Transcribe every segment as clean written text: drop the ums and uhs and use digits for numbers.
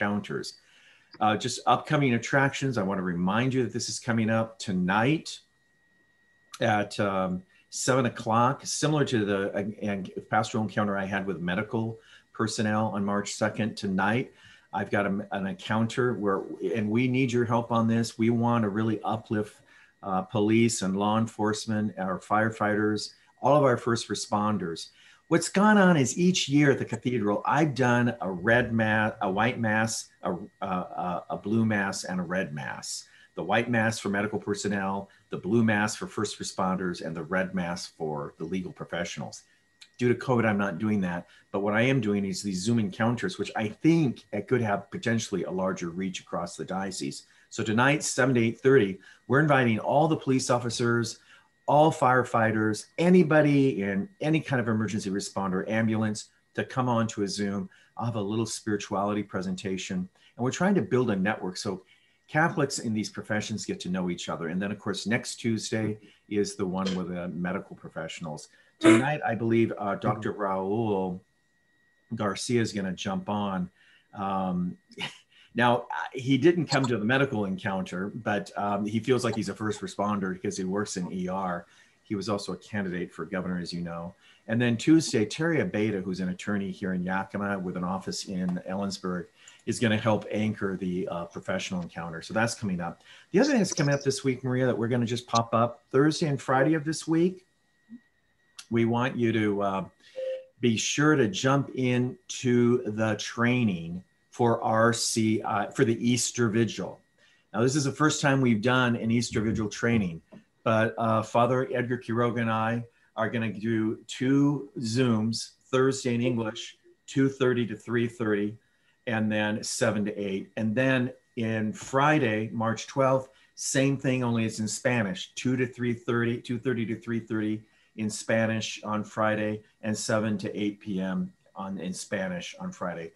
encounters. Just upcoming attractions. I want to remind you that this is coming up tonight at 7 o'clock, similar to the pastoral encounter I had with medical personnel on March 2nd. Tonight, I've got an encounter and we need your help on this. We want to really uplift police and law enforcement, our firefighters, all of our first responders. What's gone on is each year at the cathedral, I've done a red mass, a white mass, a blue mass, and a red mass. The white mass for medical personnel, the blue mass for first responders, and the red mass for the legal professionals. Due to COVID, I'm not doing that. But what I am doing is these Zoom encounters, which I think it could have potentially a larger reach across the diocese. So tonight, 7 to 8:30, we're inviting all the police officers, all firefighters, anybody in any kind of emergency responder, ambulance, to come on to a Zoom. I'll have a little spirituality presentation. And we're trying to build a network so Catholics in these professions get to know each other. And then, of course, next Tuesday is the one with the medical professionals. Tonight, I believe Dr. Raul Garcia is going to jump on. Now, he didn't come to the medical encounter, but he feels like he's a first responder because he works in ER. He was also a candidate for governor, as you know. And then Tuesday, Terry Abeda, who's an attorney here in Yakima with an office in Ellensburg, is going to help anchor the professional encounter. So that's coming up. The other thing that's coming up this week, Maria, that we're going to just pop up Thursday and Friday of this week, we want you to be sure to jump into the training for for the Easter Vigil. Now, this is the first time we've done an Easter Vigil training, but Father Edgar Quiroga and I are going to do 2 Zooms, Thursday in English, 2:30 to 3:30, and then 7 to 8. And then in Friday, March 12th, same thing, only it's in Spanish, 2 to 3:30, 2:30 to 3:30 in Spanish on Friday, and 7 to 8 p.m. in Spanish on Friday.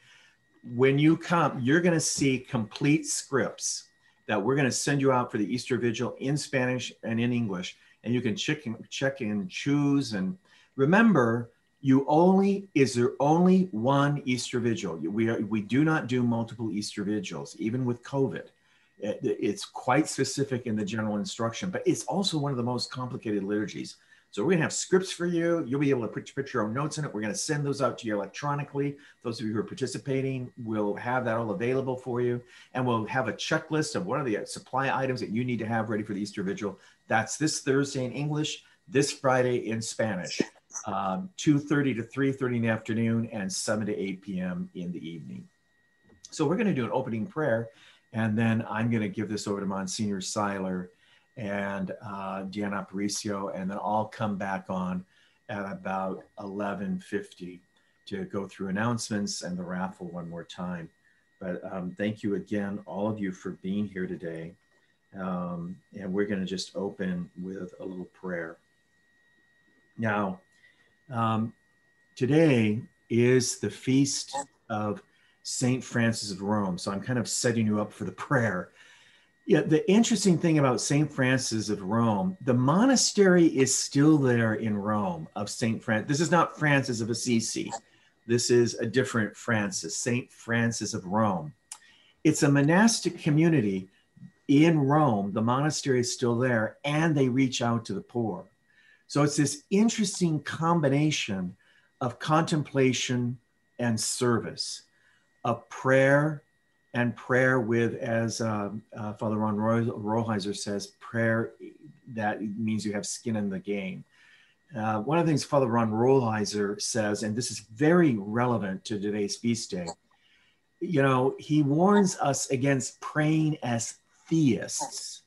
When you come, you're going to see complete scripts that we're going to send you out for the Easter Vigil in Spanish and in English. And you can check and choose. And remember, is there only one Easter Vigil? We do not do multiple Easter Vigils, even with COVID. It's quite specific in the general instruction, but it's also one of the most complicated liturgies. So we're going to have scripts for you. You'll be able to put your own notes in it. We're going to send those out to you electronically. Those of you who are participating will have that all available for you. And we'll have a checklist of what are the supply items that you need to have ready for the Easter Vigil. That's this Thursday in English, this Friday in Spanish, 2:30 to 3:30 in the afternoon, and 7 to 8 p.m. in the evening. So we're going to do an opening prayer, and then I'm going to give this over to Monsignor Seiler and Deanna Aparicio, and then I'll come back on at about 11:50 to go through announcements and the raffle one more time. But thank you again, all of you, for being here today. And we're going to just open with a little prayer. Now, today is the feast of St. Francis of Rome. So I'm kind of setting you up for the prayer. Yeah, the interesting thing about St. Francis of Rome, the monastery is still there in Rome of St. Francis. This is not Francis of Assisi. This is a different Francis, St. Francis of Rome. It's a monastic community in Rome. The monastery is still there, and they reach out to the poor. So it's this interesting combination of contemplation and service, of prayer, and prayer with, as Father Ron Rollheiser says, prayer that means you have skin in the game. One of the things Father Ron Rollheiser says, and this is very relevant to today's feast day, he warns us against praying as theists.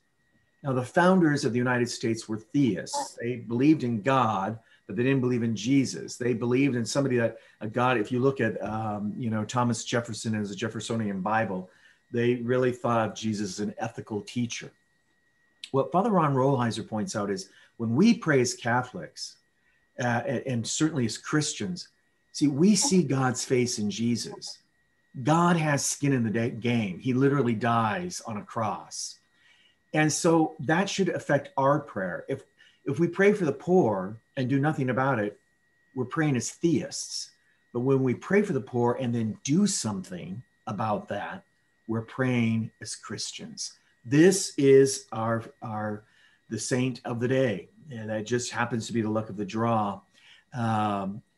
Now, the founders of the United States were theists. They believed in God, but they didn't believe in Jesus. They believed in somebody that a God, if you look at, Thomas Jefferson as a Jeffersonian Bible, they really thought of Jesus as an ethical teacher. What Father Ron Rollheiser points out is when we pray as Catholics, and certainly as Christians, we see God's face in Jesus. God has skin in the game. He literally dies on a cross. And so that should affect our prayer. If we pray for the poor and do nothing about it, we're praying as theists. But when we pray for the poor and then do something about that. We're praying as Christians. This is the saint of the day, and that just happens to be the luck of the draw.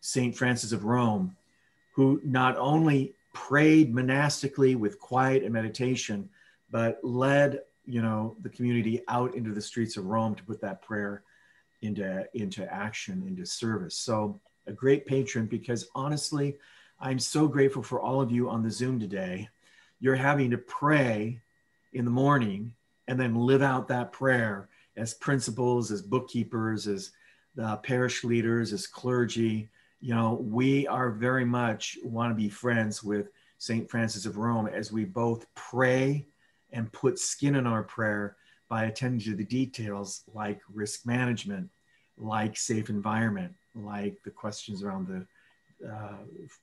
Saint Francis of Rome, who not only prayed monastically with quiet and meditation, but led, the community out into the streets of Rome to put that prayer into action, into service. So a great patron, because honestly, I'm so grateful for all of you on the Zoom today. You're having to pray in the morning and then live out that prayer as principals, as bookkeepers, as parish leaders, as clergy. We are very much want to be friends with St. Francis of Rome as we both pray and put skin in our prayer by attending to the details like risk management, like safe environment, like the questions around the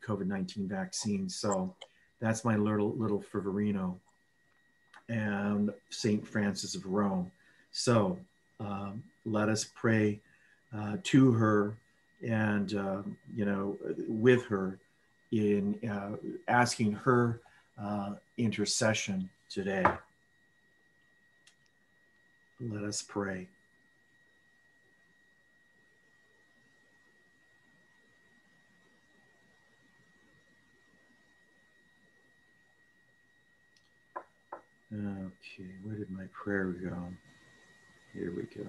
COVID-19 vaccine. So that's my little Fervorino and St. Francis of Rome. So let us pray to her and, with her in asking her intercession today. Let us pray. Okay, where did my prayer go? Here we go.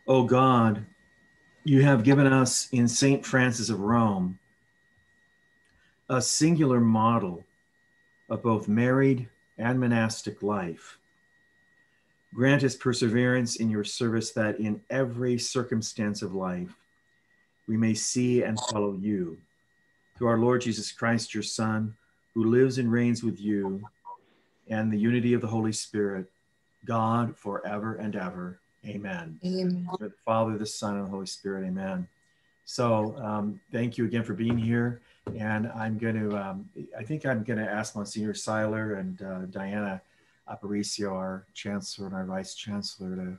O God, you have given us in St. Francis of Rome a singular model of both married and monastic life. Grant us perseverance in your service, that in every circumstance of life we may see and follow you. Through our Lord Jesus Christ, your Son, who lives and reigns with you, and the unity of the Holy Spirit, God, forever and ever. Amen. Amen. The Father, the Son, and the Holy Spirit. Amen. So thank you again for being here. And I'm going to, I think I'm going to ask Monsignor Seiler and Diana Aparicio, our Chancellor and our Vice Chancellor,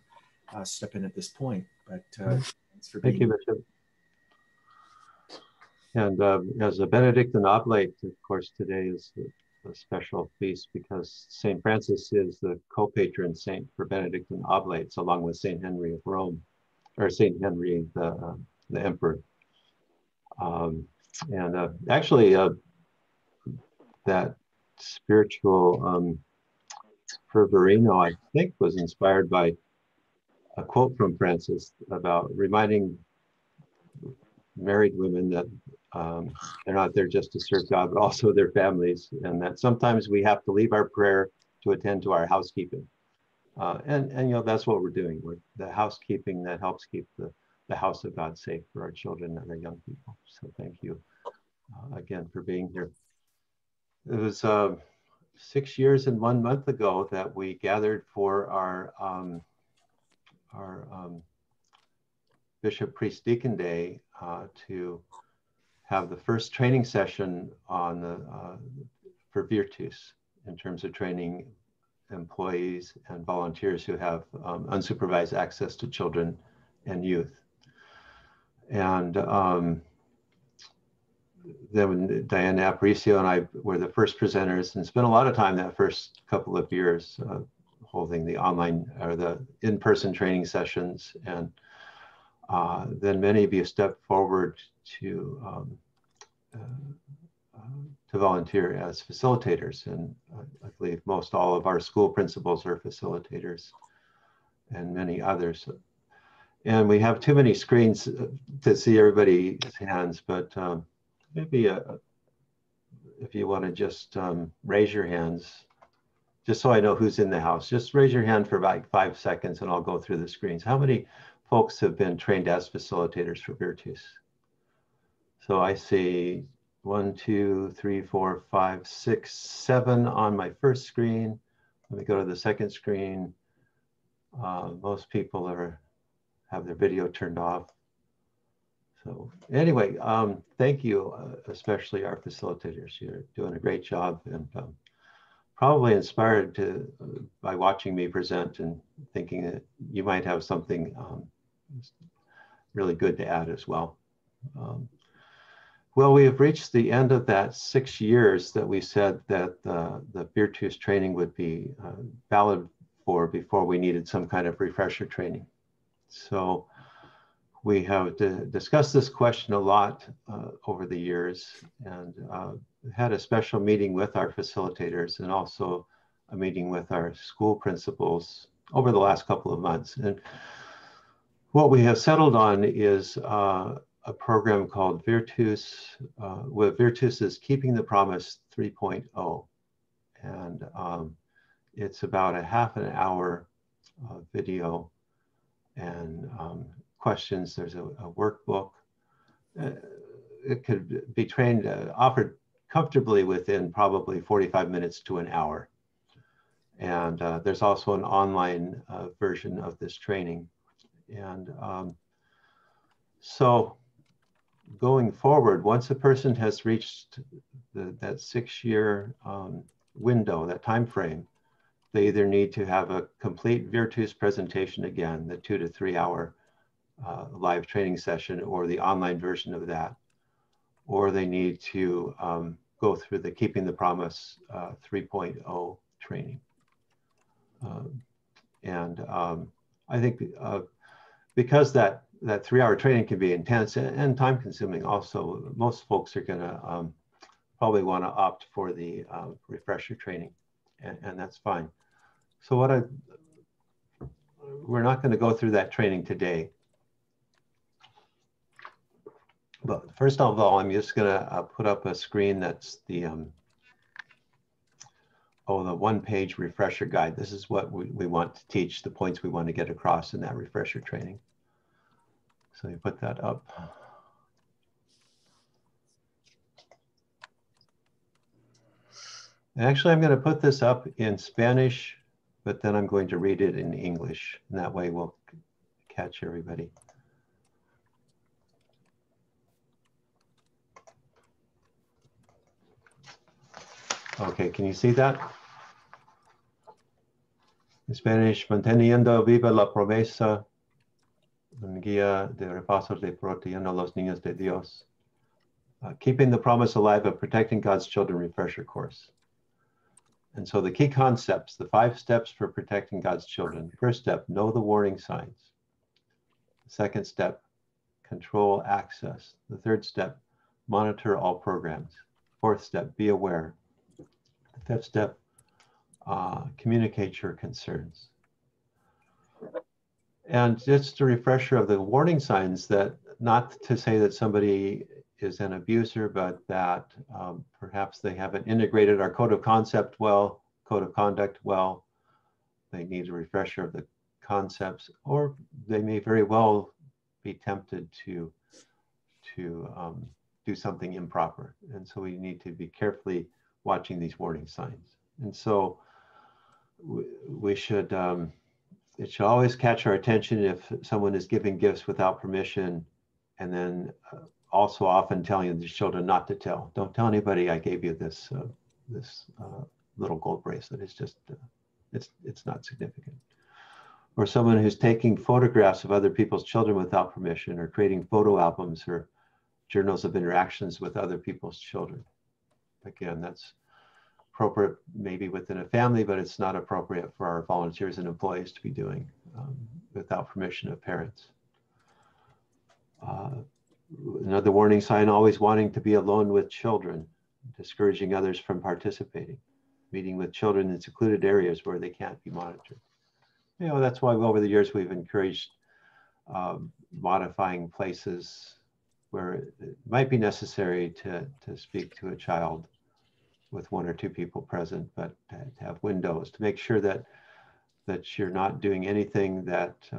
to step in at this point. But thanks for being here. Thank you, Bishop. And as a Benedictine Oblate, of course, today is a special feast because St. Francis is the co-patron saint for Benedictine Oblates, along with St. Henry of Rome, or St. Henry the Emperor. Actually, that spiritual fervorino, I think, was inspired by a quote from Francis about reminding married women that they're not there just to serve God, but also their families, and that sometimes we have to leave our prayer to attend to our housekeeping. And that's what we're doing. We're the housekeeping that helps keep the house of God safe for our children and our young people. So thank you again for being here. It was 6 years and 1 month ago that we gathered for our Bishop Priest Deacon Day to have the first training session on for Virtus in terms of training employees and volunteers who have unsupervised access to children and youth. And then Diana Aparicio and I were the first presenters, and spent a lot of time that first couple of years holding the online or the in-person training sessions. And then many of you stepped forward to volunteer as facilitators. And I believe most all of our school principals are facilitators, and many others. And we have too many screens to see everybody's hands, but maybe if you want to just raise your hands, just so I know who's in the house, just raise your hand for about 5 seconds and I'll go through the screens. How many folks have been trained as facilitators for Virtus? So I see 1, 2, 3, 4, 5, 6, 7 on my first screen. Let me go to the second screen. Most people have their video turned off. So anyway, thank you, especially our facilitators. You're doing a great job, and probably inspired by watching me present and thinking that you might have something it's really good to add as well. Well, we have reached the end of that 6 years that we said that the Virtus training would be valid for before we needed some kind of refresher training. So we have discussed this question a lot over the years, and had a special meeting with our facilitators and also a meeting with our school principals over the last couple of months. And what we have settled on is a program called Virtus, where Virtus is Keeping the Promise 3.0. And it's about a half an hour video and questions. There's a workbook. It could be trained, offered comfortably within probably 45 minutes to an hour. And there's also an online version of this training. And so going forward, once a person has reached that 6-year window, that time frame, they either need to have a complete Virtus presentation again, the 2 to 3 hour live training session, or the online version of that, or they need to go through the Keeping the Promise 3.0 training. I think because that 3-hour training can be intense and time consuming also, most folks are gonna probably wanna opt for the refresher training, and that's fine. So we're not gonna go through that training today. But first of all, I'm just gonna put up a screen that's the one-page refresher guide. This is what we want to teach, the points we want to get across in that refresher training. So you put that up. And actually, I'm going to put this up in Spanish, but then I'm going to read it in English. And that way we'll catch everybody. Okay, can you see that? In Spanish, manteniendo viva la promesa, un guía de repasos de protegiendo a los niños de Dios. Keeping the Promise Alive of Protecting God's Children refresher course. And so the key concepts, the 5 steps for protecting God's children. First step, know the warning signs. Second step, control access. The third step, monitor all programs. Fourth step, be aware. The 5th step, communicate your concerns. And just a refresher of the warning signs, that not to say that somebody is an abuser, but that perhaps they haven't integrated our code of conduct well. They need a refresher of the concepts, or they may very well be tempted to do something improper. And so we need to be carefully watching these warning signs. And so we should, it should always catch our attention if someone is giving gifts without permission, and then also often telling the children not to tell. Don't tell anybody I gave you this little gold bracelet. It's just, it's not significant. Or someone who's taking photographs of other people's children without permission, or creating photo albums or journals of interactions with other people's children. Again, that's appropriate maybe within a family, but it's not appropriate for our volunteers and employees to be doing without permission of parents. Another warning sign, always wanting to be alone with children, discouraging others from participating, meeting with children in secluded areas where they can't be monitored. You know, that's why over the years we've encouraged modifying places where it might be necessary to speak to a child with 1 or 2 people present, but to have windows to make sure that you're not doing anything that's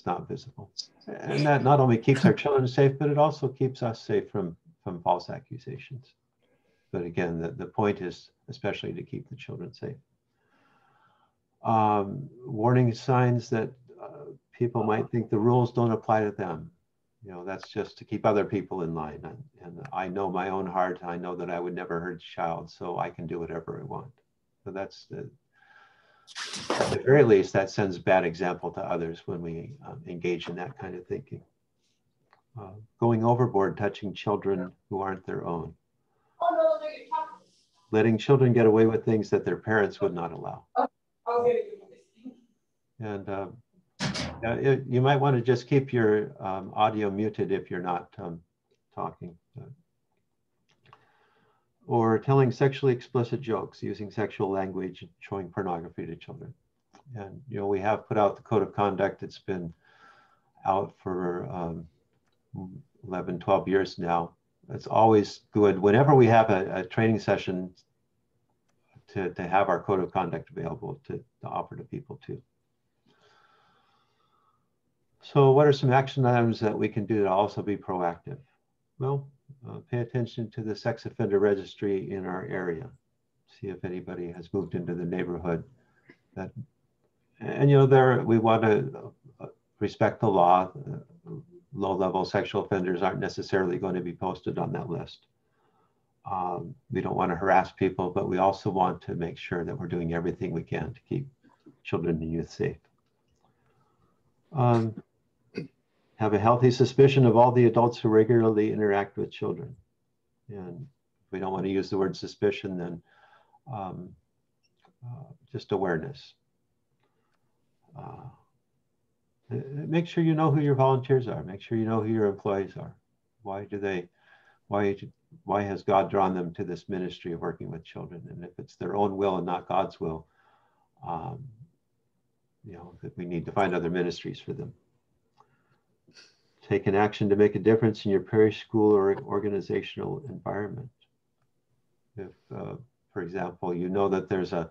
not visible. And that not only keeps our children safe, but it also keeps us safe from false accusations. But again, the point is especially to keep the children safe. Warning signs that people might think the rules don't apply to them. You know, that's just to keep other people in line. And I know my own heart. I know that I would never hurt a child, so I can do whatever I want. So that's at the very least, that sends a bad example to others when we engage in that kind of thinking. Going overboard, touching children who aren't their own. Letting children get away with things that their parents would not allow. And you might want to just keep your audio muted if you're not talking. Or telling sexually explicit jokes, using sexual language, showing pornography to children. And we have put out the code of conduct. It's been out for 11, 12 years now. It's always good whenever we have a training session to have our code of conduct available to offer to people too. So what are some action items that we can do to also be proactive? Well, pay attention to the sex offender registry in our area. See if anybody has moved into the neighborhood. And there we want to respect the law. Low-level sexual offenders aren't necessarily going to be posted on that list. We don't want to harass people, but we also want to make sure that we're doing everything we can to keep children and youth safe. Have a healthy suspicion of all the adults who regularly interact with children. And if we don't want to use the word suspicion, then just awareness. Make sure you know who your volunteers are. Make sure you know who your employees are. Why has God drawn them to this ministry of working with children? And if it's their own will and not God's will, that we need to find other ministries for them. Take an action to make a difference in your parish, school, or organizational environment. If, for example, you know that there's a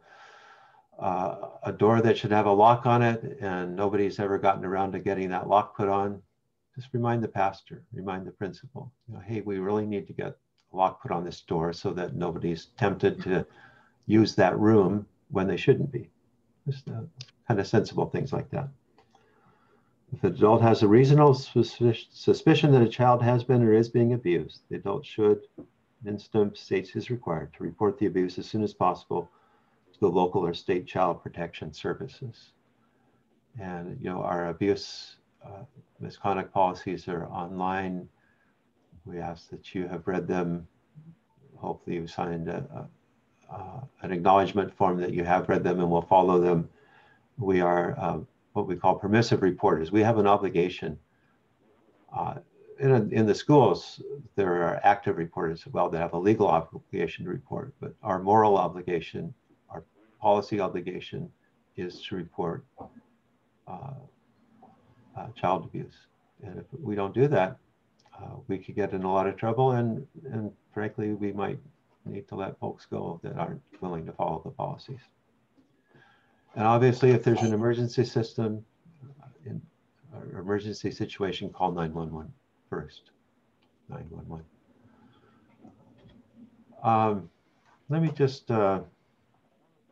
door that should have a lock on it and nobody's ever gotten around to getting that lock put on, just remind the pastor, remind the principal, hey, we really need to get a lock put on this door so that nobody's tempted to use that room when they shouldn't be. Just kind of sensible things like that. If an adult has a reasonable suspicion that a child has been or is being abused, the adult should, in some states is required, to report the abuse as soon as possible to the local or state child protection services. And our abuse misconduct policies are online. We ask that you have read them. Hopefully you signed an acknowledgement form that you have read them and will follow them. We are what we call permissive reporters. We have an obligation. In the schools, there are active reporters as well that have a legal obligation to report, but our moral obligation, our policy obligation is to report child abuse. And if we don't do that, we could get in a lot of trouble, and frankly, we might need to let folks go that aren't willing to follow the policies. And obviously, if there's an emergency system, in an emergency situation, call 911 first. 911. Let me just,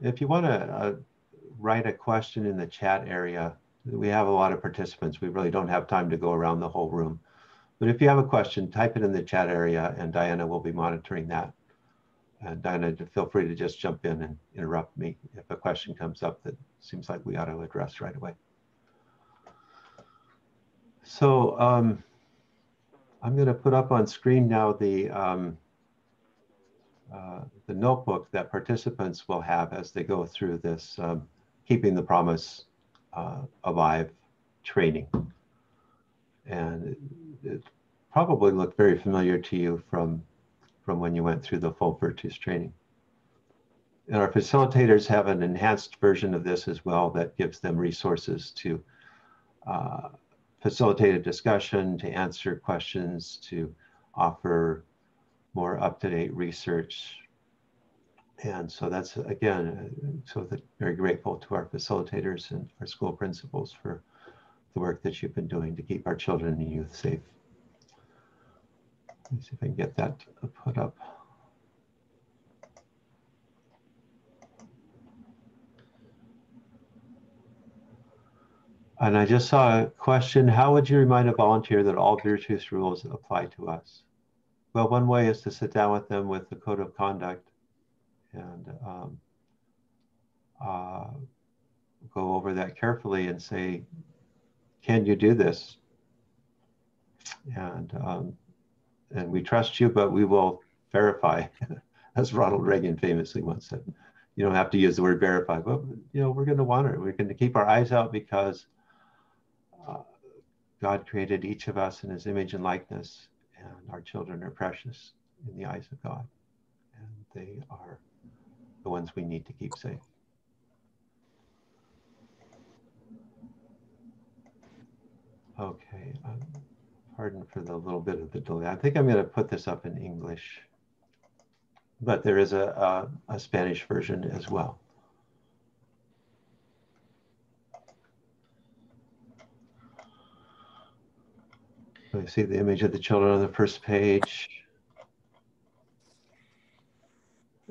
if you want to write a question in the chat area, we have a lot of participants. We really don't have time to go around the whole room. But if you have a question, type it in the chat area and Diana will be monitoring that. And Diana, feel free to just jump in and interrupt me if a question comes up that seems like we ought to address right away. So I'm going to put up on screen now the notebook that participants will have as they go through this Keeping the Promise Alive training. And it probably looked very familiar to you from when you went through the full Virtues training. And our facilitators have an enhanced version of this as well that gives them resources to facilitate a discussion, to answer questions, to offer more up-to-date research. And so that's, again, very grateful to our facilitators and our school principals for the work that you've been doing to keep our children and youth safe. Let me see if I can get that put up. And I just saw a question, how would you remind a volunteer that all Virtues rules apply to us? Well, one way is to sit down with them with the code of conduct and go over that carefully and say, can you do this? And we trust you, but we will verify, as Ronald Reagan famously once said. You don't have to use the word verify, but we're going to want it. We're going to keep our eyes out because God created each of us in his image and likeness, and our children are precious in the eyes of God, and they are the ones we need to keep safe. Okay, pardon for the little bit of the delay. I think I'm going to put this up in English, but there is a Spanish version as well. So you see the image of the children on the first page.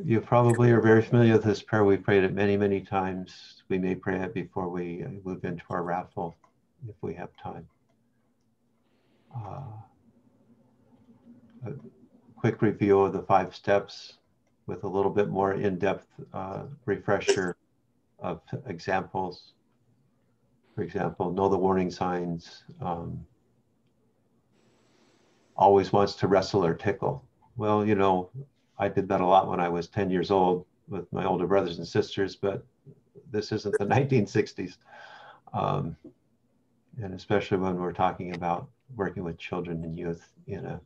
You probably are very familiar with this prayer. We've prayed it many, many times. We may pray it before we move into our raffle, if we have time. A quick review of the 5 steps with a little bit more in-depth refresher of examples. For example, know the warning signs. Always wants to wrestle or tickle. Well, I did that a lot when I was 10 years old with my older brothers and sisters, but this isn't the 1960s. And especially when we're talking about working with children and youth in a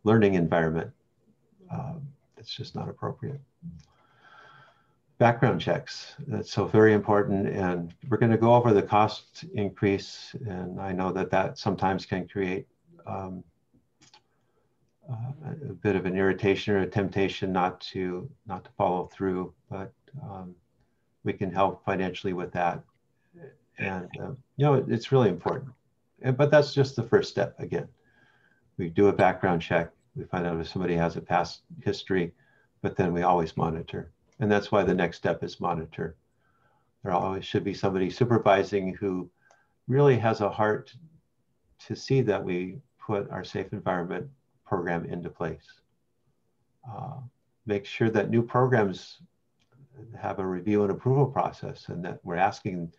learning environment, it's just not appropriate. Background checks, that's so very important. And we're going to go over the cost increase. And I know that sometimes can create a bit of an irritation or a temptation not to follow through, but we can help financially with that. And it's really important. But that's just the first step. Again, we do a background check. We find out if somebody has a past history, but then we always monitor. And that's why the next step is monitor. There always should be somebody supervising who really has a heart to see that we put our safe environment program into place. Make sure that new programs have a review and approval process, and that we're asking,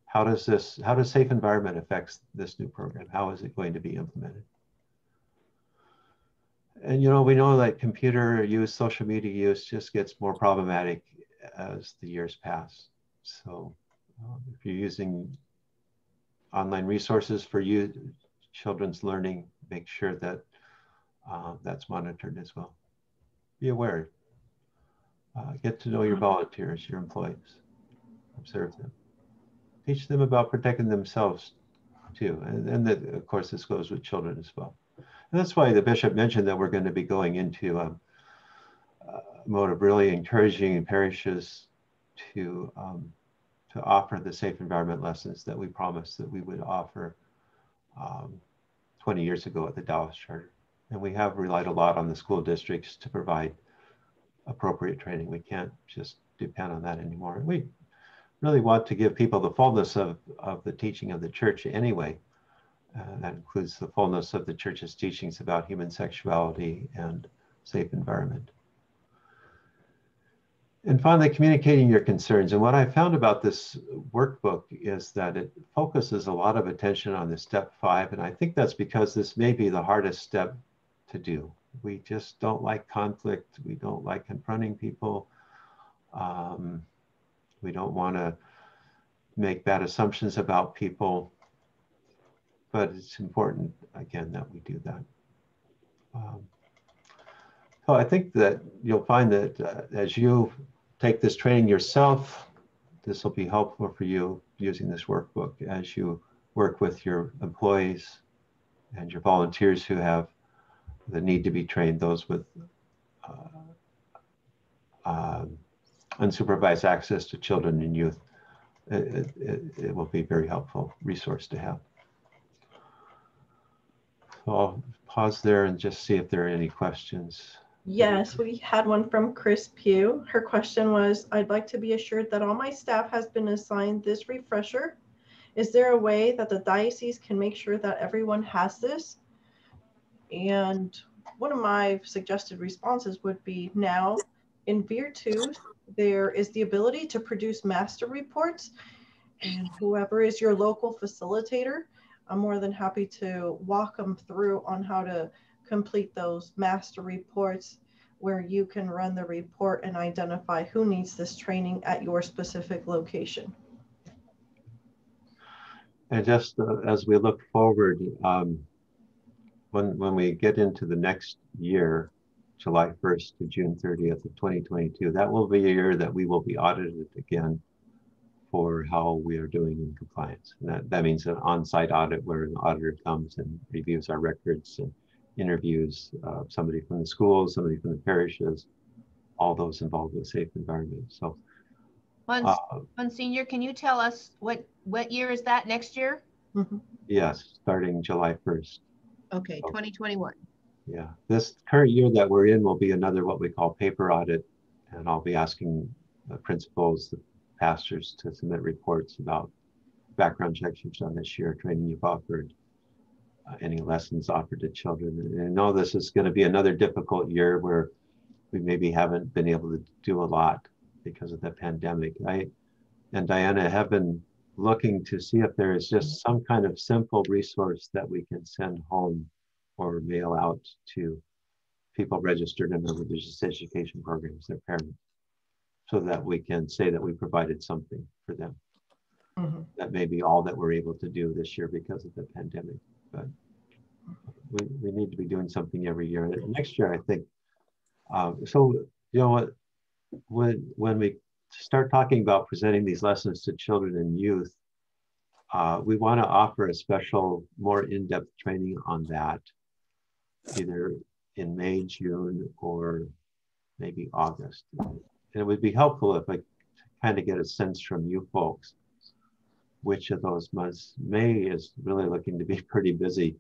how does safe environment affect this new program? How is it going to be implemented? And we know that computer use, social media use just gets more problematic as the years pass. So if you're using online resources for children's learning, make sure that that's monitored as well. Be aware. Get to know your volunteers, your employees. Observe them. Teach them about protecting themselves too. And of course, this goes with children as well. And that's why the bishop mentioned that we're going to be going into a mode of really encouraging parishes to offer the safe environment lessons that we promised that we would offer 20 years ago at the Dallas Charter. And we have relied a lot on the school districts to provide appropriate training. We can't just depend on that anymore. We really want to give people the fullness of the teaching of the church anyway. That includes the fullness of the church's teachings about human sexuality and safe environment. And finally, communicating your concerns. And what I found about this workbook is that it focuses a lot of attention on the step 5. And I think that's because this may be the hardest step to do. We just don't like conflict. We don't like confronting people. We don't want to make bad assumptions about people. But it's important, again, that we do that. So I think that you'll find that as you take this training yourself, this will be helpful for you using this workbook as you work with your employees and your volunteers who have the need to be trained, those with unsupervised access to children and youth. It will be a very helpful resource to have. So I'll pause there and just see if there are any questions. Yes, we had one from Chris Pugh. Her question was, I'd like to be assured that all my staff has been assigned this refresher. Is there a way that the diocese can make sure that everyone has this? And one of my suggested responses would be, now in VEER 2, there is the ability to produce master reports. And whoever is your local facilitator, I'm more than happy to walk them through on how to complete those master reports where you can run the report and identify who needs this training at your specific location. And just as we look forward, when we get into the next year, July 1st to June 30th of 2022, that will be a year that we will be audited again for how we are doing in compliance. And that means an on-site audit where an auditor comes and reviews our records and interviews somebody from the schools, somebody from the parishes, all those involved with safe environment. So, Monsignor, can you tell us what year is that next year? Mm-hmm. Yes, starting July 1st. Okay, 2021. Yeah, this current year that we're in will be another what we call paper audit. And I'll be asking the principals, the pastors to submit reports about background checks you've done this year, training you've offered, any lessons offered to children. And I know this is going to be another difficult year where we maybe haven't been able to do a lot because of the pandemic. I and Diana have been looking to see if there is just some kind of simple resource that we can send home or mail out to people registered in the religious education programs, their parents, so that we can say that we provided something for them. Mm-hmm. That may be all that we're able to do this year because of the pandemic, but we need to be doing something every year. Next year, I think, so, you know, when we start talking about presenting these lessons to children and youth, we want to offer a special, more in-depth training on that, either in May, June, or maybe August. And it would be helpful if I kind of get a sense from you folks which of those months. May is really looking to be pretty busy.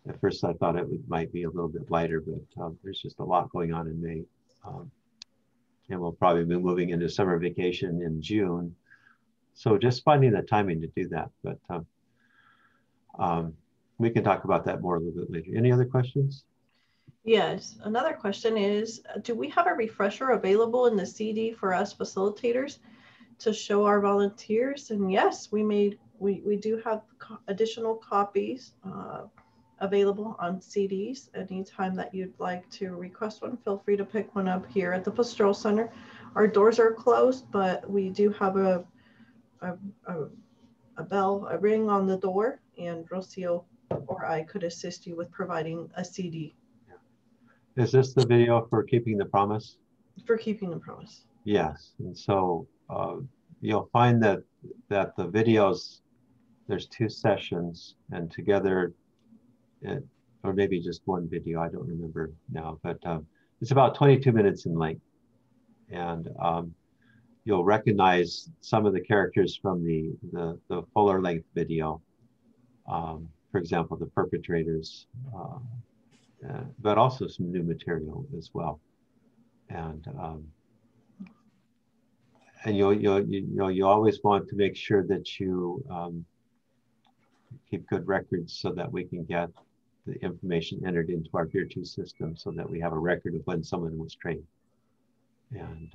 At first I thought it might be a little bit lighter, but there's just a lot going on in May. And we'll probably be moving into summer vacation in June. So just finding the timing to do that. But we can talk about that more a little bit later. Any other questions? Yes, another question is, do we have a refresher available in the CD for us facilitators to show our volunteers? And yes, we do have additional copies available on CDs. Anytime that you'd like to request one, feel free to pick one up here at the Pastoral Center. Our doors are closed, but we do have a bell, a ring on the door, and Rocio or I could assist you with providing a CD. Is this the video for Keeping the Promise? For Keeping the Promise. Yes, and so you'll find that the videos, there's 2 sessions, and together, or maybe just one video, I don't remember now, but it's about 22 minutes in length. And you'll recognize some of the characters from the fuller length video. For example, the perpetrators, but also some new material as well. And you always want to make sure that you keep good records so that we can get the information entered into our Virtue system so that we have a record of when someone was trained. And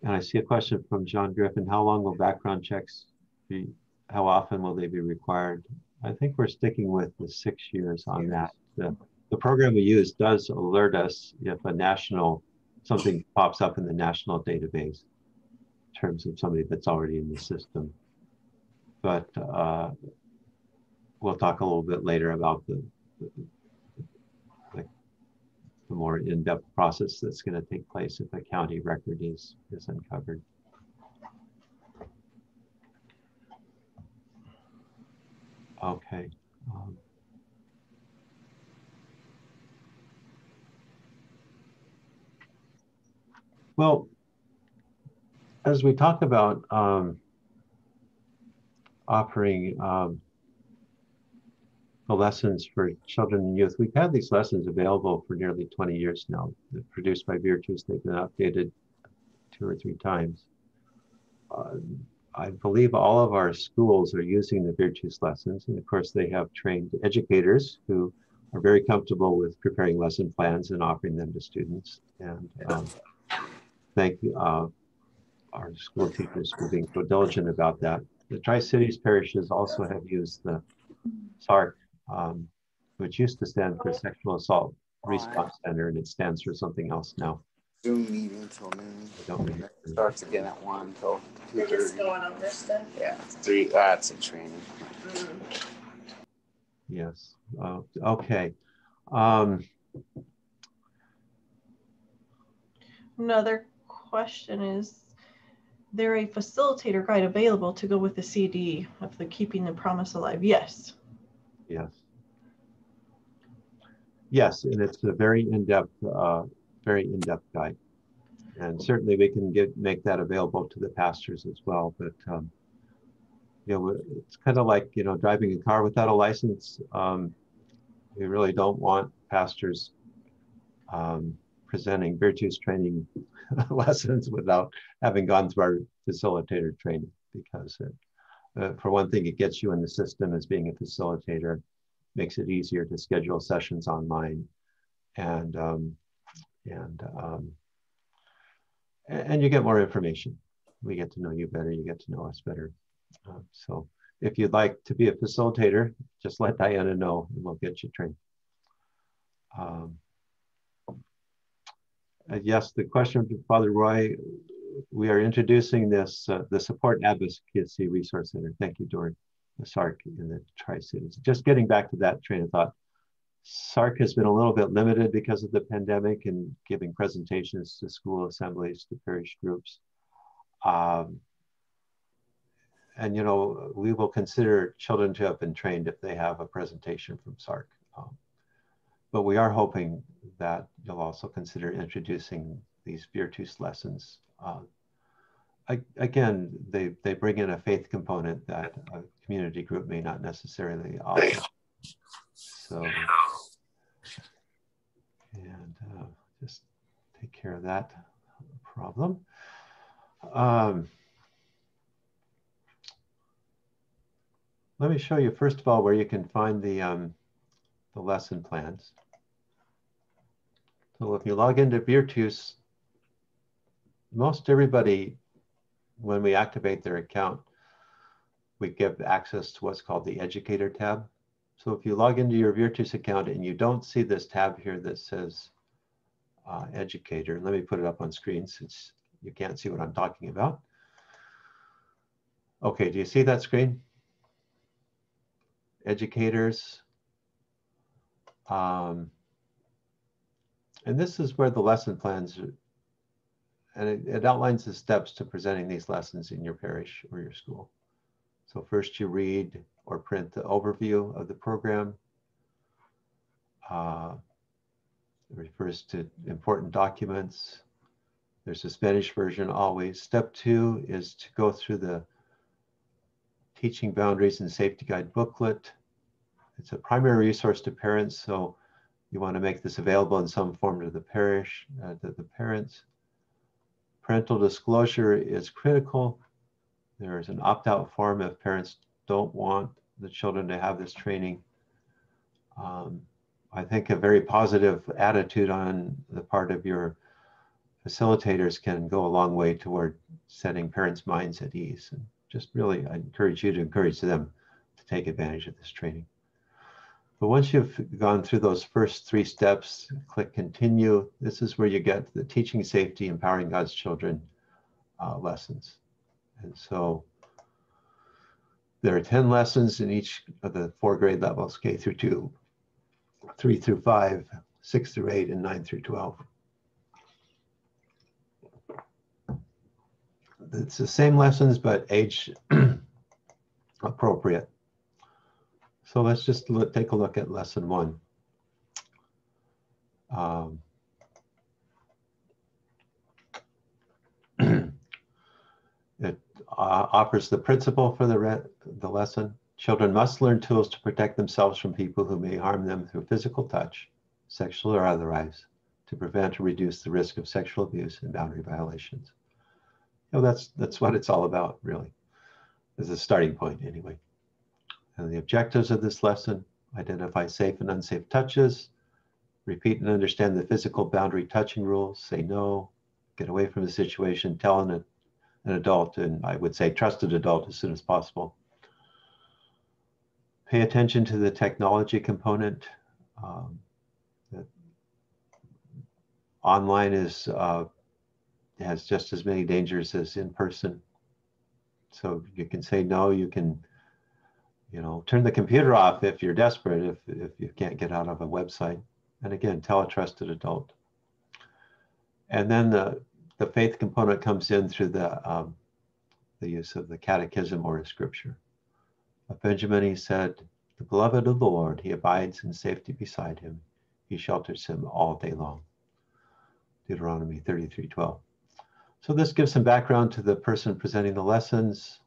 I see a question from John Griffin. How long will background checks be? How often will they be required? I think we're sticking with the 6 years on that. The program we use does alert us if something pops up in the national database in terms of somebody that's already in the system. But we'll talk a little bit later about the more in-depth process that's going to take place if a county record is uncovered. Okay. Well, as we talk about offering the lessons for children and youth, we've had these lessons available for nearly 20 years now. They're produced by Virtues. They've been updated 2 or 3 times. I believe all of our schools are using the Virtues lessons. And of course, they have trained educators who are very comfortable with preparing lesson plans and offering them to students. And thank you. our school teachers for being so diligent about that. The Tri-Cities parishes also have used the SARC, which used to stand for Sexual Assault Response Center, and it stands for something else now. Zoom meeting till noon. I don't remember. Starts again at 1 till 2:30. They're just going over stuff. Yeah, 3. That's a training. Yes. Okay. Another question is there a facilitator guide available to go with the CD of the Keeping the Promise Alive? Yes. Yes. Yes, and it's a very in-depth guide. And certainly we can make that available to the pastors as well. But you know, it's kind of like, you know, driving a car without a license. We really don't want pastors presenting Virtues training lessons without having gone through our facilitator training, because for one thing, it gets you in the system as being a facilitator, makes it easier to schedule sessions online, and you get more information. We get to know you better, you get to know us better. So if you'd like to be a facilitator, just let Diana know and we'll get you trained. Yes, the question to Father Roy, we are introducing this, the Support Advocacy Resource Center. Thank you, Dory, the SARC in the Tri-Cities. Just getting back to that train of thought, SARC has been a little bit limited because of the pandemic and giving presentations to school assemblies, to parish groups. And, you know, we will consider children to have been trained if they have a presentation from SARC. But we are hoping that you'll also consider introducing these Virtus lessons. Again, they bring in a faith component that a community group may not necessarily offer. So, and just take care of that problem. Let me show you, first of all, where you can find the lesson plans. So if you log into Virtus, most everybody, when we activate their account, we give access to what's called the Educator tab. So if you log into your Virtus account and you don't see this tab here that says Educator, let me put it up on screen since you can't see what I'm talking about. Okay, do you see that screen? Educators. And this is where the lesson plans are, and it outlines the steps to presenting these lessons in your parish or your school. So first you read or print the overview of the program. It refers to important documents. There's a Spanish version always. Step 2 is to go through the Teaching Boundaries and Safety Guide booklet. It's a primary resource to parents, so you want to make this available in some form to the parish, to the parents. Parental disclosure is critical. There is an opt-out form if parents don't want the children to have this training. I think a very positive attitude on the part of your facilitators can go a long way toward setting parents' minds at ease. And just really, I encourage you to encourage them to take advantage of this training. But once you've gone through those first 3 steps, click continue. This is where you get the Teaching Safety, Empowering God's Children lessons. And so there are 10 lessons in each of the 4 grade levels, K through 2, 3 through 5, 6 through 8, and 9 through 12. It's the same lessons, but age appropriate. So let's just take a look at lesson 1. It offers the principle for the lesson. Children must learn tools to protect themselves from people who may harm them through physical touch, sexual or otherwise, to prevent or reduce the risk of sexual abuse and boundary violations. You know, that's what it's all about, really, as a starting point anyway. And the objectives of this lesson: identify safe and unsafe touches, repeat and understand the physical boundary touching rules, say no, get away from the situation, tell an an adult, and I would say trusted adult, as soon as possible. Pay attention to the technology component. That online has just as many dangers as in person. So you can say no, you can, turn the computer off if you're desperate, if you can't get out of a website. And again, tell a trusted adult. And then the faith component comes in through the use of the catechism or scripture. Of Benjamin, he said, "The beloved of the Lord, he abides in safety beside him. He shelters him all day long." Deuteronomy 33:12. So this gives some background to the person presenting the lessons.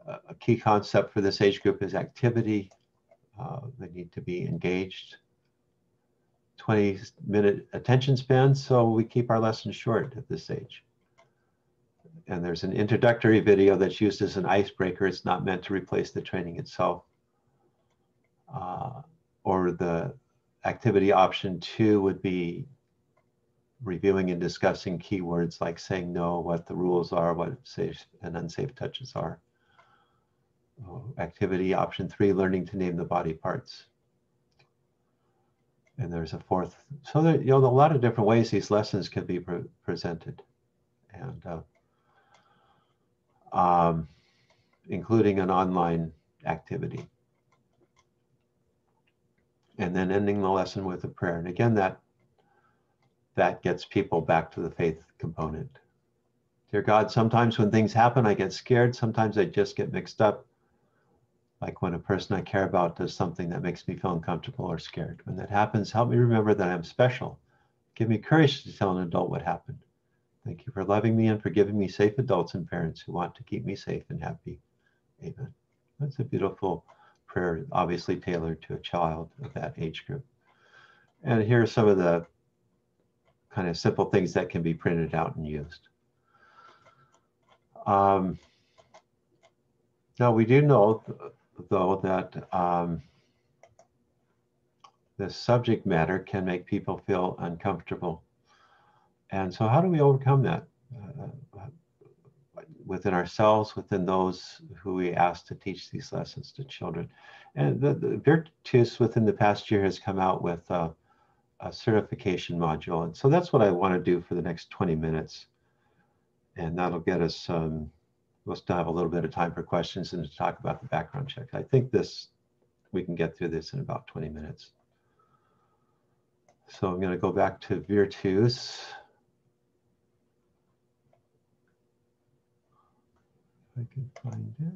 A key concept for this age group is activity. They need to be engaged. 20-minute attention span, so we keep our lessons short at this age. And there's an introductory video that's used as an icebreaker. It's not meant to replace the training itself. Or the activity option 2 would be reviewing and discussing keywords like saying no, what the rules are, what safe and unsafe touches are. Activity option 3, learning to name the body parts. And there's a 4th. So there, a lot of different ways these lessons can be presented, and including an online activity. And then ending the lesson with a prayer. And again, that gets people back to the faith component. Dear God, sometimes when things happen, I get scared. Sometimes I just get mixed up. Like when a person I care about does something that makes me feel uncomfortable or scared. When that happens, help me remember that I'm special. Give me courage to tell an adult what happened. Thank you for loving me and for giving me safe adults and parents who want to keep me safe and happy. Amen. That's a beautiful prayer, obviously tailored to a child of that age group. And here are some of the kind of simple things that can be printed out and used. Now we do know, though, that the subject matter can make people feel uncomfortable. And so how do we overcome that within ourselves, within those who we ask to teach these lessons to children? And the Virtus within the past year has come out with a certification module. And so that's what I want to do for the next 20 minutes. And that'll get us, we'll still have a little bit of time for questions and to talk about the background check. I think we can get through this in about 20 minutes. So I'm going to go back to Virtus. If I can find it.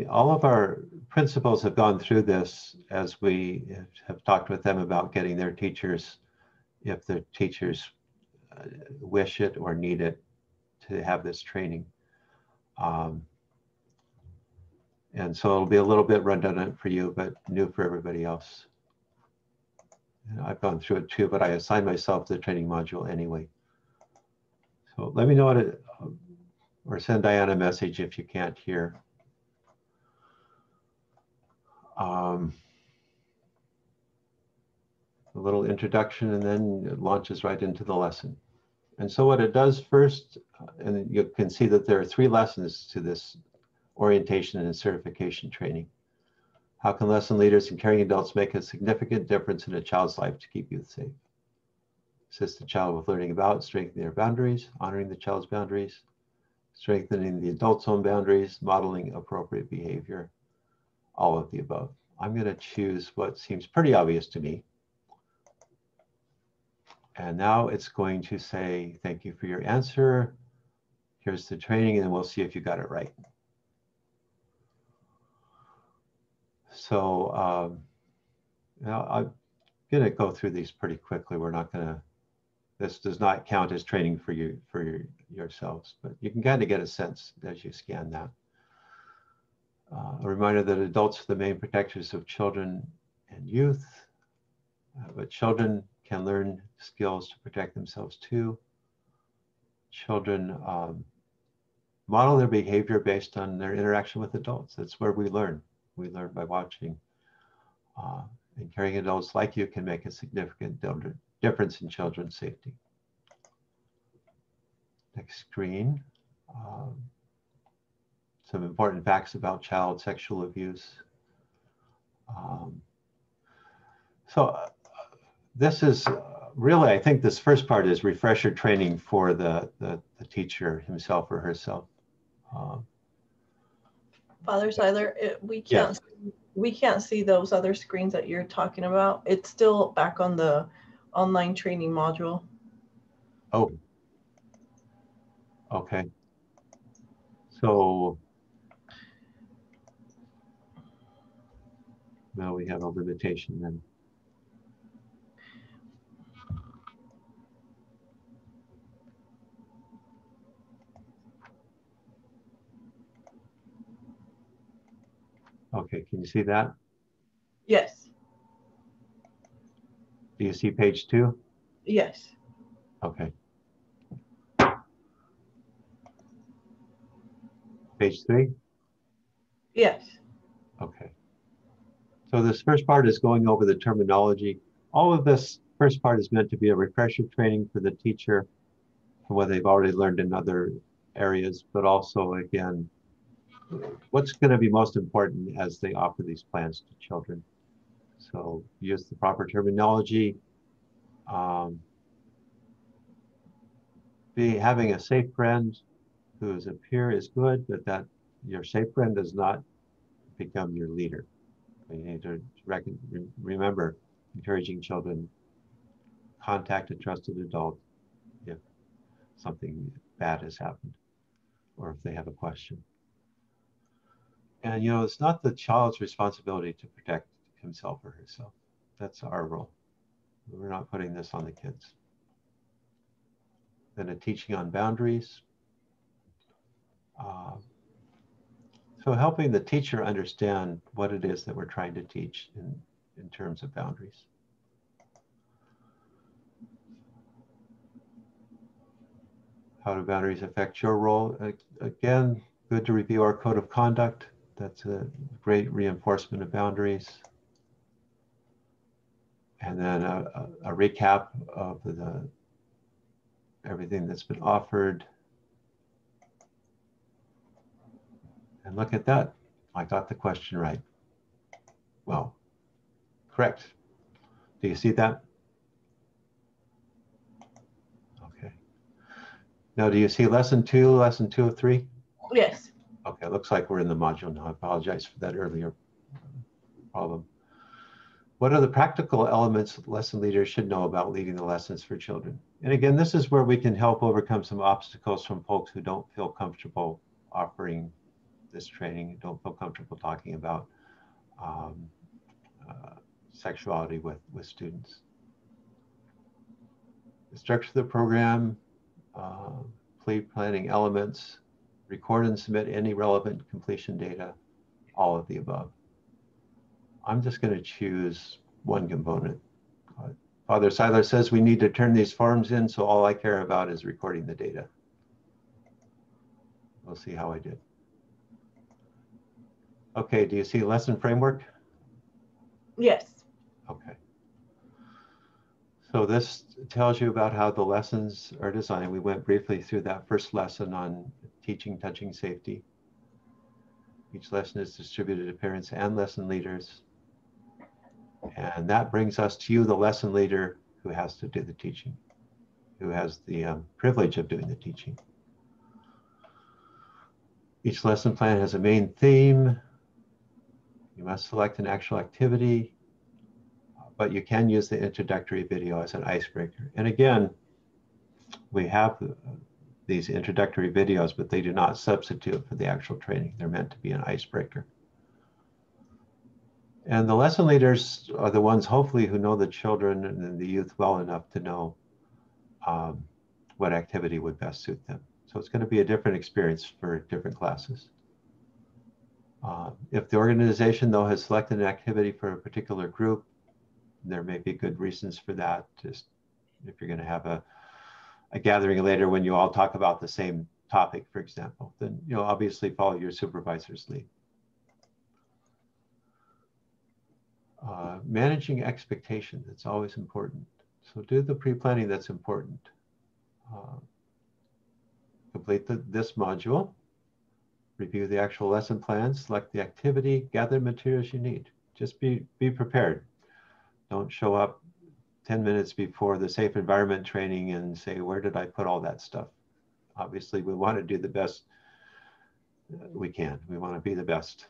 All of our principals have gone through this as we have talked with them about getting their teachers, if the teachers wish it or need it, to have this training. And so it'll be a little bit redundant for you, but new for everybody else. And I've gone through it too, but I assigned myself the training module anyway. So let me know or send Diana a message if you can't hear. A little introduction, and then it launches right into the lesson. And so what it does first, and you can see that there are 3 lessons to this orientation and certification training. How can lesson leaders and caring adults make a significant difference in a child's life to keep youth safe? Assist the child with learning about, strengthening their boundaries, honoring the child's boundaries, strengthening the adult's own boundaries, modeling appropriate behavior, all of the above. I'm going to choose what seems pretty obvious to me. And now it's going to say, thank you for your answer. Here's the training, and we'll see if you got it right. So now I'm going to go through these pretty quickly. We're not going to, this does not count as training for you, yourselves, but you can kind of get a sense as you scan that. A reminder that adults are the main protectors of children and youth, but children can learn skills to protect themselves too. children model their behavior based on their interaction with adults. That's where we learn. We learn by watching. And caring adults like you can make a significant difference in children's safety. Next screen. Some important facts about child sexual abuse. This is really, I think this first part is refresher training for the teacher himself or herself. Father Seiler, we can't see those other screens that you're talking about. It's still back on the online training module. Oh, okay. So, well, we have a limitation then. Okay, can you see that? Yes. Do you see page 2? Yes. Okay. Page 3? Yes. Okay. So this first part is going over the terminology. All of this first part is meant to be a refresher training for the teacher for what they've already learned in other areas, but also, again, what's going to be most important as they offer these plans to children. So use the proper terminology. Having a safe friend who is a peer is good, but that your safe friend does not become your leader. You need to remember encouraging children, contact a trusted adult if something bad has happened or if they have a question. And you know, it's not the child's responsibility to protect himself or herself. That's our role. We're not putting this on the kids. Then a teaching on boundaries. So helping the teacher understand what it is that we're trying to teach in terms of boundaries. How do boundaries affect your role? Again, good to review our code of conduct. That's a great reinforcement of boundaries. And then a recap of everything that's been offered. And look at that. I got the question right. Well, correct. Do you see that? Okay. Now, do you see lesson 2 of 3? Yes. Okay, looks like we're in the module now. I apologize for that earlier problem. What are the practical elements lesson leaders should know about leading the lessons for children? And again, this is where we can help overcome some obstacles from folks who don't feel comfortable offering this training, don't feel comfortable talking about sexuality with students. The structure of the program, pre-planning elements, record and submit any relevant completion data, all of the above. I'm just going to choose one component. Father Seiler says we need to turn these forms in, so all I care about is recording the data. We'll see how I did. Okay, do you see lesson framework? Yes. Okay. So this tells you about how the lessons are designed. We went briefly through that first lesson on teaching touching safety. Each lesson is distributed to parents and lesson leaders. And that brings us to you, the lesson leader, who has to do the teaching, who has the privilege of doing the teaching. Each lesson plan has a main theme. You must select an actual activity, but you can use the introductory video as an icebreaker. And again, we have these introductory videos, but they do not substitute for the actual training. They're meant to be an icebreaker. And the lesson leaders are the ones, hopefully, who know the children and the youth well enough to know what activity would best suit them. So it's going to be a different experience for different classes. If the organization, though, has selected an activity for a particular group, there may be good reasons for that. Just if you're going to have a gathering later when you all talk about the same topic, for example, then obviously follow your supervisor's lead. Managing expectation, that's always important. So do the pre-planning, that's important. Complete this module, review the actual lesson plan, select the activity, gather materials you need. Just be prepared. Don't show up 10 minutes before the safe environment training and say, where did I put all that stuff? Obviously, we want to do the best we can. We want to be the best.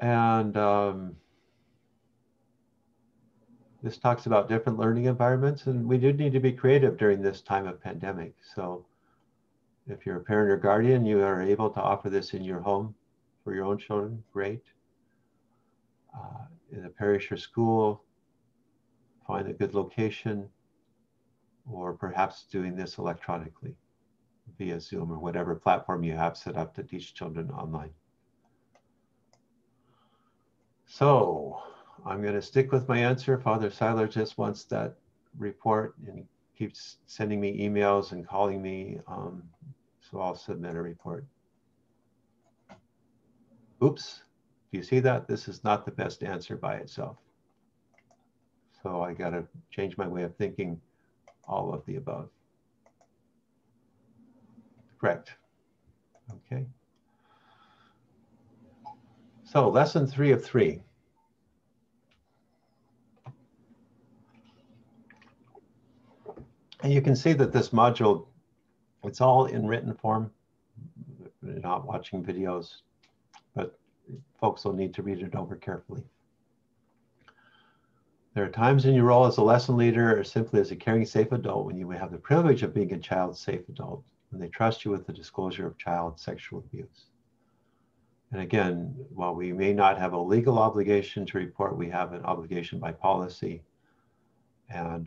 And this talks about different learning environments, and we do need to be creative during this time of pandemic. So if you're a parent or guardian, you are able to offer this in your home for your own children, great. In a parish or school, find a good location, or perhaps doing this electronically via Zoom or whatever platform you have set up to teach children online. So I'm going to stick with my answer. Father Seiler just wants that report and keeps sending me emails and calling me. So I'll submit a report. Oops, do you see that? This is not the best answer by itself. So I got to change my way of thinking, all of the above. Correct. Okay. So lesson 3 of 3. And you can see that this module, it's all in written form. You're not watching videos, but folks will need to read it over carefully. There are times in your role as a lesson leader or simply as a caring, safe adult when you have the privilege of being a child's safe adult, when they trust you with the disclosure of child sexual abuse. And again, while we may not have a legal obligation to report, we have an obligation by policy and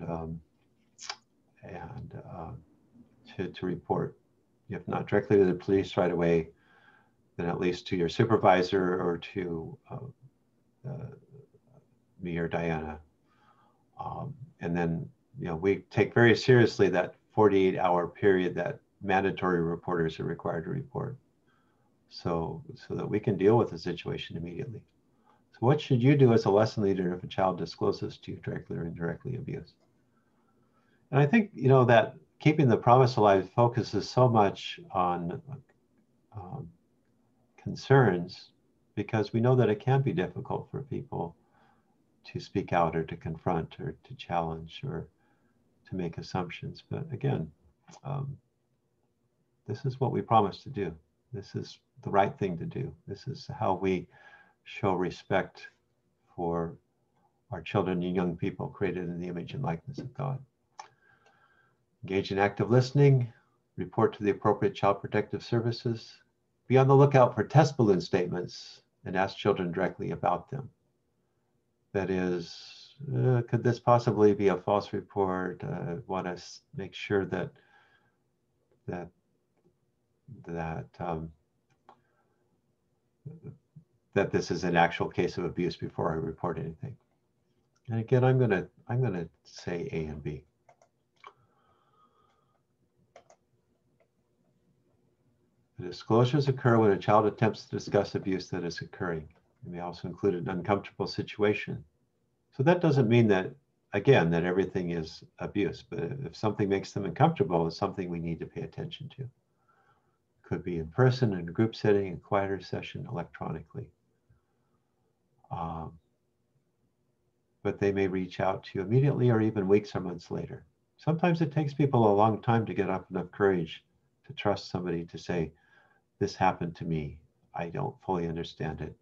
to report, if not directly to the police right away, then at least to your supervisor or to me or Diana. And then, we take very seriously that 48-hour period that mandatory reporters are required to report, so that we can deal with the situation immediately. So what should you do as a lesson leader if a child discloses to you directly or indirectly abuse? And I think, that keeping the promise alive focuses so much on concerns, because we know that it can be difficult for people to speak out or to confront or to challenge or to make assumptions. But again, this is what we promise to do. This is the right thing to do. This is how we show respect for our children and young people created in the image and likeness of God. Engage in active listening, report to the appropriate child protective services, be on the lookout for test balloon statements, and ask children directly about them. That is, could this possibly be a false report? Want to make sure that this is an actual case of abuse before I report anything. And again, I'm gonna say A and B. The disclosures occur when a child attempts to discuss abuse that is occurring. It may also include an uncomfortable situation. So that doesn't mean that, again, that everything is abuse, but if something makes them uncomfortable, it's something we need to pay attention to. Could be in person, in a group setting, a quieter session, electronically. But they may reach out to you immediately or even weeks or months later. Sometimes it takes people a long time to get up enough courage to trust somebody to say, this happened to me. I don't fully understand it.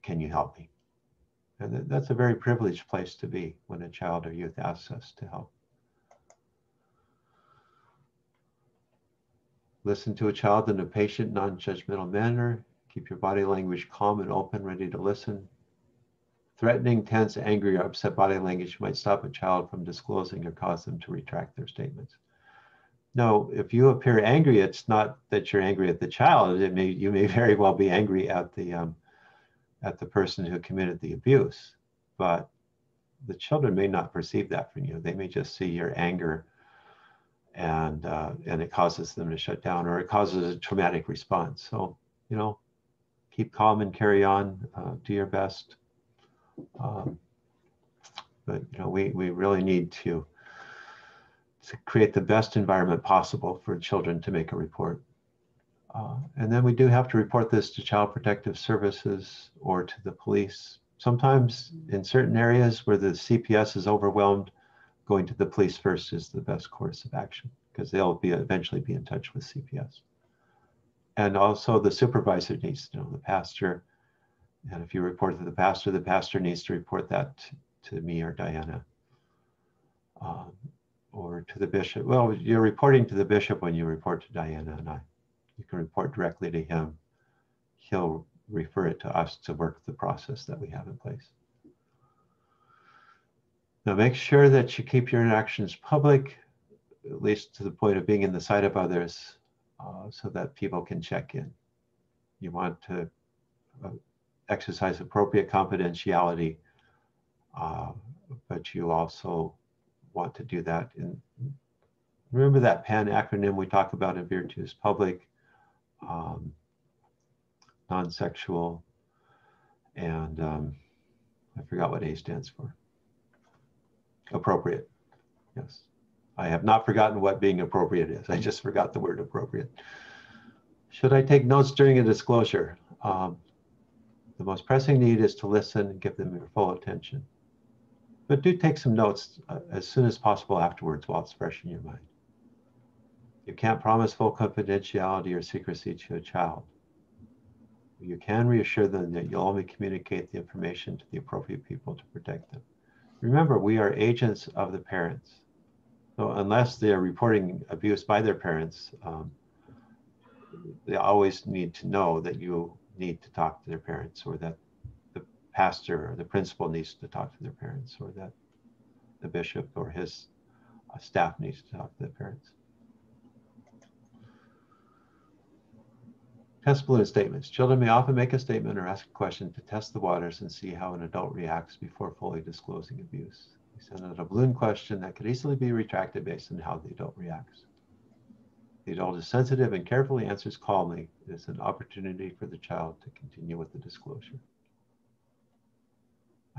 Can you help me? And that's a very privileged place to be when a child or youth asks us to help. Listen to a child in a patient, non-judgmental manner. Keep your body language calm and open, ready to listen. Threatening, tense, angry, or upset body language might stop a child from disclosing or cause them to retract their statements. No, if you appear angry, it's not that you're angry at the child. You may very well be angry at the at the person who committed the abuse, but the children may not perceive that from you. They may just see your anger, and it causes them to shut down, or it causes a traumatic response. So, you know, keep calm and carry on, do your best. But, you know, we really need to create the best environment possible for children to make a report. And then we do have to report this to Child Protective Services or to the police. Sometimes in certain areas where the CPS is overwhelmed, going to the police first is the best course of action, because they'll eventually be in touch with CPS. And also the supervisor needs to know, the pastor. And if you report to the pastor needs to report that to me or Diana, or to the bishop. Well, you're reporting to the bishop when you report to Diana and I. You can report directly to him. He'll refer it to us to work the process that we have in place. Now make sure that you keep your interactions public, at least to the point of being in the sight of others, so that people can check in. You want to exercise appropriate confidentiality, but you also want to do that in, remember that PAN acronym we talk about in Virtues: public, non-sexual, and I forgot what A stands for. Appropriate. Yes. I have not forgotten what being appropriate is. I just forgot the word appropriate. Should I take notes during a disclosure? The most pressing need is to listen and give them your full attention. But do take some notes as soon as possible afterwards while it's fresh in your mind. You can't promise full confidentiality or secrecy to a child. You can reassure them that you'll only communicate the information to the appropriate people to protect them. Remember, we are agents of the parents. So unless they are reporting abuse by their parents, they always need to know that you need to talk to their parents, or that the pastor or the principal needs to talk to their parents, or that the bishop or his staff needs to talk to their parents. Test balloon statements. Children may often make a statement or ask a question to test the waters and see how an adult reacts before fully disclosing abuse. We send out a balloon question that could easily be retracted based on how the adult reacts. The adult is sensitive and carefully answers calmly. It is an opportunity for the child to continue with the disclosure.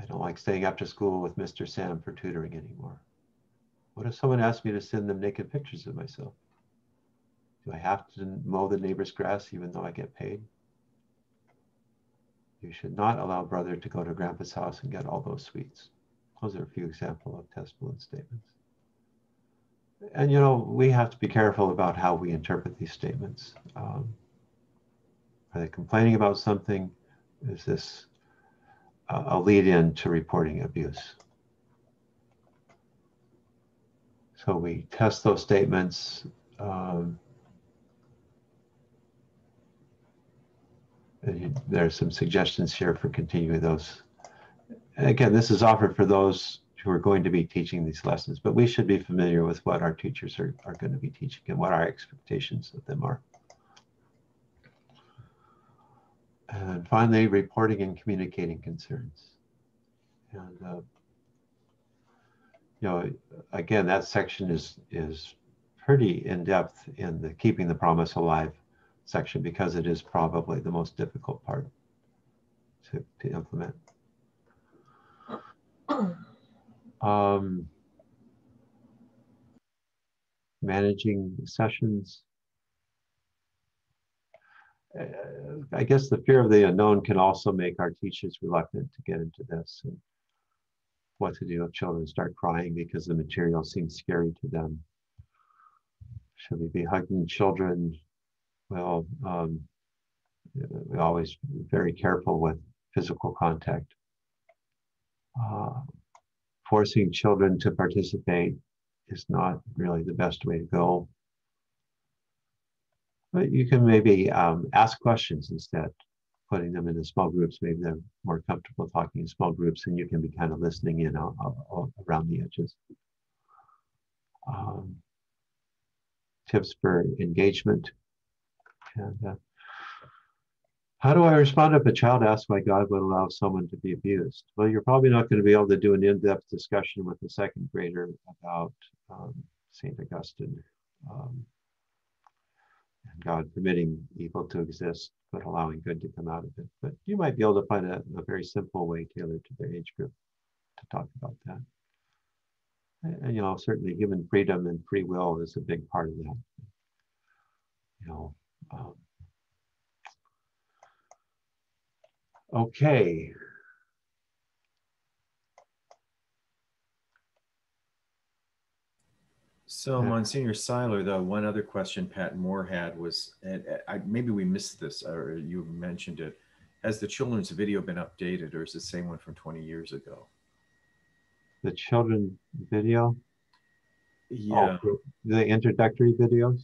I don't like staying after school with Mr. Sam for tutoring anymore. What if someone asked me to send them naked pictures of myself? Do I have to mow the neighbor's grass even though I get paid? You should not allow brother to go to grandpa's house and get all those sweets. Those are a few examples of test balloon statements. And, you know, we have to be careful about how we interpret these statements. Are they complaining about something? Is this a lead-in to reporting abuse? So we test those statements. There are some suggestions here for continuing those. And again, this is offered for those who are going to be teaching these lessons, but we should be familiar with what our teachers are going to be teaching and what our expectations of them are. And finally, reporting and communicating concerns. And you know, again, that section is pretty in-depth in the keeping the promise alive section, because it is probably the most difficult part to implement. Managing sessions. I guess the fear of the unknown can also make our teachers reluctant to get into this, and what to do if children start crying because the material seems scary to them. Should we be hugging children? Well, we're always very careful with physical contact. Forcing children to participate is not really the best way to go. But you can maybe ask questions instead, putting them into small groups. Maybe they're more comfortable talking in small groups, and you can be kind of listening in around the edges. Tips for engagement. And How do I respond if a child asks why God would allow someone to be abused? Well, you're probably not going to be able to do an in-depth discussion with a second grader about St. Augustine um, and God permitting evil to exist, but allowing good to come out of it. But you might be able to find a very simple way tailored to their age group to talk about that. And you know, certainly human freedom and free will is a big part of that. You know, okay. So, Yeah. Monsignor Seiler, though, one other question Pat Moore had was, and maybe we missed this, or you mentioned it. Has the children's video been updated, or is it the same one from 20 years ago? The children video? Yeah. Oh, the introductory videos?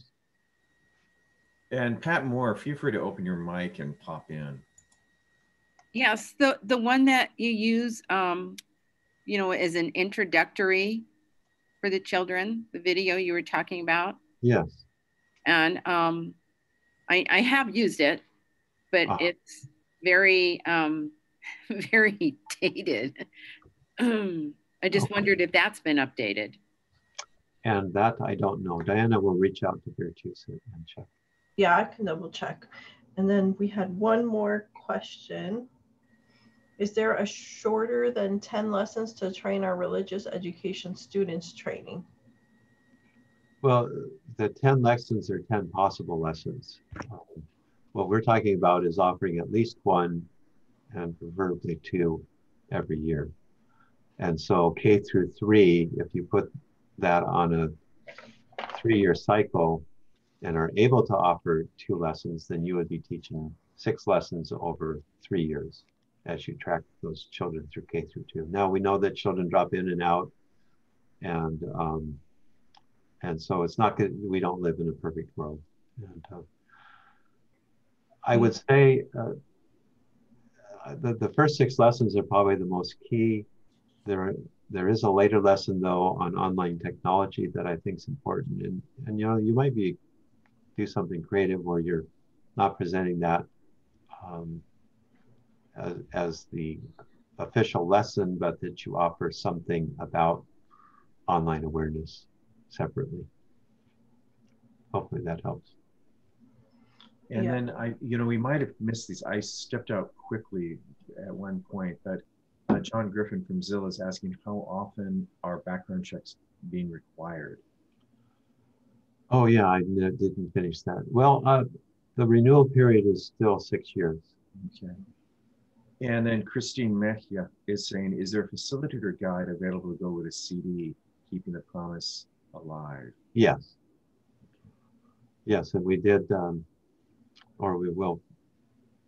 And Pat Moore, feel free to open your mic and pop in. Yes, the one that you use, you know, as an introductory for the children, the video you were talking about. Yes. And I have used it, but it's very, very dated. I just wondered if that's been updated. And that I don't know. Diana will reach out to Beatrice and check. Yeah, I can double check. And then we had one more question. Is there a shorter than 10 lessons to train our religious education students training? Well, the 10 lessons are 10 possible lessons. What we're talking about is offering at least one and preferably two every year. And so K through 3, if you put that on a 3-year cycle and are able to offer 2 lessons, then you would be teaching 6 lessons over 3 years as you track those children through K through 2. Now we know that children drop in and out, and so it's not good. We don't live in a perfect world. And, I would say the first 6 lessons are probably the most key. There is a later lesson though on online technology that I think is important, and you know, you might do something creative where you're not presenting that as the official lesson, but that you offer something about online awareness separately. Hopefully that helps. And then we might have missed these. I stepped out quickly at one point, but John Griffin from Zillow is asking how often are background checks being required? Oh yeah, I didn't finish that. Well, the renewal period is still 6 years. Okay. And then Christine Mejia is saying, is there a facilitator guide available to go with a CD, Keeping the Promise Alive? Yes. Yes, and we did, or we will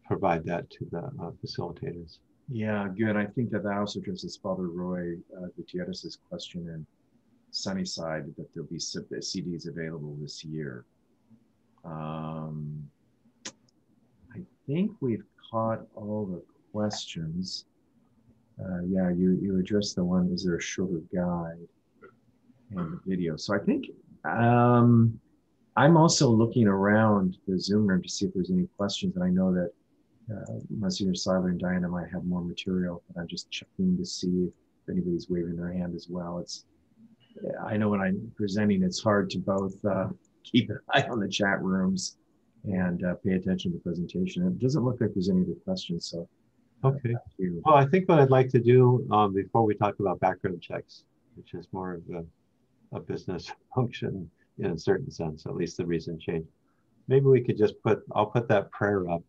provide that to the facilitators. Yeah, good. I think that also addresses Father Roy Gutierrez's question in Sunnyside, that there'll be CDs available this year. I think we've caught all the questions. Yeah, you addressed the one, is there a shorter guide and the video? So I think I'm also looking around the Zoom room to see if there's any questions, and I know that Monsignor Seiler and Diana might have more material, but I'm just checking to see if anybody's waving their hand as well. I know when I'm presenting, it's hard to both keep an eye on the chat rooms and pay attention to the presentation. It doesn't look like there's any other questions, so. Okay. Well, I think what I'd like to do before we talk about background checks, which is more of a business function in a certain sense, at least the recent change, maybe we could just I'll put that prayer up,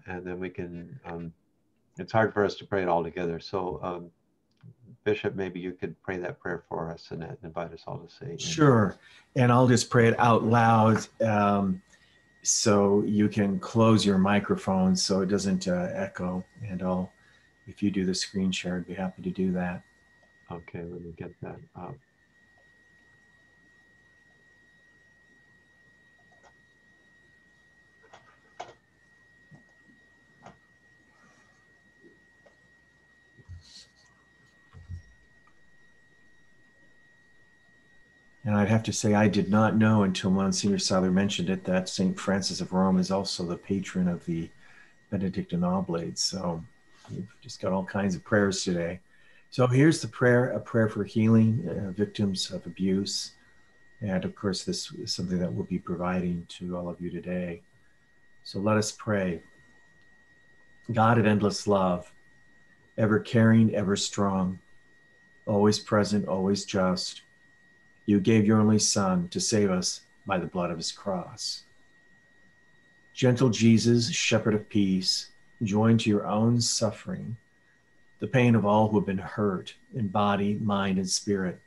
and then we can, it's hard for us to pray it all together. So Bishop, maybe you could pray that prayer for us and invite us all to say. Sure. And I'll just pray it out loud. So you can close your microphone so it doesn't echo. And if you do the screen share, I'd be happy to do that. Okay, let me get that up. And I'd have to say, I did not know until Monsignor Seiler mentioned it that St. Francis of Rome is also the patron of the Benedictine Oblates. So we've just got all kinds of prayers today. So here's the prayer, a prayer for healing victims of abuse. And of course, this is something that we'll be providing to all of you today. So let us pray. God of endless love, ever caring, ever strong, always present, always just, you gave your only Son to save us by the blood of his cross. Gentle Jesus, shepherd of peace, join to your own suffering the pain of all who have been hurt in body, mind, and spirit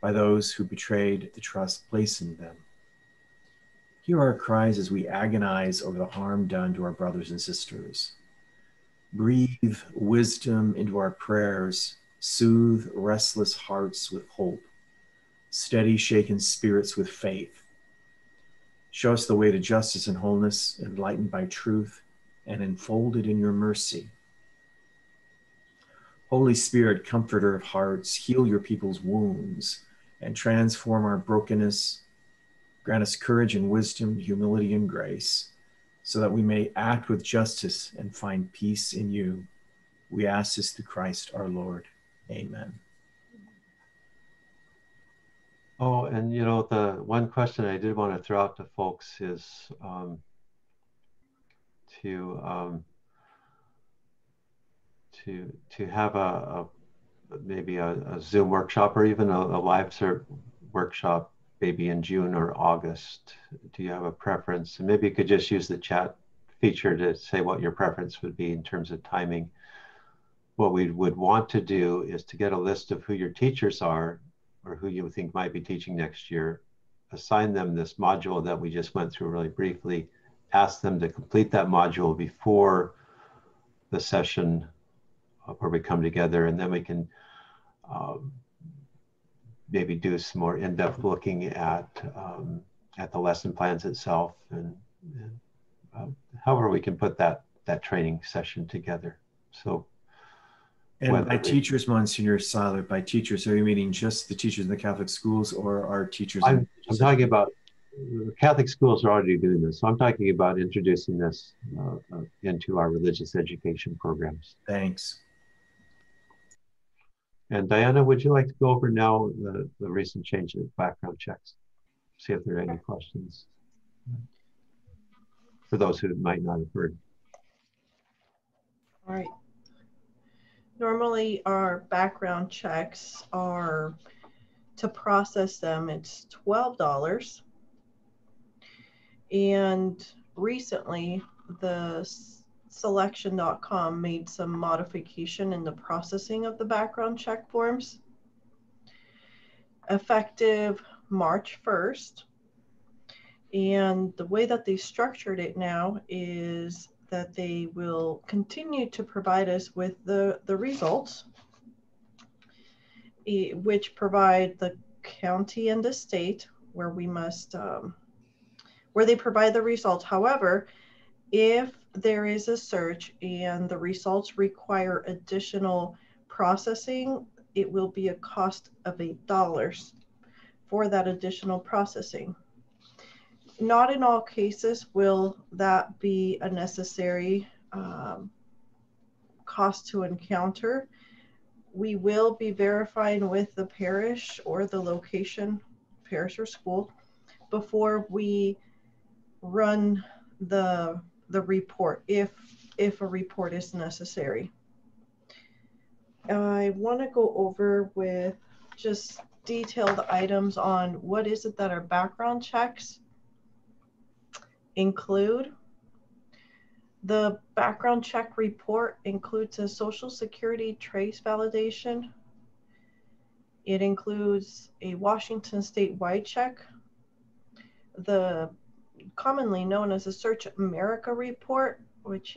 by those who betrayed the trust placed in them. Hear our cries as we agonize over the harm done to our brothers and sisters. Breathe wisdom into our prayers, soothe restless hearts with hope, steady shaken spirits with faith. Show us the way to justice and wholeness, enlightened by truth and enfolded in your mercy. Holy Spirit, comforter of hearts, heal your people's wounds and transform our brokenness. Grant us courage and wisdom, humility and grace, so that we may act with justice and find peace in you. We ask this through Christ our Lord. Amen. Oh, and you know, the one question I did want to throw out to folks is to have maybe a Zoom workshop or even a live workshop maybe in June or August. Do you have a preference? And maybe you could just use the chat feature to say what your preference would be in terms of timing. What we would want to do is to get a list of who your teachers are or who you think might be teaching next year, assign them this module that we just went through really briefly, ask them to complete that module before the session where we come together, and then we can maybe do some more in-depth looking at the lesson plans itself, and however we can put that training session together. So, and by teachers, Monsignor Seiler, by teachers, are you meaning just the teachers in the Catholic schools, or are teachers? I'm talking about Catholic schools are already doing this, so I'm talking about introducing this into our religious education programs. Thanks. And Diana, would you like to go over now the recent change in background checks? See if there are any questions for those who might not have heard. All right. Normally our background checks are, to process them, it's $12. And recently the selection.com made some modification in the processing of the background check forms. Effective March 1st. And the way that they structured it now is that they will continue to provide us with the results, which provide the county and the state where we must, where they provide the results. However, if there is a search and the results require additional processing, it will be a cost of $8 for that additional processing. Not in all cases will that be a necessary cost to encounter. We will be verifying with the parish or the location, parish or school, before we run the report, if a report is necessary. I want to go over with just detailed items on what is it that our background checks include. The background check report includes a Social Security trace validation. It includes a Washington statewide check, the commonly known as a Search America report, which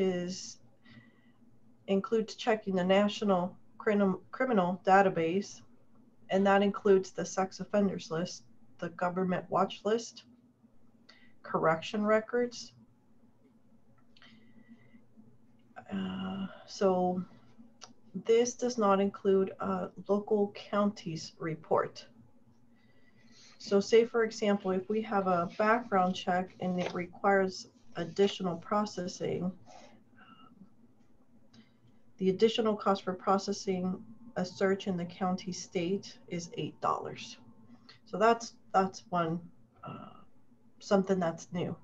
includes checking the National Criminal Database, and that includes the sex offenders list, the government watch list, correction records. So this does not include a local counties report. So say, for example, if we have a background check and it requires additional processing, the additional cost for processing a search in the county state is $8. So that's one, something that's new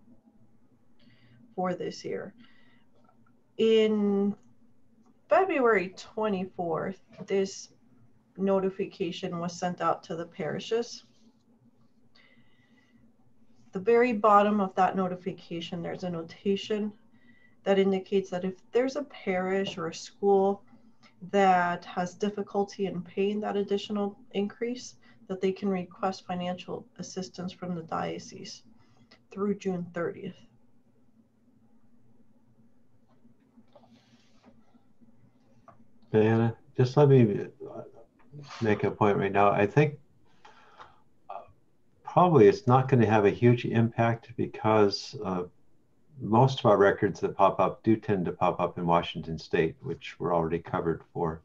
for this year. In February 24th, this notification was sent out to the parishes. The very bottom of that notification, there's a notation that indicates that if there's a parish or a school that has difficulty in paying that additional increase, that they can request financial assistance from the diocese through June 30th. Diana, just let me make a point right now. I think probably it's not going to have a huge impact because most of our records that pop up do tend to pop up in Washington State, which we're already covered for.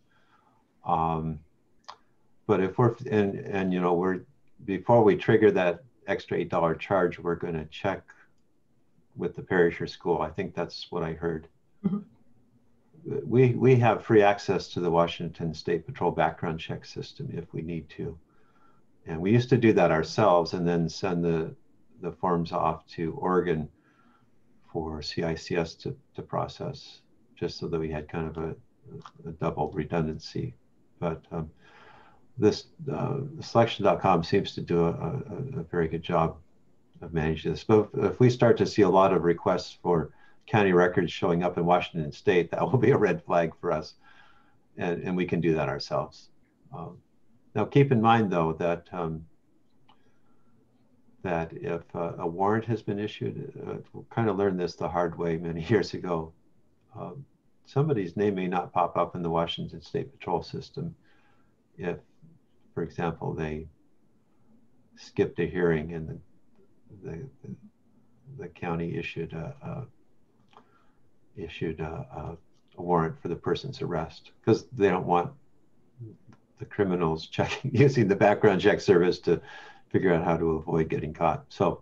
But if we're, and you know, we're, before we trigger that extra $8 charge, we're going to check with the parish or school. I think that's what I heard. Mm-hmm. We have free access to the Washington State Patrol background check system if we need to. And we used to do that ourselves and then send the forms off to Oregon for CICS to process, just so that we had kind of a double redundancy. But this selection.com seems to do a very good job of managing this. But if we start to see a lot of requests for county records showing up in Washington State, that will be a red flag for us. And we can do that ourselves. Now, keep in mind, though, that that if a warrant has been issued, we kind of learned this the hard way many years ago. Somebody's name may not pop up in the Washington State Patrol system if, for example, they skipped a hearing and the county issued a warrant for the person's arrest, because they don't want the criminals using the background check service to figure out how to avoid getting caught. So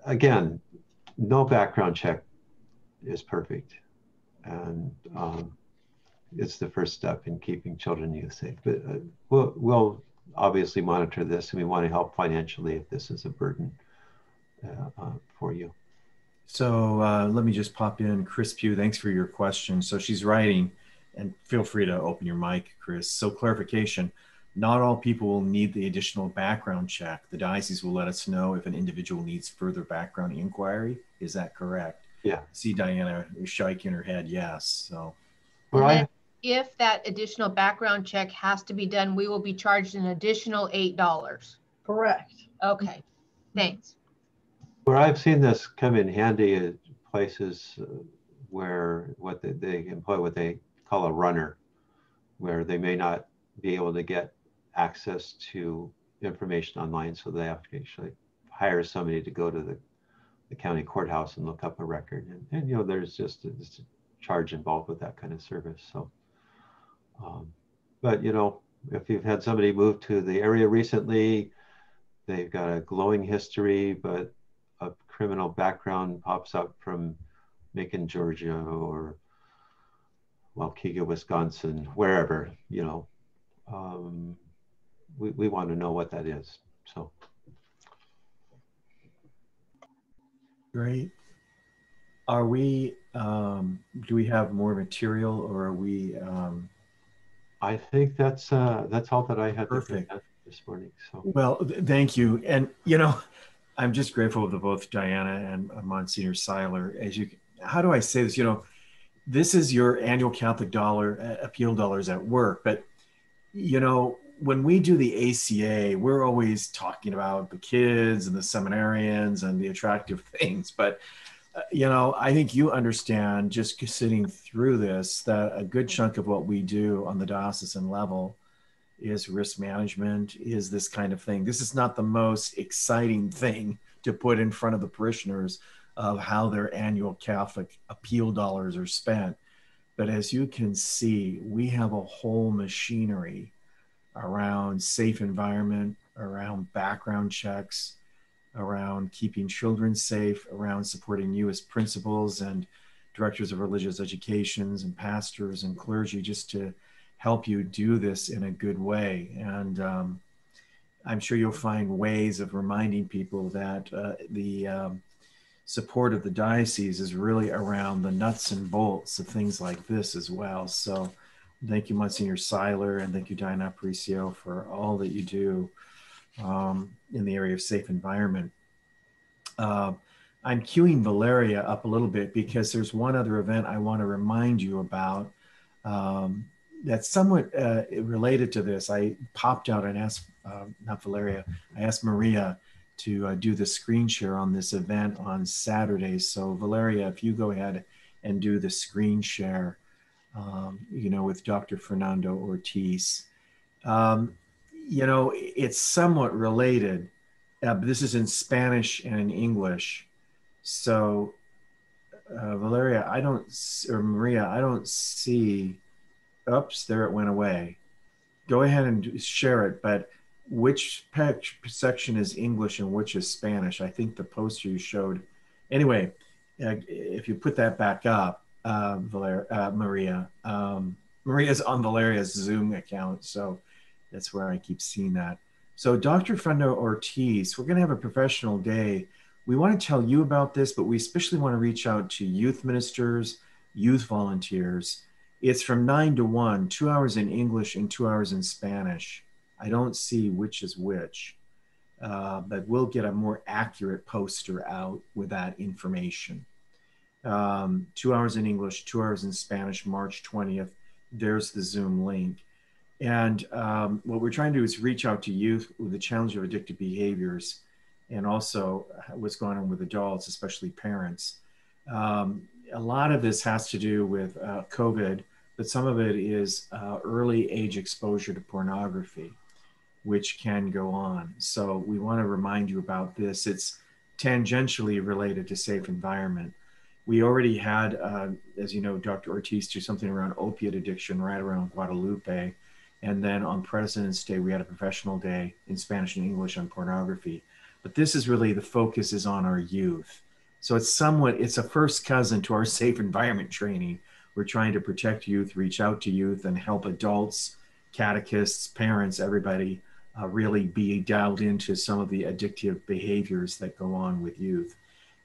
again, no background check is perfect, and it's the first step in keeping children and youth safe. But we'll obviously monitor this, and we want to help financially if this is a burden for you. So let me just pop in. Chris Pugh, thanks for your question. So she's writing, and feel free to open your mic, Chris. So clarification, not all people will need the additional background check. The diocese will let us know if an individual needs further background inquiry. Is that correct? Yeah. See Diana shaking her head, yes. So And if that additional background check has to be done, we will be charged an additional $8. Correct. Okay, thanks. Where I've seen this come in handy at places where they employ what they call a runner, where they may not be able to get access to information online, so they have to actually hire somebody to go to the county courthouse and look up a record. And you know, there's just a charge involved with that kind of service. So, but you know, if you've had somebody move to the area recently, they've got a glowing history, but a criminal background pops up from Macon, Georgia, or Waukegan, Wisconsin, wherever, you know, we want to know what that is. So. great. Are we, do we have more material, or are we? I think that's all that I had Perfect. to this morning. So. Well, thank you. And, you know, I'm just grateful to both Diana and Monsignor Seiler. How do I say this? You know, this is your annual Catholic appeal dollars at work. But, you know, when we do the ACA, we're always talking about the kids and the seminarians and the attractive things. But, you know, I think you understand, just sitting through this, that a good chunk of what we do on the diocesan level is risk management, is this kind of thing. This is not the most exciting thing to put in front of the parishioners of how their annual Catholic appeal dollars are spent. But as you can see, we have a whole machinery around safe environment, around background checks, around keeping children safe, around supporting you as principals and directors of religious educations and pastors and clergy, just to help you do this in a good way. And I'm sure you'll find ways of reminding people that the support of the diocese is really around the nuts and bolts of things like this as well. So thank you, Monsignor Seiler, and thank you, Diana Aparicio, for all that you do in the area of safe environment. I'm queuing Valeria up a little bit because there's one other event I want to remind you about that's somewhat related to this. I popped out and asked, not Valeria, I asked Maria to do the screen share on this event on Saturday. So Valeria, if you go ahead and do the screen share, you know, with Dr. Fernando Ortiz. You know, it's somewhat related, but this is in Spanish and in English. So Valeria, or Maria, I don't see, oops, there it went away. Go ahead and share it, but which section is English and which is Spanish? I think the poster you showed. Anyway, if you put that back up, Maria, Maria's on Valeria's Zoom account, so that's where I keep seeing that. So Dr. Fernando Ortiz, we're going to have a professional day. We want to tell you about this, but we especially want to reach out to youth ministers, youth volunteers. It's from 9 to 1, 2 hours in English and 2 hours in Spanish. I don't see which is which, but we'll get a more accurate poster out with that information. 2 hours in English, 2 hours in Spanish, March 20th. There's the Zoom link. And what we're trying to do is reach out to youth with the challenge of addictive behaviors and also what's going on with adults, especially parents. A lot of this has to do with COVID, but some of it is early age exposure to pornography, which can go on. So we want to remind you about this. It's tangentially related to safe environment. We already had, as you know, Dr. Ortiz do something around opiate addiction right around Guadalupe. And then on President's Day, we had a professional day in Spanish and English on pornography. But this is really, the focus is on our youth. So it's a first cousin to our safe environment training. We're trying to protect youth, reach out to youth, and help adults, catechists, parents, everybody really be dialed into some of the addictive behaviors that go on with youth.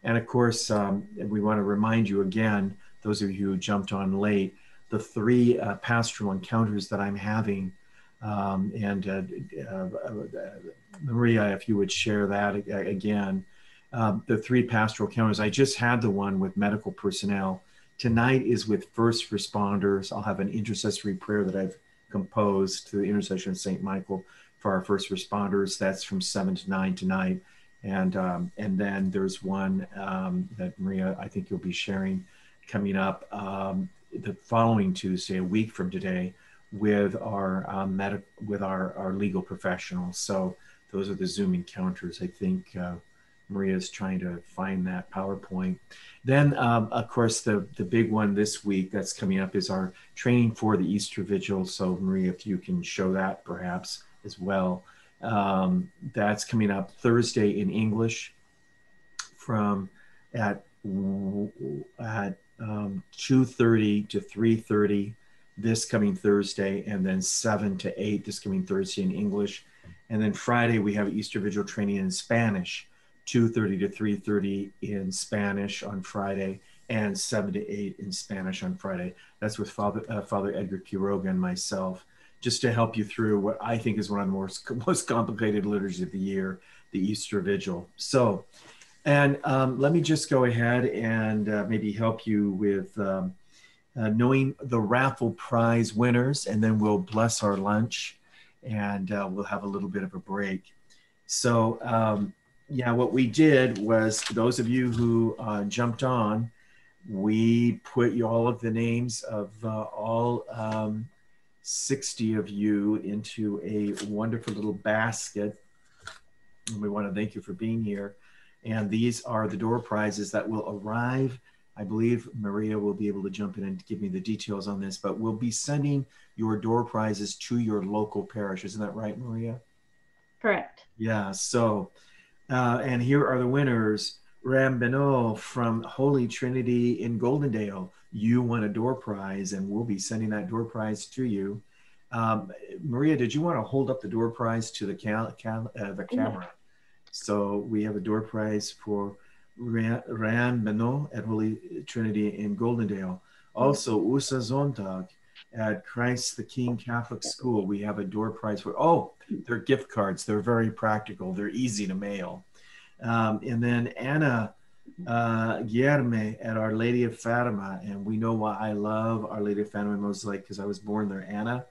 And of course, we want to remind you again, those of you who jumped on late, the 3 pastoral encounters that I'm having. Maria, if you would share that again. The 3 pastoral encounters, I just had the one with medical personnel. Tonight is with first responders. I'll have an intercessory prayer that I've composed to the intercession of St. Michael for our first responders. That's from 7 to 9 tonight. And then there's one that Maria, I think you'll be sharing coming up the following Tuesday, a week from today, with our our legal professionals. So those are the Zoom encounters. I think Maria's trying to find that PowerPoint. Then, of course, the big one this week that's coming up is our training for the Easter Vigil. So Maria, if you can show that perhaps as well. That's coming up Thursday in English from at 2:30 to 3:30 this coming Thursday, and then 7 to 8 this coming Thursday in English. And then Friday we have Easter Vigil training in Spanish, 2:30 to 3:30 in Spanish on Friday, and 7 to 8 in Spanish on Friday. That's with Father Edgar Quiroga and myself, just to help you through what I think is one of the most complicated liturgies of the year, the Easter Vigil. So, and let me just go ahead and maybe help you with knowing the raffle prize winners, and then we'll bless our lunch, and we'll have a little bit of a break. So, yeah, what we did was, those of you who jumped on, we put all of the names of all 60 of you into a wonderful little basket. And we want to thank you for being here. And these are the door prizes that will arrive. I believe Maria will be able to jump in and give me the details on this, but we'll be sending your door prizes to your local parish. Isn't that right, Maria? Correct. Yeah, so, and here are the winners. Ram Beno from Holy Trinity in Goldendale. You won a door prize, and we'll be sending that door prize to you. Maria, did you want to hold up the door prize to the camera? So we have a door prize for Ram Beno at Holy Trinity in Goldendale. Also, USA Zontag at Christ the King Catholic School. We have a door prize for, oh, they're gift cards. They're very practical. They're easy to mail. And then Anna Guillerme at Our Lady of Fatima. And we know why I love Our Lady of Fatima Mosaic, because I was born there. Anna,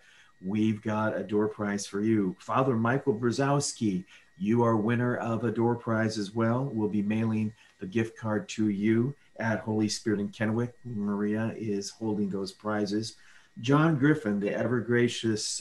we've got a door prize for you. Father Michael Brzezowski, you are winner of a door prize as well. We'll be mailing the gift card to you at Holy Spirit in Kennewick. Maria is holding those prizes. John Griffin, the ever gracious,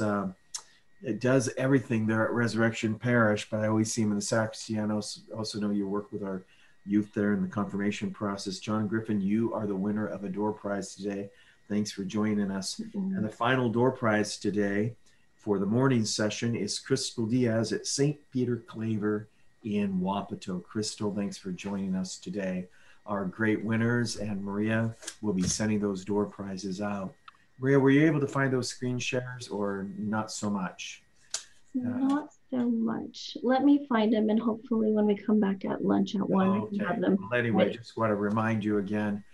does everything there at Resurrection Parish, but I always see him in the sacristy. I also know you work with our youth there in the confirmation process. John Griffin, you are the winner of a door prize today. Thanks for joining us. And the final door prize today for the morning session is Crystal Diaz at St. Peter Claver in Wapato. Crystal, thanks for joining us today. Our great winners, and Maria will be sending those door prizes out. Maria, were you able to find those screen shares or not so much? Not so much. Let me find them, and hopefully when we come back at lunch at 1, Okay. we can have them. Well, anyway, just want to remind you again,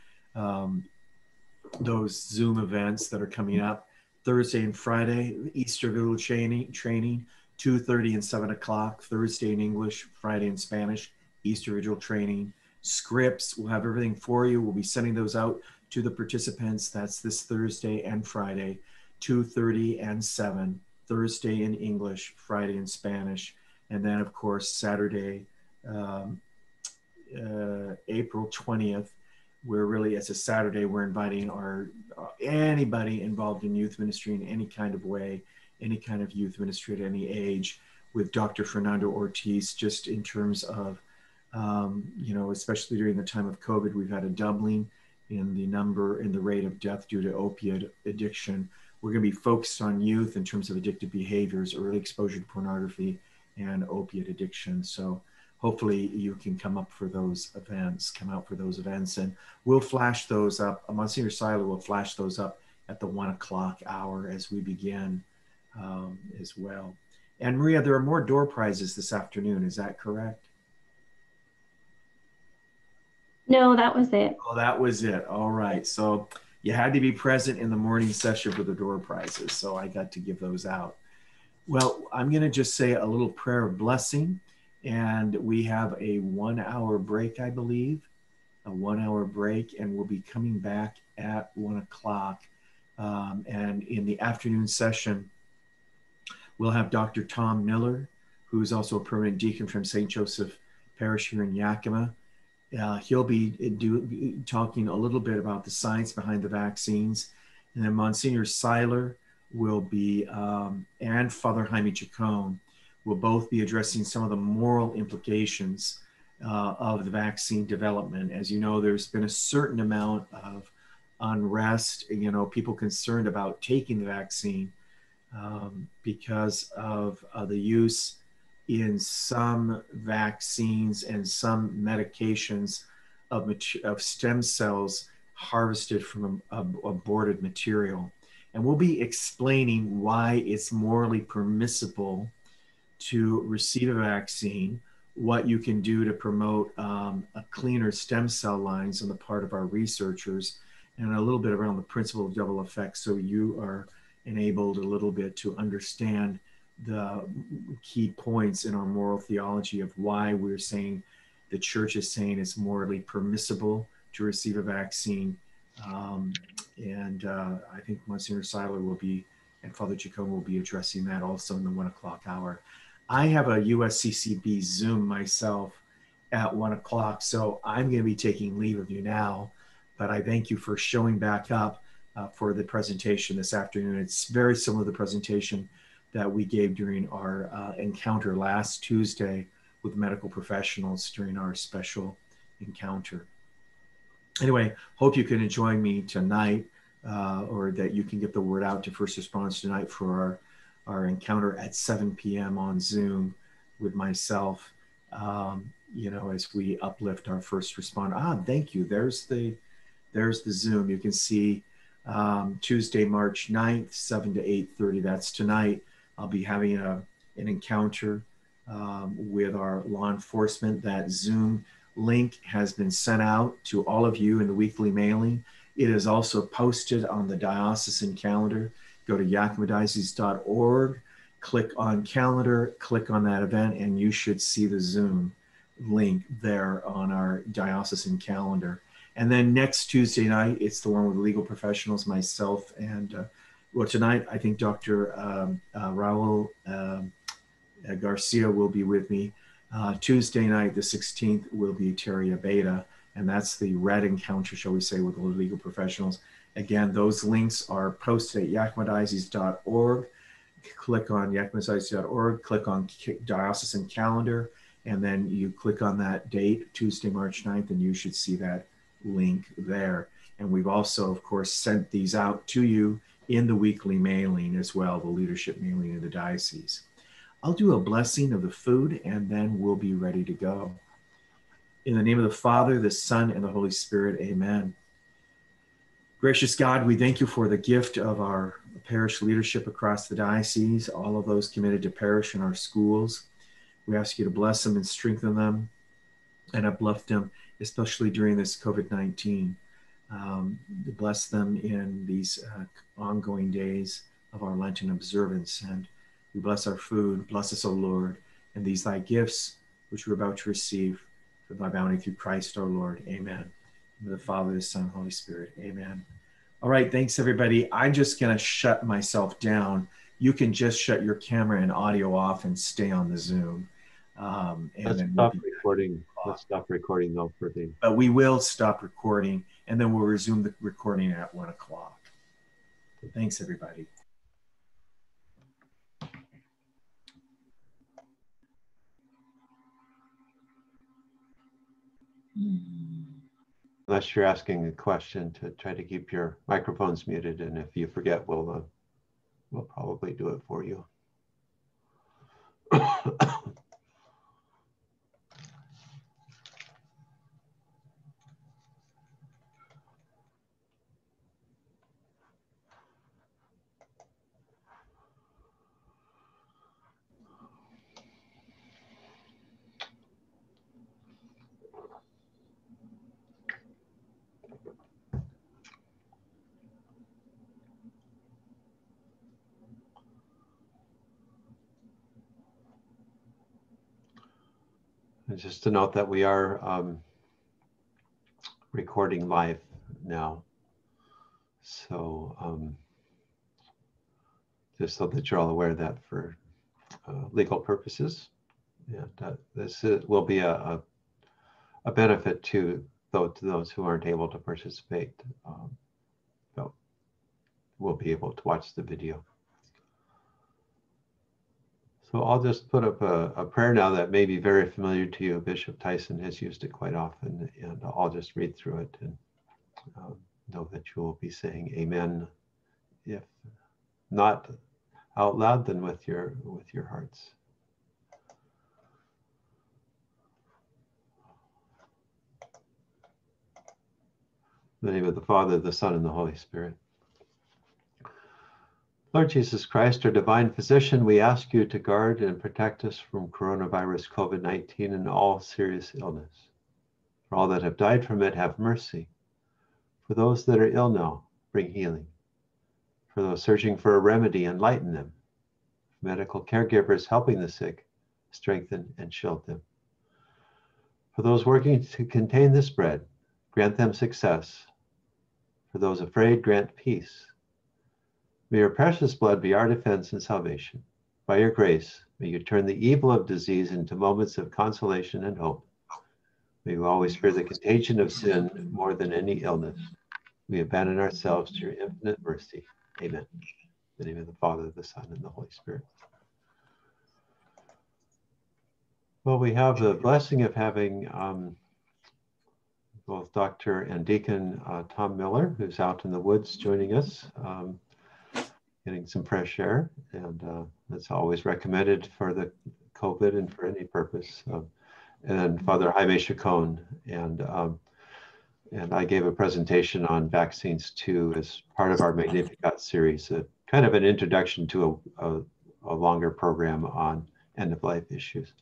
those Zoom events that are coming up Thursday and Friday, Easter Vigil training, 2:30 and 7 o'clock, Thursday in English, Friday in Spanish, Easter Vigil training, scripts. We'll have everything for you. We'll be sending those out to the participants. That's this Thursday and Friday, 2:30 and 7, Thursday in English, Friday in Spanish. And then of course, Saturday, April 20th, it's a Saturday, we're inviting anybody involved in youth ministry in any kind of way, any kind of youth ministry at any age, with Dr. Fernando Ortiz, just in terms of, especially during the time of COVID, we've had a doubling in the rate of death due to opiate addiction. We're going to be focused on youth in terms of addictive behaviors, early exposure to pornography, and opiate addiction. So hopefully you can come out for those events, and we'll flash those up. Monsignor Seiler will flash those up at the 1 o'clock hour as we begin as well. And Maria, there are more door prizes this afternoon. Is that correct? No, that was it. Oh, that was it. All right. So you had to be present in the morning session for the door prizes. So I got to give those out. Well, I'm going to just say a little prayer of blessing. And we have a 1 hour break, I believe, a 1 hour break. And we'll be coming back at 1 o'clock. And in the afternoon session, we'll have Dr. Tom Miller, who is also a permanent deacon from St. Joseph Parish here in Yakima. He'll be talking a little bit about the science behind the vaccines. And then Monsignor Seiler will be, and Father Jaime Chacon will both be addressing some of the moral implications of the vaccine development. As you know, there's been a certain amount of unrest, people concerned about taking the vaccine because of the use in some vaccines and some medications of stem cells harvested from aborted material. And we'll be explaining why it's morally permissible to receive a vaccine, what you can do to promote a cleaner stem cell lines on the part of our researchers, and a little bit around the principle of double effect, so you are enabled a little bit to understand the key points in our moral theology of why we're saying the church is saying it's morally permissible to receive a vaccine. I think Monsignor Seiler will be, and Father Chacon will be addressing that also in the 1 o'clock hour. I have a USCCB Zoom myself at 1 o'clock, so I'm going to be taking leave of you now, but I thank you for showing back up for the presentation this afternoon. It's very similar to the presentation that we gave during our encounter last Tuesday with medical professionals during our special encounter. Anyway, hope you can join me tonight, or that you can get the word out to first responders tonight for our encounter at 7 p.m. on Zoom with myself, you know, as we uplift our first responder. Thank you. There's the Zoom. You can see Tuesday, March 9th, 7 to 8:30. That's tonight. I'll be having an encounter with our law enforcement. That Zoom link has been sent out to all of you in the weekly mailing. It is also posted on the diocesan calendar. Go to yakimadiocese.org, click on calendar, click on that event, and you should see the Zoom link there on our diocesan calendar. And then next Tuesday night, it's the one with legal professionals, myself, and well, tonight I think Dr. Raul Garcia will be with me. Tuesday night, the 16th, will be Terry Abeta, and that's the red encounter, shall we say, with the legal professionals. Again, those links are posted at yakimadiocese.org. Click on yakimadiocese.org, click on diocesan calendar, and then you click on that date, Tuesday, March 9th, and you should see that link there. And we've also, of course, sent these out to you in the weekly mailing as well, the leadership mailing of the diocese. I'll do a blessing of the food and then we'll be ready to go. In the name of the Father, the Son, and the Holy Spirit, amen. Gracious God, we thank you for the gift of our parish leadership across the diocese, all of those committed to parish and our schools. We ask you to bless them and strengthen them and uplift them, especially during this COVID-19. Bless them in these ongoing days of our Lenten observance. And we bless our food. Bless us, O Lord, and these thy gifts, which we're about to receive for thy bounty through Christ our Lord. Amen. In the Father, the Son, Holy Spirit. Amen. All right. Thanks, everybody. I'm just going to shut myself down. You can just shut your camera and audio off and stay on the Zoom. And Let's then stop recording. Let's stop recording though for the. But we will stop recording, and then we'll resume the recording at 1 o'clock. Thanks, everybody. Unless you're asking a question, to try to keep your microphones muted, and if you forget, we'll probably do it for you. And just to note that we are recording live now. So just so that you're all aware of that for legal purposes. And this will be a benefit to those who aren't able to participate. But we'll be able to watch the video. So I'll just put up a prayer now that may be very familiar to you. Bishop Tyson has used it quite often, and I'll just read through it and know that you will be saying amen, if not out loud, then with your hearts. In the name of the Father, the Son, and the Holy Spirit. Lord Jesus Christ, our divine physician, we ask you to guard and protect us from coronavirus COVID-19 and all serious illness. For all that have died from it, have mercy. For those that are ill now, bring healing. For those searching for a remedy, enlighten them. For medical caregivers helping the sick, strengthen and shield them. For those working to contain the spread, grant them success. For those afraid, grant peace. May your precious blood be our defense and salvation. By your grace, may you turn the evil of disease into moments of consolation and hope. May you always fear the contagion of sin more than any illness. We abandon ourselves to your infinite mercy. Amen. In the name of the Father, the Son, and the Holy Spirit. Well, we have the blessing of having both Dr. and Deacon Tom Miller, who's out in the woods, joining us. Getting some fresh air, and that's always recommended for the COVID and for any purpose. And Father Jaime Chacon. And I gave a presentation on vaccines too as part of our Magnificat series, kind of an introduction to a longer program on end-of-life issues.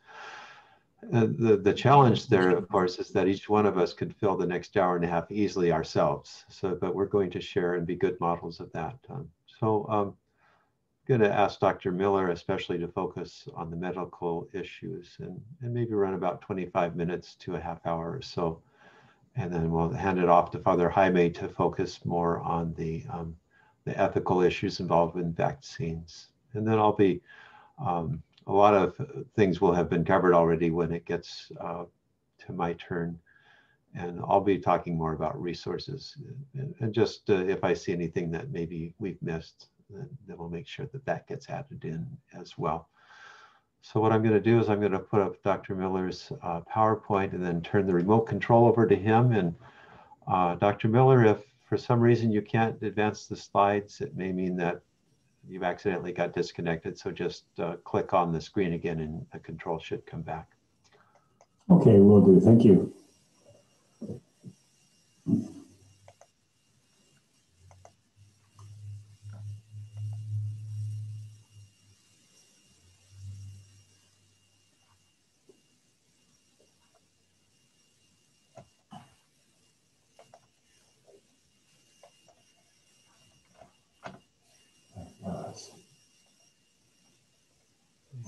The challenge there, of course, is that each one of us could fill the next hour and a half easily ourselves. But we're going to share and be good models of that. I'm going to ask Dr. Miller especially to focus on the medical issues and maybe run about 25 minutes to a half hour or so. And then we'll hand it off to Father Jaime to focus more on the ethical issues involved in vaccines. And then I'll be, a lot of things will have been covered already when it gets to my turn. And I'll be talking more about resources. And just if I see anything that maybe we've missed, then we'll make sure that that gets added in as well. So what I'm going to do is I'm going to put up Dr. Miller's PowerPoint and then turn the remote control over to him. And Dr. Miller, if for some reason you can't advance the slides, it may mean that you've accidentally got disconnected. So just click on the screen again and the control should come back. Okay, will do. Thank you.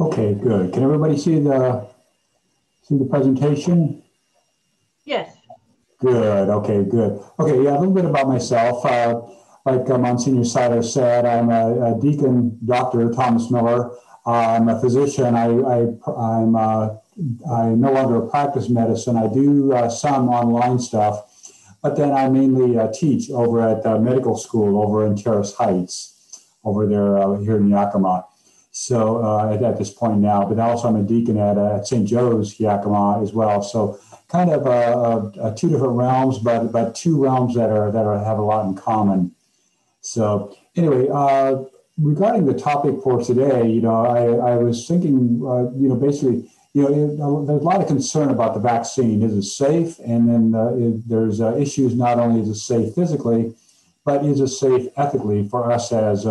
Okay, good. Can everybody see the presentation? Yes. Good. Okay, good. Okay, yeah, a little bit about myself. Like Monsignor Sider said, I'm a deacon, Dr. Thomas Miller. I'm a physician. I'm no longer practice medicine. I do some online stuff, but then I mainly teach over at medical school over in Terrace Heights, over there here in Yakima. So at this point now, but also I'm a deacon at St. Joe's, Yakima as well. So kind of two different realms, but two realms that have a lot in common. So anyway, regarding the topic for today, I was thinking, basically, there's a lot of concern about the vaccine. Is it safe? And then there's issues, not only is it safe physically, but is it safe ethically for us as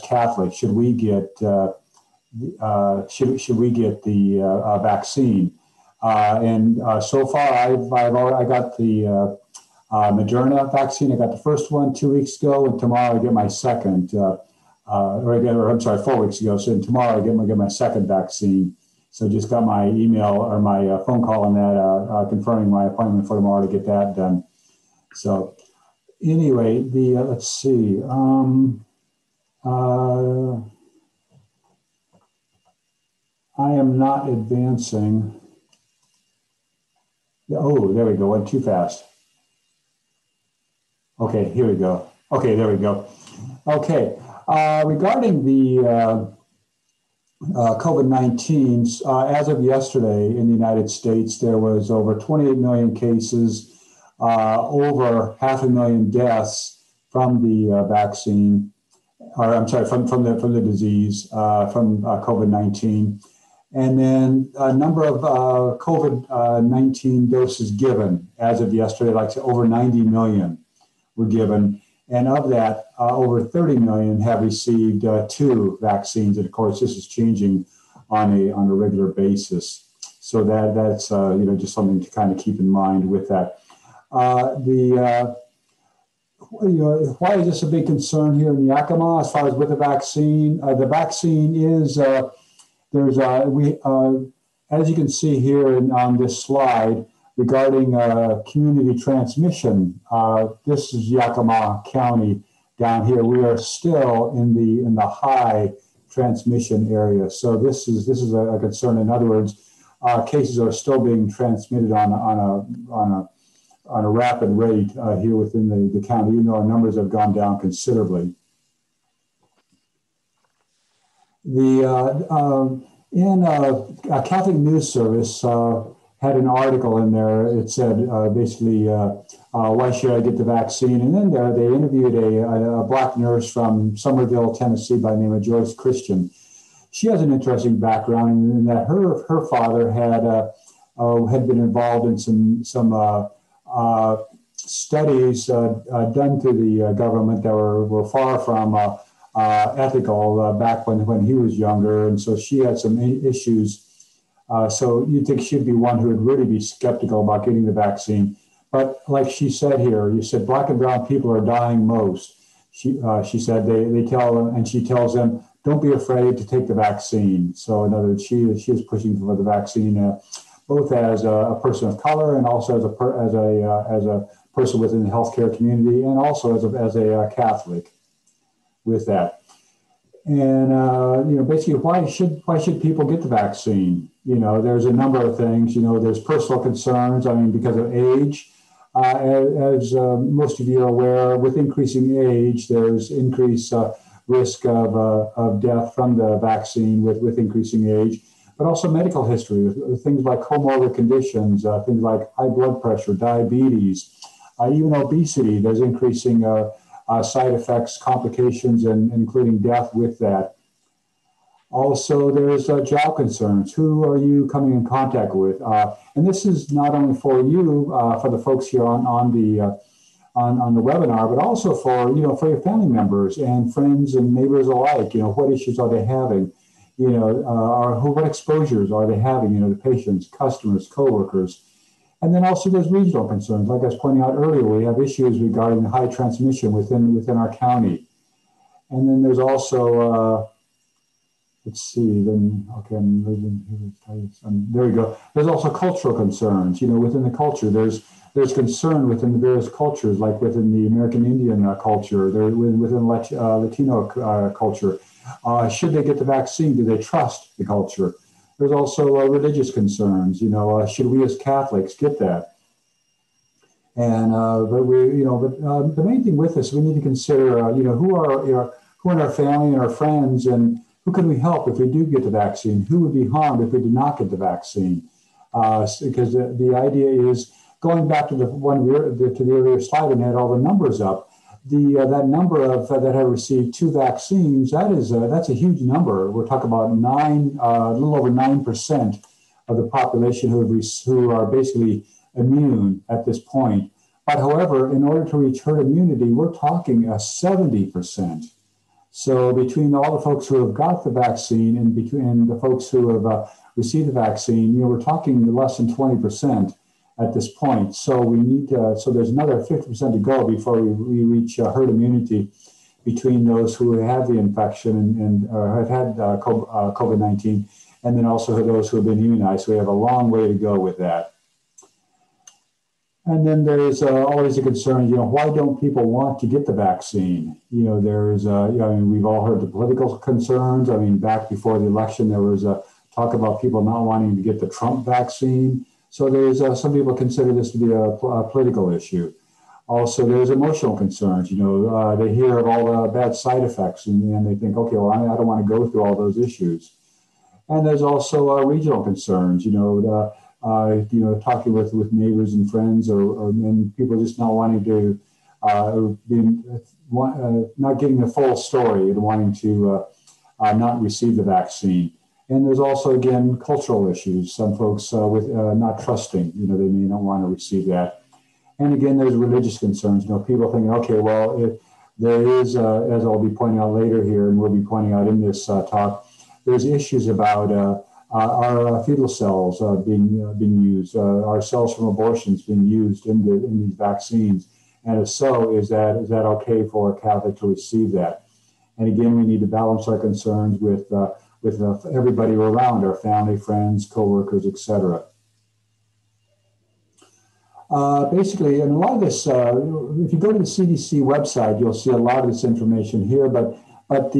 Catholics? Should we get should we get the vaccine? So far, I got the Moderna vaccine. I got the first one 2 weeks ago, and tomorrow I get my second. I'm sorry, 4 weeks ago. So tomorrow I get my second vaccine. So just got my email or my phone call on that, confirming my appointment for tomorrow to get that done. So anyway, let's see. I am not advancing. Oh, there we go. Went too fast. Okay, here we go. Okay, there we go. Okay, regarding the COVID-19, as of yesterday in the United States, there was over 28 million cases, over 500,000 deaths from the vaccine, or I'm sorry, from the disease, from COVID-19. And then a number of COVID-19 doses given as of yesterday, like over 90 million were given. And of that, over 30 million have received 2 vaccines. And of course, this is changing on a regular basis. So that's just something to kind of keep in mind with that. Why is this a big concern here in Yakima as far as with the vaccine? The vaccine is as you can see here on this slide regarding community transmission. This is Yakima County down here. We are still in the high transmission area. So this is a concern. In other words, cases are still being transmitted on a rapid rate here within the county, even though our numbers have gone down considerably. In a Catholic News Service had an article in there. It said basically, why should I get the vaccine? And then they interviewed a Black nurse from Somerville, Tennessee by the name of Joyce Christian. she has an interesting background in that her father had been involved in some studies done through the government that were far from ethical back when he was younger, and so she had some issues. So you'd think she'd be one who would really be skeptical about getting the vaccine. But like she said here, you said Black and brown people are dying most. She said they tell them, and she tells them, don't be afraid to take the vaccine. So in other words, she is pushing for the vaccine, both as a person of color and also as a person within the healthcare community, and also as a Catholic with that. And basically, why should people get the vaccine? There's a number of things. There's personal concerns. I mean, because of age, as most of you are aware, with increasing age, there's increased risk of death from the vaccine with increasing age, but also medical history with things like comorbid conditions, things like high blood pressure, diabetes, even obesity. There's increasing side effects, complications, and including death with that. Also, there's job concerns. Who are you coming in contact with? And this is not only for you, for the folks here on the webinar, but also for your family members and friends and neighbors alike. What issues are they having? What exposures are they having? The patients, customers, coworkers. And then also there's regional concerns. Like I was pointing out earlier, we have issues regarding high transmission within our county. And then there's also, let's see, then, okay, there we go. There's also cultural concerns, within the culture. There's concern within the various cultures, like within the American Indian culture, within Latino culture. Should they get the vaccine? Do they trust the culture? There's also religious concerns. Should we as Catholics get that? And but the main thing with this, we need to consider, who are in our family and our friends, and who can we help if we do get the vaccine? Who would be harmed if we did not get the vaccine? Because the idea is, going back to the earlier slide and had all the numbers up, that number of that have received 2 vaccines, that's a huge number. We're talking about a little over 9% of the population who are basically immune at this point. But however, in order to reach herd immunity, we're talking 70%. So between all the folks who have got the vaccine and between the folks who have received the vaccine, we're talking less than 20% at this point. So we need so there's another 50% to go before we reach herd immunity between those who have the infection and have had COVID-19, and then also those who have been immunized. So we have a long way to go with that. And then there's always a concern, why don't people want to get the vaccine? There's, we've all heard the political concerns. I mean, back before the election, there was talk about people not wanting to get the Trump vaccine. So there's some people consider this to be a political issue. Also, there's emotional concerns. They hear of all the bad side effects and they think, okay, well, I don't want to go through all those issues. And there's also regional concerns. Talking with neighbors and friends, or people just not wanting to, not getting the full story and wanting to not receive the vaccine. And there's also, again, cultural issues. Some folks with not trusting, they may not want to receive that. And again, there's religious concerns. People thinking, okay, well, if there is, as I'll be pointing out later here, and we'll be pointing out in this talk, there's issues about our fetal cells being used, our cells from abortions being used in these vaccines. And if so, is that okay for a Catholic to receive that? And again, we need to balance our concerns with everybody around, our family, friends, coworkers, etc. Basically, and a lot of this, if you go to the CDC website, you'll see a lot of this information here, but of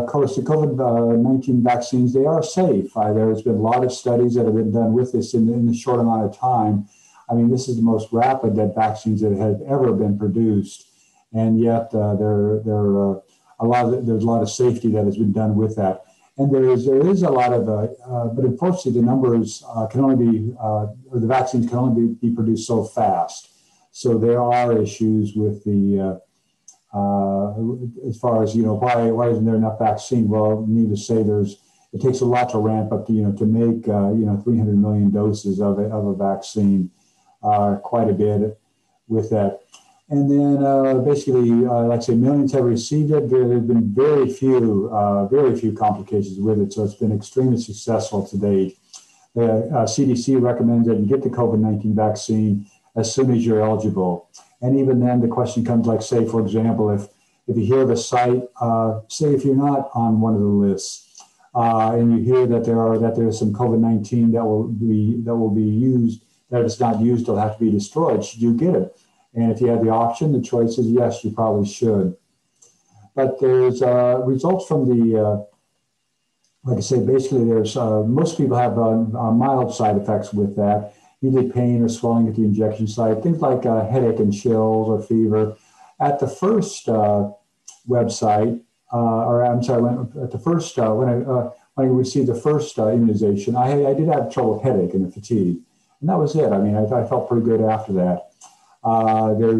course, the COVID-19 vaccines, they are safe. There's been a lot of studies that have been done with this in the short amount of time. I mean, this is the most rapid vaccines that have ever been produced. And yet there's a lot of safety that has been done with that. And there is a lot of, but unfortunately the numbers can only be, or the vaccines can only be produced so fast. So there are issues with the, as far as, why isn't there enough vaccine? Well, needless to say, there's It takes a lot to ramp up, to make, 300 million doses of a vaccine, quite a bit with that. And then basically, like I say, millions have received it. There have been very few complications with it. So it's been extremely successful to date. The CDC recommends that you get the COVID-19 vaccine as soon as you're eligible. And even then, the question comes like, say, for example, if you hear of a site, say if you're not on one of the lists, and you hear that there's some COVID-19 that will be used, that it's not used, it'll have to be destroyed. Should you get it? And if you have the option, the choice is yes, you probably should. But there's results from the, like I say, basically there's, most people have mild side effects with that, usually pain or swelling at the injection site, things like headache and chills or fever. At the first website, when I received the first immunization, I did have trouble with headache and fatigue. And that was it. I mean, I felt pretty good after that. There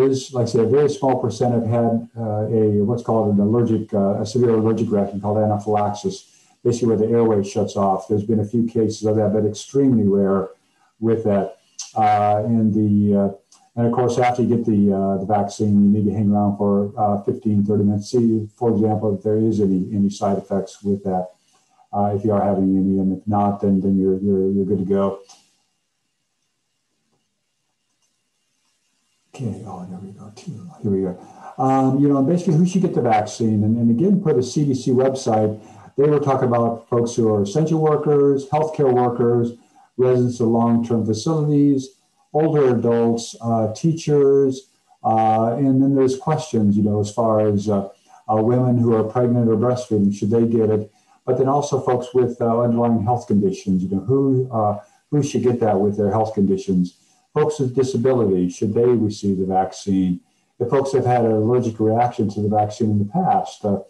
is, like I say, a very small percent have had what's called a severe allergic reaction called anaphylaxis, basically where the airway shuts off. There's been a few cases of that, but extremely rare with that. And of course, after you get the vaccine, you need to hang around for 15, 30 minutes. See, for example, if there is any side effects with that, if you are having any, and if not, then you're good to go. Okay, oh, there we go, too. Here we go. Basically, who should get the vaccine? And again, per the CDC website, they were talking about folks who are essential workers, healthcare workers, residents of long-term facilities, older adults, teachers, and then there's questions, as far as women who are pregnant or breastfeeding, should they get it? But then also folks with underlying health conditions, who should get that with their health conditions? Folks with disabilities, should they receive the vaccine? If folks have had an allergic reaction to the vaccine in the past, had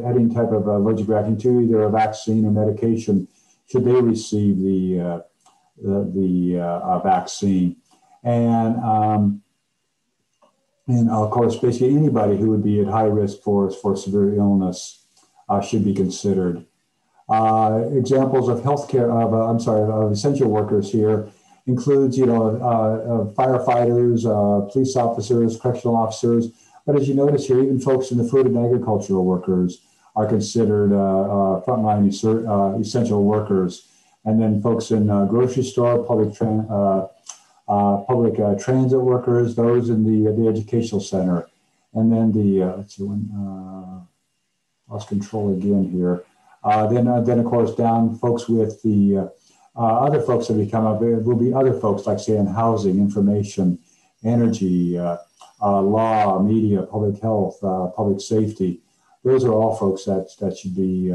any type of allergic reaction to either a vaccine or medication, should they receive the vaccine? And of course, basically anybody who would be at high risk for severe illness should be considered. Examples of of essential workers here includes, firefighters, police officers, correctional officers. But as you notice here, even folks in the food and agricultural workers are considered frontline essential workers. And then folks in grocery store, public transit workers, those in the educational center. And then lost control again here. Then of course, down folks with the other folks that become up will be other folks, like say in housing, information, energy, law, media, public health, public safety. Those are all folks that should be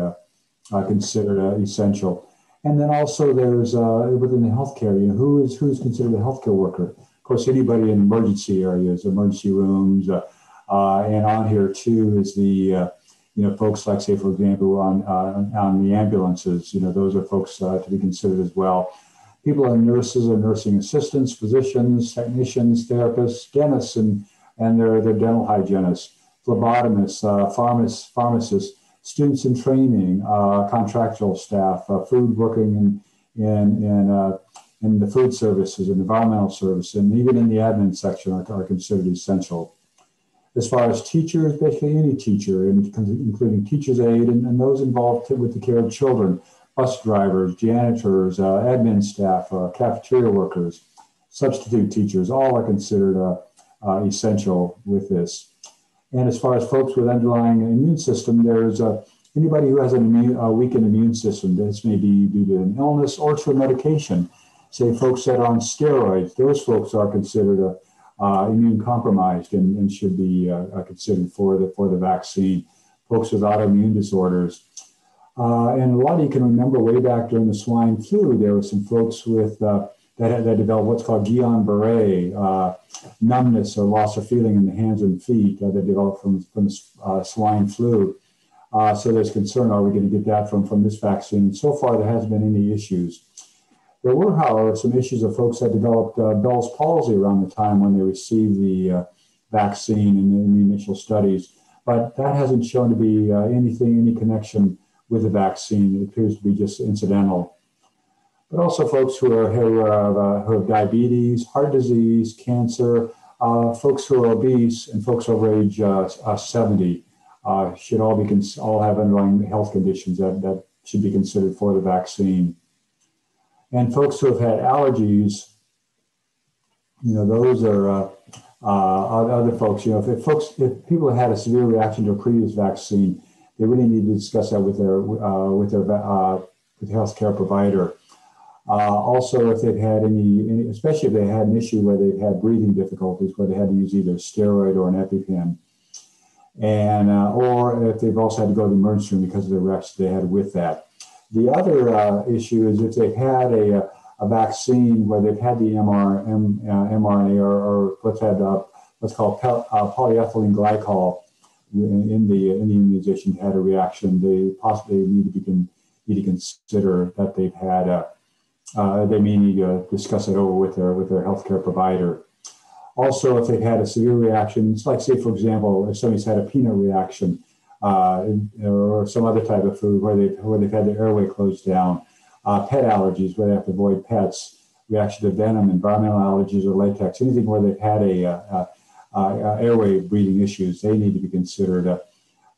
considered essential. And then also there's within the healthcare, who's considered a healthcare worker? Of course, anybody in emergency areas, emergency rooms, and on here too is the folks like, say, for example, on the ambulances. Those are folks to be considered as well. People and nurses and nursing assistants, physicians, technicians, therapists, dentists, and their dental hygienists, phlebotomists, pharmacists, students in training, contractual staff, food working in the food services and environmental service, and even in the admin section are considered essential. As far as teachers, basically any teacher, including teacher's aide and those involved with the care of children, bus drivers, janitors, admin staff, cafeteria workers, substitute teachers, all are considered essential with this. And as far as folks with underlying immune system, there's anybody who has a weakened immune system. This may be due to an illness or to a medication. Say folks that are on steroids, those folks are considered immune compromised and should be considered for the vaccine. Folks with autoimmune disorders. And a lot of you can remember way back during the swine flu, there were some folks with that developed what's called Guillain-Barré, numbness or loss of feeling in the hands and feet that developed from swine flu. So there's concern, are we going to get that from this vaccine? And so far, there hasn't been any issues. There were, however, some issues of folks that developed Bell's palsy around the time when they received the vaccine in the initial studies. but that hasn't shown to be any connection with the vaccine. It appears to be just incidental. But also folks who have diabetes, heart disease, cancer, folks who are obese, and folks over age 70 should all have underlying health conditions that should be considered for the vaccine. And folks who have had allergies, those are other folks. If people have had a severe reaction to a previous vaccine, they really need to discuss that with their healthcare provider. Also, if they've had any, especially if they had an issue where they've had breathing difficulties, where they had to use either a steroid or an EpiPen, and or if they've also had to go to the emergency room because of the reaction they had with that. The other issue is if they've had a vaccine where they've had the mRNA or let's call polyethylene glycol in the immunization had a reaction, they possibly need to consider that they've had they may need to discuss it over with their healthcare provider. Also, if they've had a severe reaction, it's like, say, for example, if somebody's had a peanut reaction or some other type of food where they've had their airway closed down, pet allergies where they have to avoid pets, reaction to venom, environmental allergies or latex, anything where they've had airway breathing issues, they need to be considered.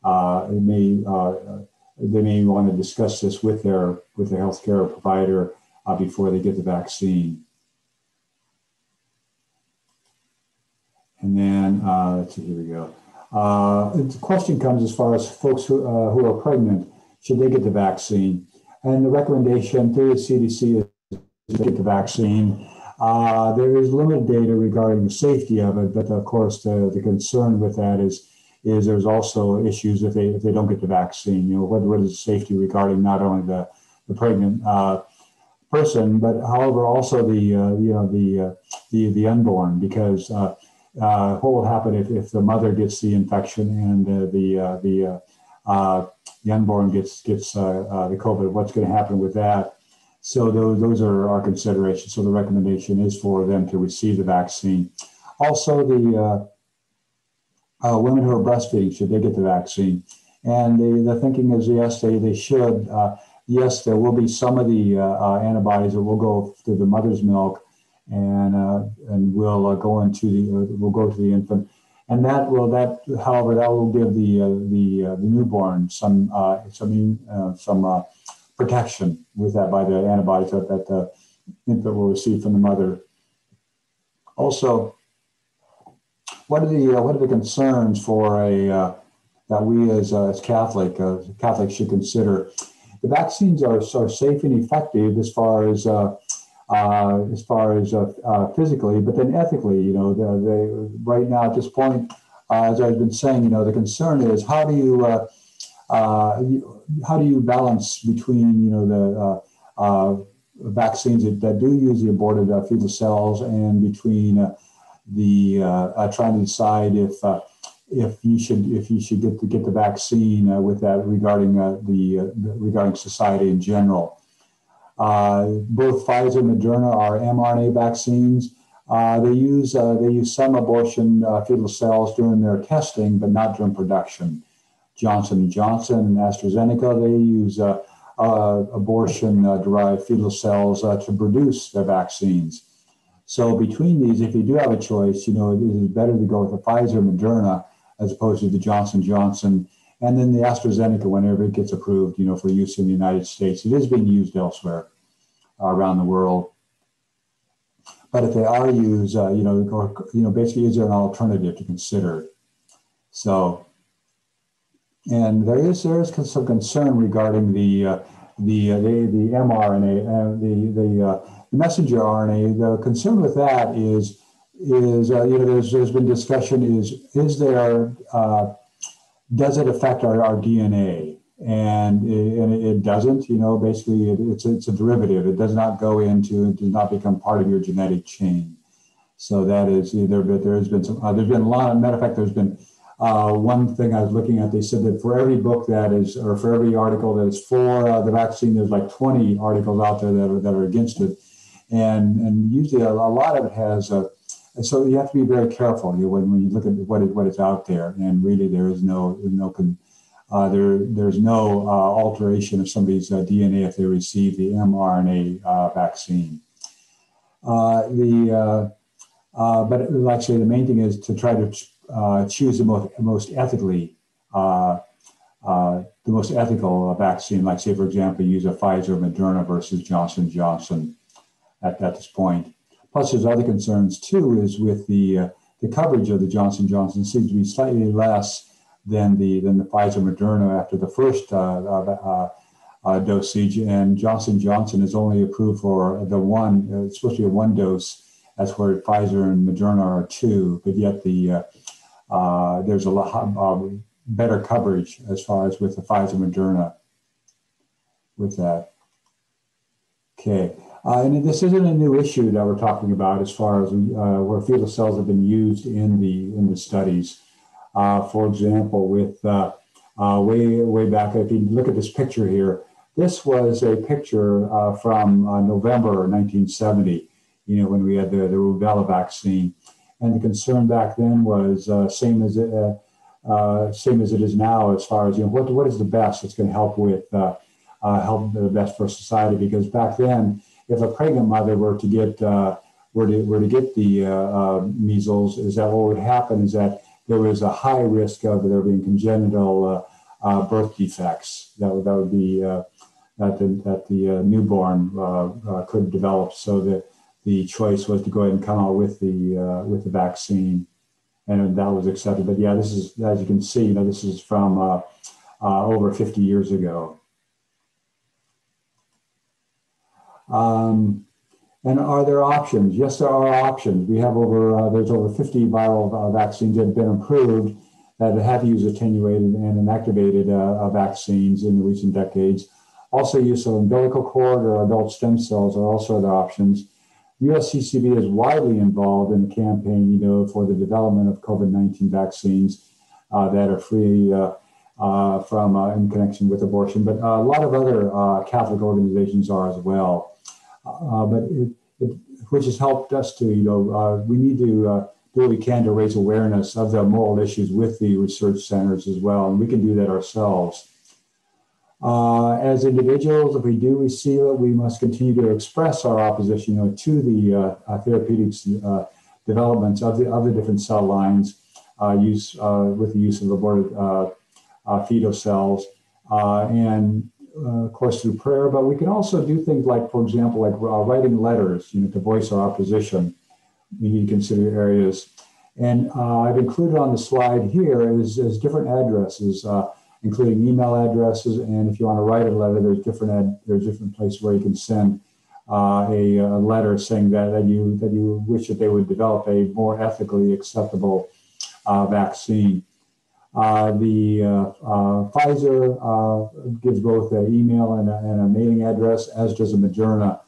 They may want to discuss this with their healthcare provider before they get the vaccine. And then, let's see, here we go. The question comes as far as folks who are pregnant, should they get the vaccine? And the recommendation through the CDC is to get the vaccine. There is limited data regarding the safety of it, but of course the concern with that is there's also issues if they don't get the vaccine. What is the safety regarding not only the pregnant person, but however also the unborn, because what will happen if the mother gets the infection and the unborn gets the COVID? What's going to happen with that? So those are our considerations. So the recommendation is for them to receive the vaccine. Also, the women who are breastfeeding, should they get the vaccine? And the thinking is yes, they should. Yes, there will be some of the antibodies that will go through the mother's milk, and will go to the infant, and however, that will give the newborn some protection with that by the antibodies that the infant will receive from the mother. Also, what are the concerns for that we as Catholics should consider? The vaccines are safe and effective as far as physically, but then ethically, right now at this point, as I've been saying, the concern is how do you balance between the vaccines that do use the aborted fetal cells and between trying to decide if you should get the vaccine with that regarding society in general. Both Pfizer and Moderna are mRNA vaccines. They use some abortion fetal cells during their testing, but not during production. Johnson & Johnson and AstraZeneca, they use abortion-derived fetal cells to produce their vaccines. So between these, if you do have a choice, it is better to go with the Pfizer and Moderna as opposed to the Johnson & Johnson, and then the AstraZeneca whenever it gets approved, for use in the United States. It is being used elsewhere around the world. But if they are used, basically, is there an alternative to consider? So, and there is some concern regarding the mRNA, the messenger RNA. The concern with that is there's been discussion. Does it affect our DNA? And it doesn't. Basically, it's a derivative. It does not go into. It does not become part of your genetic chain. So that is either. But there's been a lot. As a matter of fact, there's been one thing I was looking at. They said that for every book or for every article that is for the vaccine, there's like 20 articles out there that are against it, and usually a lot of it has so you have to be very careful when you look at what is out there, and really there's no alteration of somebody's DNA if they receive the mRNA vaccine. But like I say, the main thing is to try to choose the most ethical vaccine. Like say, for example, use a Pfizer or Moderna versus Johnson & Johnson at this point. Plus, there's other concerns too. Is with the coverage of the Johnson & Johnson seems to be slightly less than the Pfizer Moderna after the first dosage, and Johnson & Johnson is only approved for the one. It's supposed to be a one dose, as where Pfizer and Moderna are two. But yet there's a lot better coverage as far as with the Pfizer Moderna. With that, okay. And this isn't a new issue that we're talking about as far as where fetal cells have been used in the studies. For example, with way back, if you look at this picture here, this was a picture from November 1970, when we had the rubella vaccine. And the concern back then was same as it is now, as far as, what is the best that's going to help with help the best for society? Because back then, if a pregnant mother were to get the measles, is that what would happen is that there was a high risk of there being congenital birth defects that would be that the newborn could develop. So that the choice was to go ahead and come out with the vaccine, and that was accepted. But yeah, this is, as you can see, this is from over 50 years ago. And are there options? Yes, there are options. We have there's over 50 viral vaccines that have been approved that have used attenuated and inactivated vaccines in the recent decades. Also, use of umbilical cord or adult stem cells are also the options. USCCB is widely involved in the campaign, for the development of COVID-19 vaccines that are free from in connection with abortion. But a lot of other Catholic organizations are as well. Which has helped us to, we need to do what we can to raise awareness of the moral issues with the research centers as well, and we can do that ourselves. As individuals, if we do receive it, we must continue to express our opposition, to the therapeutics developments of the different cell lines, with the use of aborted fetal cells, and of course through prayer. But we can also do things like, for example, like writing letters, to voice our opposition. We need to consider areas, and I've included on the slide here is different addresses, including email addresses. And if you want to write a letter, there's different places where you can send a letter saying that you wish that they would develop a more ethically acceptable vaccine. The Pfizer gives both an email and a mailing address, as does a Moderna.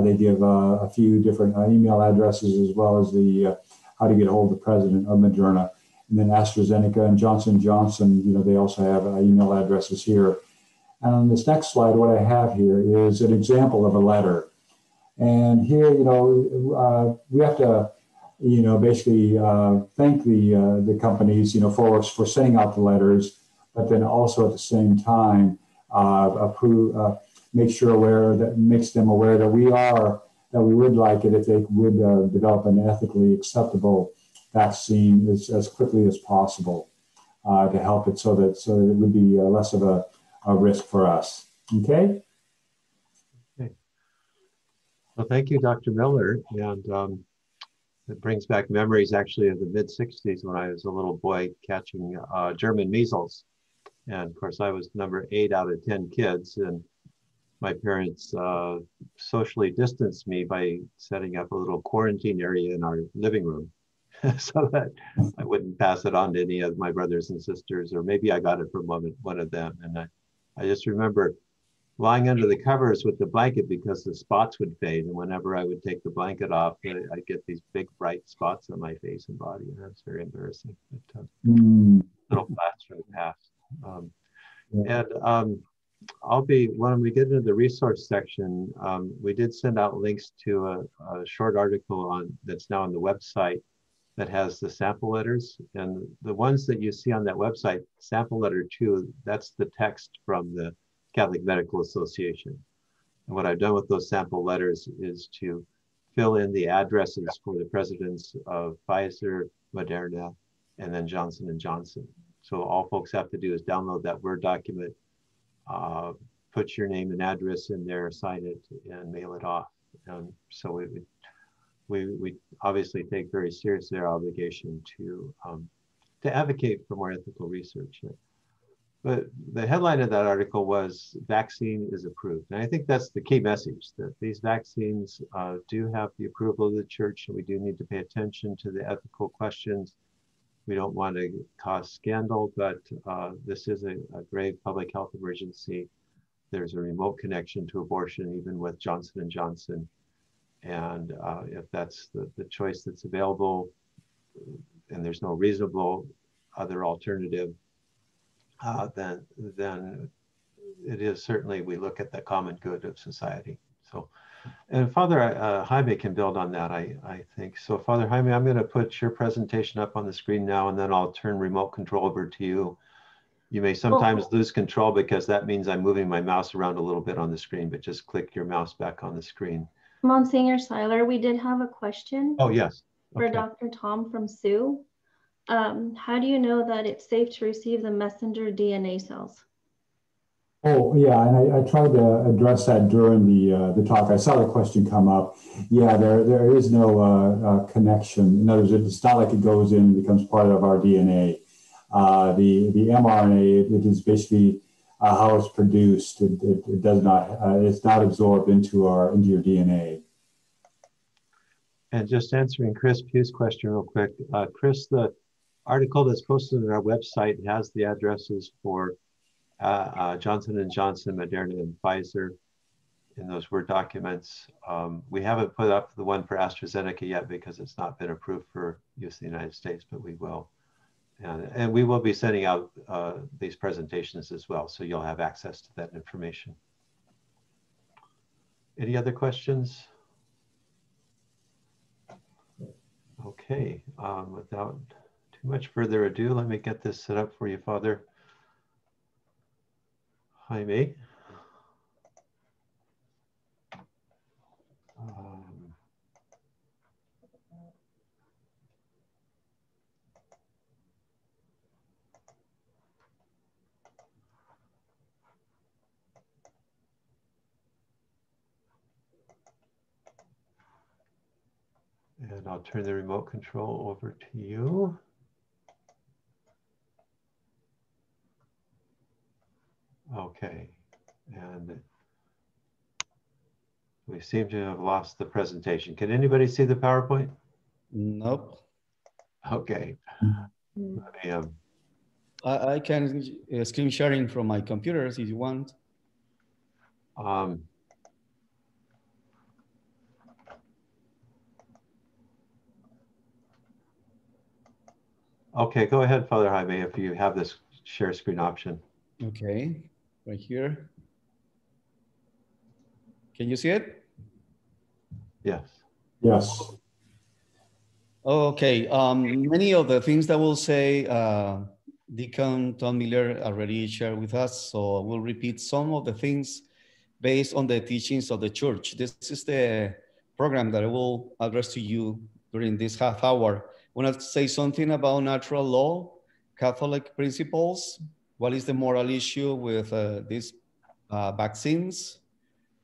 They give a few different email addresses, as well as the how to get a hold of the president of Moderna. And then AstraZeneca and Johnson & Johnson, they also have email addresses here. And on this next slide, what I have here is an example of a letter. And here, we have to, basically thank the companies, for sending out the letters, but then also at the same time makes them aware that we would like it if they would develop an ethically acceptable vaccine as quickly as possible to help it, so that it would be less of a risk for us. Okay. Okay. Well, thank you, Dr. Miller. And it brings back memories actually of the mid-'60s when I was a little boy catching German measles. And of course, I was number 8 out of 10 kids. And my parents socially distanced me by setting up a little quarantine area in our living room so that I wouldn't pass it on to any of my brothers and sisters, or maybe I got it from one of them. And I just remember lying under the covers with the blanket because the spots would fade. And whenever I would take the blanket off, I'd get these big bright spots on my face and body. And that's very embarrassing. But, little blast from the past. When we get into the resource section, we did send out links to a short article that's now on the website that has the sample letters. And the ones that you see on that website, sample letter 2, that's the text from the Catholic Medical Association. And what I've done with those sample letters is to fill in the addresses for the presidents of Pfizer, Moderna, and then Johnson & Johnson. So all folks have to do is download that Word document, put your name and address in there, sign it, and mail it off. And so we obviously take very seriously our obligation to advocate for more ethical research. But the headline of that article was "Vaccine is approved." And I think that's the key message, that these vaccines do have the approval of the church, and we do need to pay attention to the ethical questions. We don't want to cause scandal, but this is a grave public health emergency. There's a remote connection to abortion, even with Johnson & Johnson. And if that's the choice that's available, and there's no reasonable other alternative, then it is certainly, we look at the common good of society. So, and Father Jaime can build on that, I think. So Father Jaime, I'm going to put your presentation up on the screen now, and then I'll turn remote control over to you. You may sometimes lose control because that means I'm moving my mouse around a little bit on the screen, but just click your mouse back on the screen. Monsignor Seiler, we did have a question. Oh, yes. Okay. For Dr. Tom from Sue. How do you know that it's safe to receive the messenger DNA cells? Oh, yeah, and I tried to address that during the talk. I saw the question come up. Yeah, there is no connection. In other words, it's not like it goes in and becomes part of our DNA. The mRNA, it is basically how it's produced. It does not, it's not absorbed into your DNA. And just answering Chris Pugh's question real quick. Chris, the article that's posted on our website has the addresses for Johnson & Johnson, Moderna, and Pfizer in those Word documents. We haven't put up the one for AstraZeneca yet because it's not been approved for use in the United States, but we will. And we will be sending out these presentations as well, so you'll have access to that information. Any other questions? Okay, without too much further ado, let me get this set up for you, Father Jaime. And I'll turn the remote control over to you. Okay, and we seem to have lost the presentation. Can anybody see the PowerPoint? Nope. Okay. I can screen sharing from my computer if you want. Okay, go ahead, Father Jaime, if you have this share screen option. Okay, right here. Can you see it? Yes. Yes. Okay, many of the things that we'll say, Deacon Tom Miller already shared with us, so we'll repeat some of the things based on the teachings of the church. This is the program that I will address to you during this half hour. I want to say something about natural law, Catholic principles, what is the moral issue with these vaccines,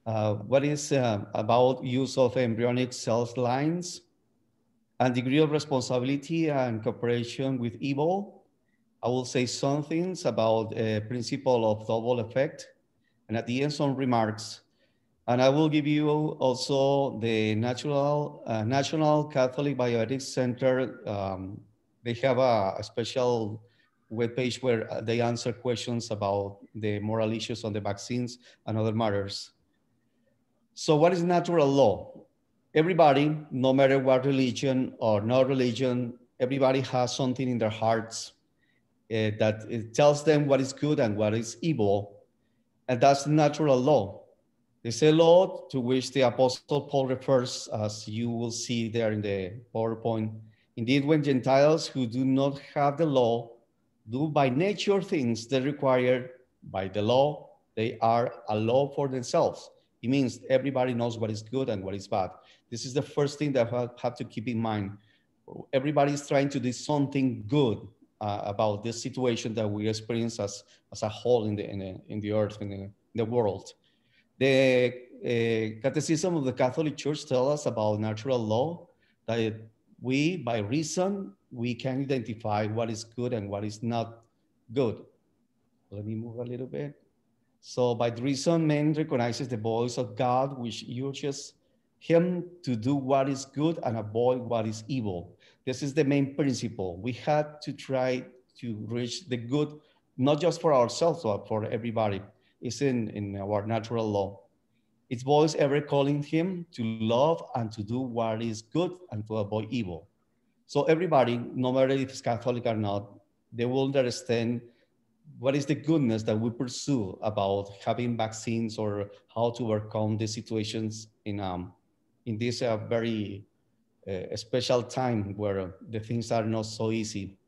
what is about use of embryonic cell lines, and degree of responsibility and cooperation with evil. I will say some things about a principle of double effect, and at the end, some remarks. And I will give you also the National Catholic Bioethics Center. They have a special webpage where they answer questions about the moral issues on the vaccines and other matters. So what is natural law? Everybody, no matter what religion or no religion, everybody has something in their hearts that it tells them what is good and what is evil. And that's natural law. It's a law to which the Apostle Paul refers, as you will see there in the PowerPoint, Indeed, when Gentiles who do not have the law do by nature things they require by the law, they are a law for themselves. It means everybody knows what is good and what is bad. This is the first thing that I have to keep in mind. Everybody is trying to do something good about this situation that we experience as a whole in the earth, in the world. The Catechism of the Catholic Church tells us about natural law, that we, by reason, we can identify what is good and what is not good. Let me move a little bit. So by reason, man recognizes the voice of God, which urges him to do what is good and avoid what is evil. This is the main principle. We had to try to reach the good, not just for ourselves, but for everybody. It's in our natural law. Its voice ever calling him to love and to do what is good and to avoid evil. So everybody, no matter if it's Catholic or not, they will understand what is the goodness that we pursue about having vaccines or how to overcome the situations in this very special time where the things are not so easy.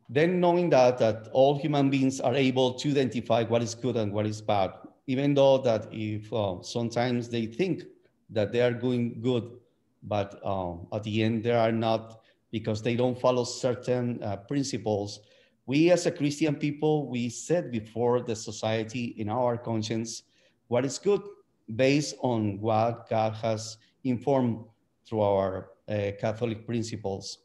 Then knowing that all human beings are able to identify what is good and what is bad, even though that if sometimes they think that they are doing good, but at the end they are not, because they don't follow certain principles. We as a Christian people, we set before the society in our conscience what is good based on what God has informed through our Catholic principles.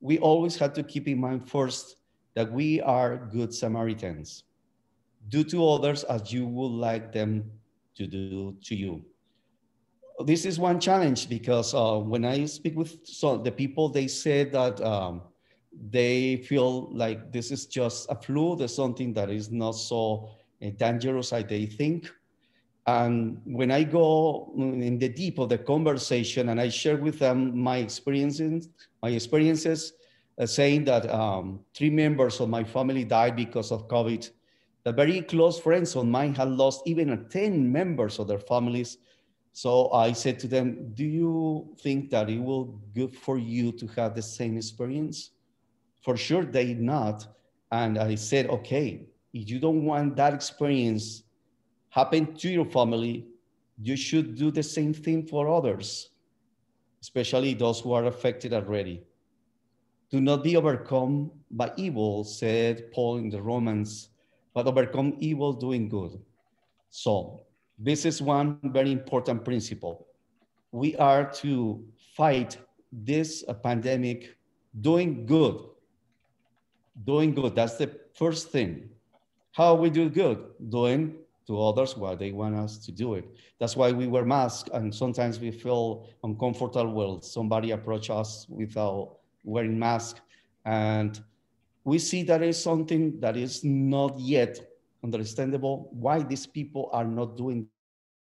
We always have to keep in mind first that we are good Samaritans. Do to others as you would like them to do to you. This is one challenge because when I speak with the people, they say that they feel like this is just a flu, there's something that is not so dangerous as they think. And when I go in the deep of the conversation and I share with them my experiences, saying that 3 members of my family died because of COVID, that very close friends of mine had lost even 10 members of their families. So I said to them, do you think that it will be good for you to have the same experience? For sure they not. And I said, okay, if you don't want that experience happen to your family, you should do the same thing for others, especially those who are affected already. Do not be overcome by evil, said Paul in the Romans, but overcome evil doing good. So this is one very important principle. We are to fight this pandemic doing good. Doing good, that's the first thing. How we do good? Doing to others what they want us to do it. That's why we wear masks, and sometimes we feel uncomfortable when somebody approaches us without wearing masks. And we see that is something that is not yet understandable, why these people are not doing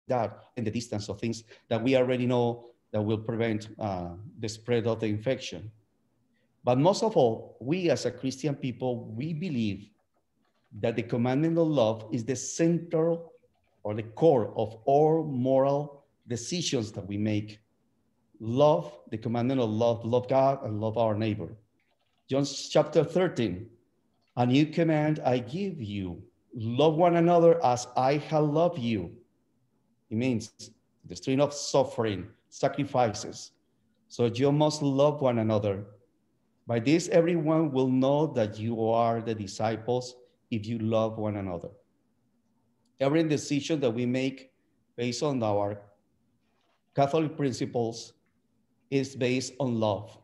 that in the distance of things that we already know that will prevent the spread of the infection. But most of all, we as a Christian people, we believe that the commandment of love is the center or the core of all moral decisions that we make. Love, the commandment of love God and love our neighbor. John chapter 13, a new command I give you, love one another as I have loved you. It means the stream of suffering, sacrifices. So you must love one another. By this, everyone will know that you are the disciples if you love one another. Every decision that we make based on our Catholic principles is based on love.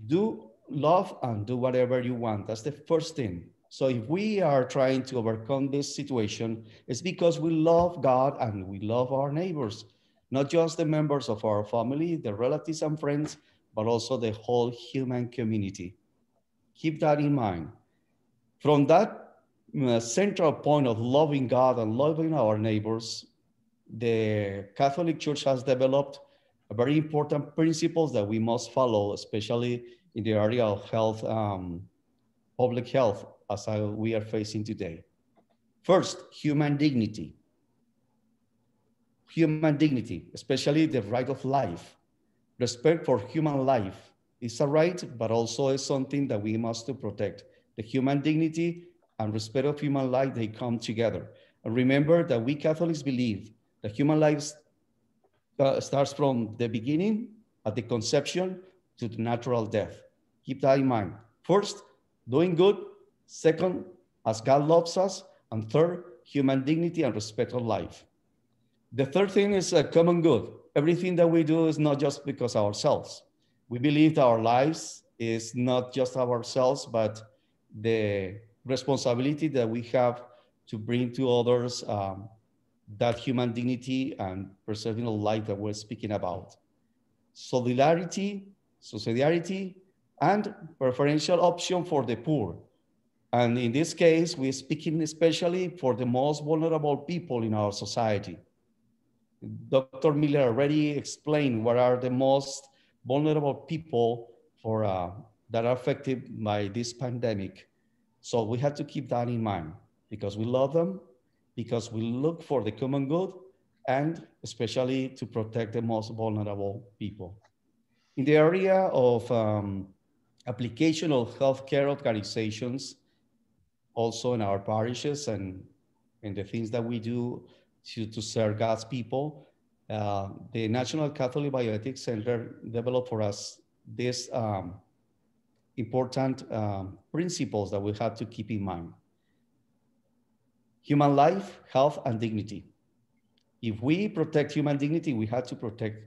Do love and do whatever you want. That's the first thing. So if we are trying to overcome this situation, it's because we love God and we love our neighbors, not just the members of our family, the relatives and friends, but also the whole human community. Keep that in mind. From that central point of loving God and loving our neighbors, the Catholic Church has developed a very important principles that we must follow, especially in the area of health, public health, as we are facing today. First, human dignity. Human dignity, especially the right of life. Respect for human life is a right, but also is something that we must to protect. The human dignity and respect of human life, they come together. And remember that we Catholics believe that human life starts from the beginning, at the conception, to the natural death. Keep that in mind. First, doing good. Second, as God loves us. And third, human dignity and respect of life. The third thing is a common good. Everything that we do is not just because of ourselves. We believe that our lives is not just ourselves, but the responsibility that we have to bring to others that human dignity and preserving of life that we're speaking about. Solidarity, subsidiarity, and preferential option for the poor. And in this case, we're speaking especially for the most vulnerable people in our society. Dr. Miller already explained what are the most vulnerable people that are affected by this pandemic. So we have to keep that in mind because we love them, because we look for the common good, and especially to protect the most vulnerable people. In the area of application of healthcare organizations, also in our parishes and in the things that we do to serve God's people, the National Catholic Bioethics Center developed for us these important principles that we have to keep in mind. Human life, health, and dignity. If we protect human dignity, we have to protect,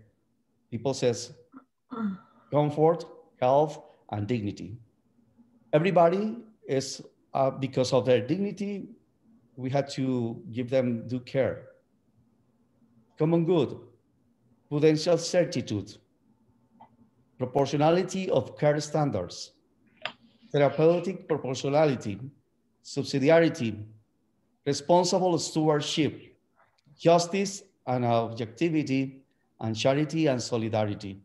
people says, comfort, health, and dignity. Everybody is, because of their dignity, we had to give them due care. Common good, prudential certitude, proportionality of care standards, therapeutic proportionality, subsidiarity, responsible stewardship, justice and objectivity, and charity and solidarity.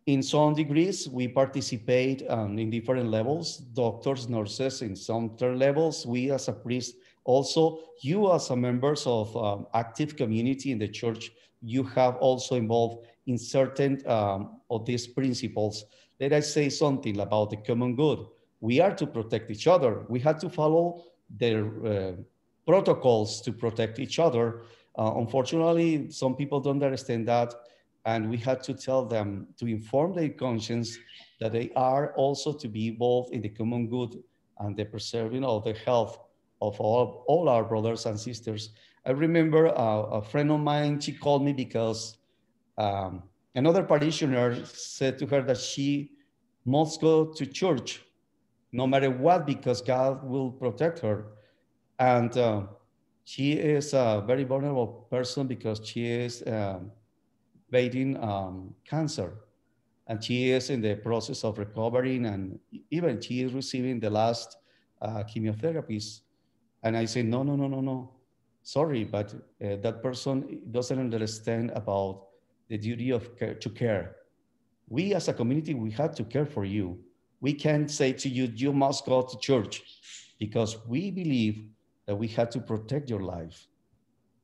In some degrees, we participate in different levels, doctors, nurses, in some third levels, we as a priest, also you as a members of active community in the church, you have also involved in certain of these principles. Let us say something about the common good. We are to protect each other. We have to follow the protocols to protect each other. Unfortunately, some people don't understand that. And we had to tell them to inform their conscience that they are also to be involved in the common good and the preserving of the health of all our brothers and sisters. I remember a friend of mine, she called me because another parishioner said to her that she must go to church no matter what, because God will protect her. And she is a very vulnerable person because she is fighting cancer. And she is in the process of recovering, and even she is receiving the last chemotherapies. And I say, no. Sorry, but that person doesn't understand about the duty of care, to care. We as a community, we have to care for you. We can't say to you, you must go to church, because we believe that we have to protect your life.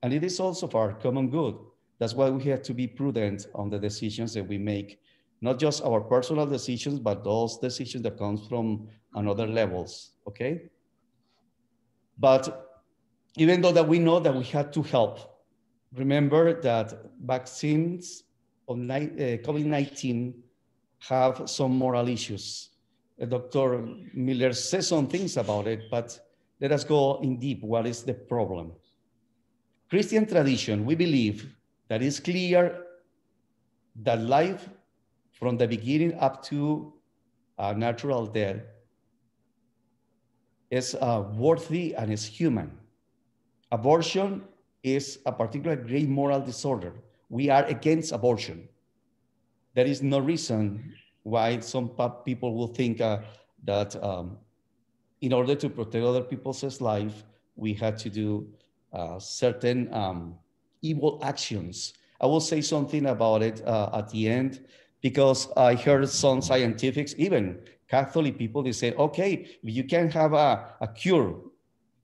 And it is also for our common good. That's why we have to be prudent on the decisions that we make, not just our personal decisions, but those decisions that come from another levels, okay? But even though that we know that we had to help, remember that vaccines of COVID-19 have some moral issues. Dr. Miller says some things about it, but let us go in deep. What is the problem? Christian tradition, we believe that it's clear that life from the beginning up to natural death is worthy and is human. Abortion is a particular great moral disorder. We are against abortion. There is no reason why some people will think that in order to protect other people's life, we had to do certain evil actions. I will say something about it at the end, because I heard some scientifics, even Catholic people, they say, okay, you can have a cure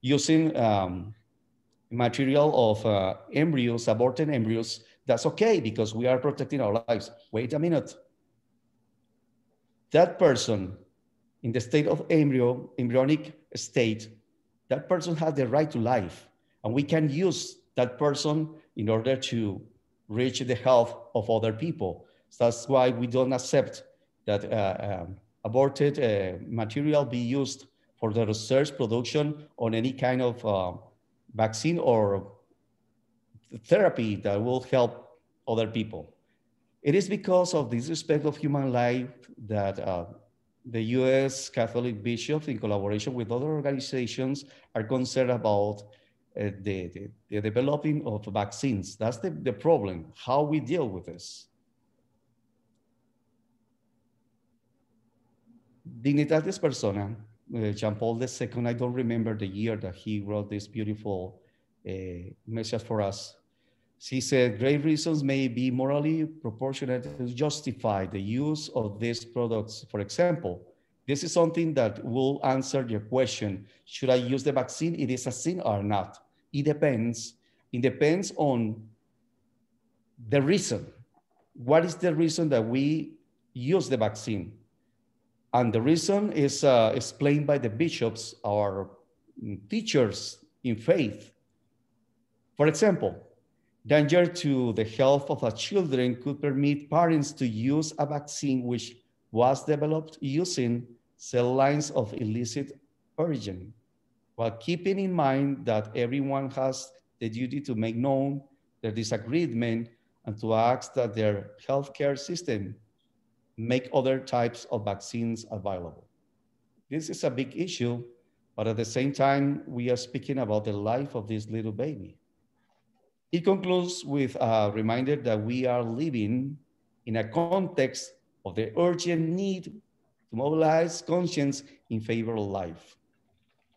using material of embryos, aborted embryos, that's okay because we are protecting our lives. Wait a minute, that person in the state of embryonic state, that person has the right to life. And we can use that person in order to reach the health of other people. So that's why we don't accept that aborted material be used for the research production on any kind of vaccine or therapy that will help other people. It is because of this respect of human life that the US Catholic bishops, in collaboration with other organizations, are concerned about the developing of vaccines. That's the problem, how we deal with this. Dignitatis Persona, John Paul II, I don't remember the year that he wrote this beautiful message for us. He said, great reasons may be morally proportionate to justify the use of these products. For example, this is something that will answer your question, should I use the vaccine? It is a sin or not? It depends. It depends on the reason. What is the reason that we use the vaccine? And the reason is explained by the bishops, our teachers in faith. For example, danger to the health of our children could permit parents to use a vaccine which was developed using cell lines of illicit origin, while keeping in mind that everyone has the duty to make known their disagreement and to ask that their healthcare system make other types of vaccines available. This is a big issue, but at the same time, we are speaking about the life of this little baby. It concludes with a reminder that we are living in a context of the urgent need to mobilize conscience in favor of life,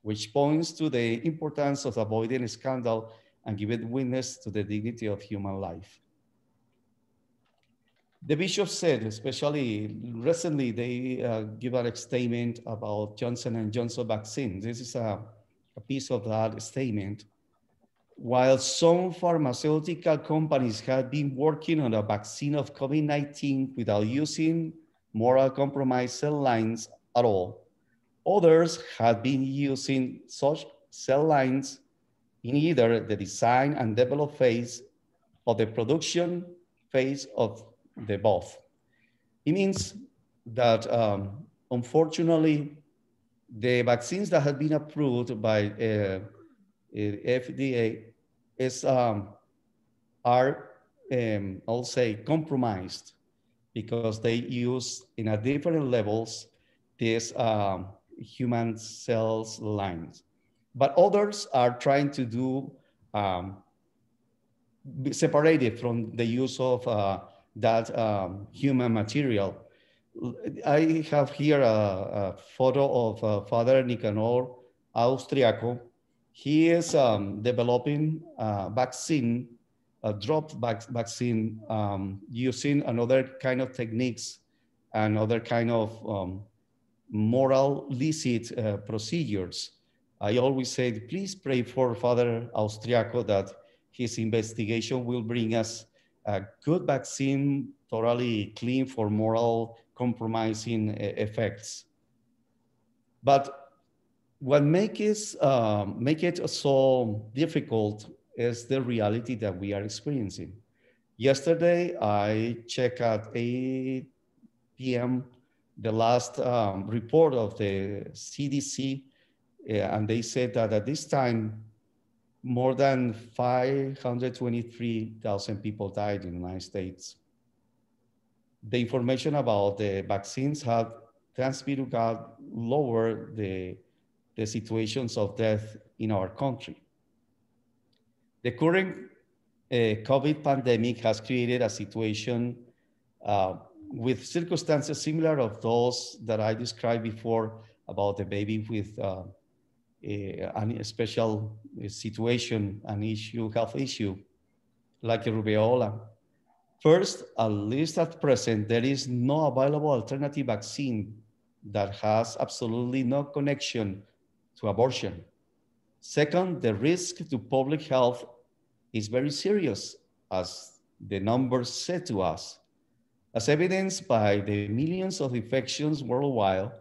which points to the importance of avoiding scandal and giving witness to the dignity of human life. The bishop said, especially recently, they give a statement about Johnson & Johnson vaccine. This is a piece of that statement. While some pharmaceutical companies have been working on a vaccine of COVID-19 without using moral compromise cell lines at all, others have been using such cell lines in either the design and develop phase or the production phase of the both. It means that unfortunately, the vaccines that have been approved by FDA are, I'll say, compromised because they use in a different levels these human cells lines. But others are trying to do separated from the use of that human material. I have here a photo of Father Nicanor Austriaco. He is developing a vaccine, a dropped vaccine, using another kind of techniques and other kind of moral licit procedures. I always say, please pray for Father Austriaco that his investigation will bring us a good vaccine, thoroughly clean for moral compromising effects. But what make it so difficult is the reality that we are experiencing. Yesterday, I checked at 8 p.m. the last report of the CDC, and they said that at this time, more than 523,000 people died in the United States. The information about the vaccines have transmitted lower the situations of death in our country. The current COVID pandemic has created a situation with circumstances similar of those that I described before about the baby with a special situation, an issue, health issue, like a rubeola. First, at least at present, there is no available alternative vaccine that has absolutely no connection to abortion. Second, the risk to public health is very serious, as the numbers said to us. as evidenced by the millions of infections worldwide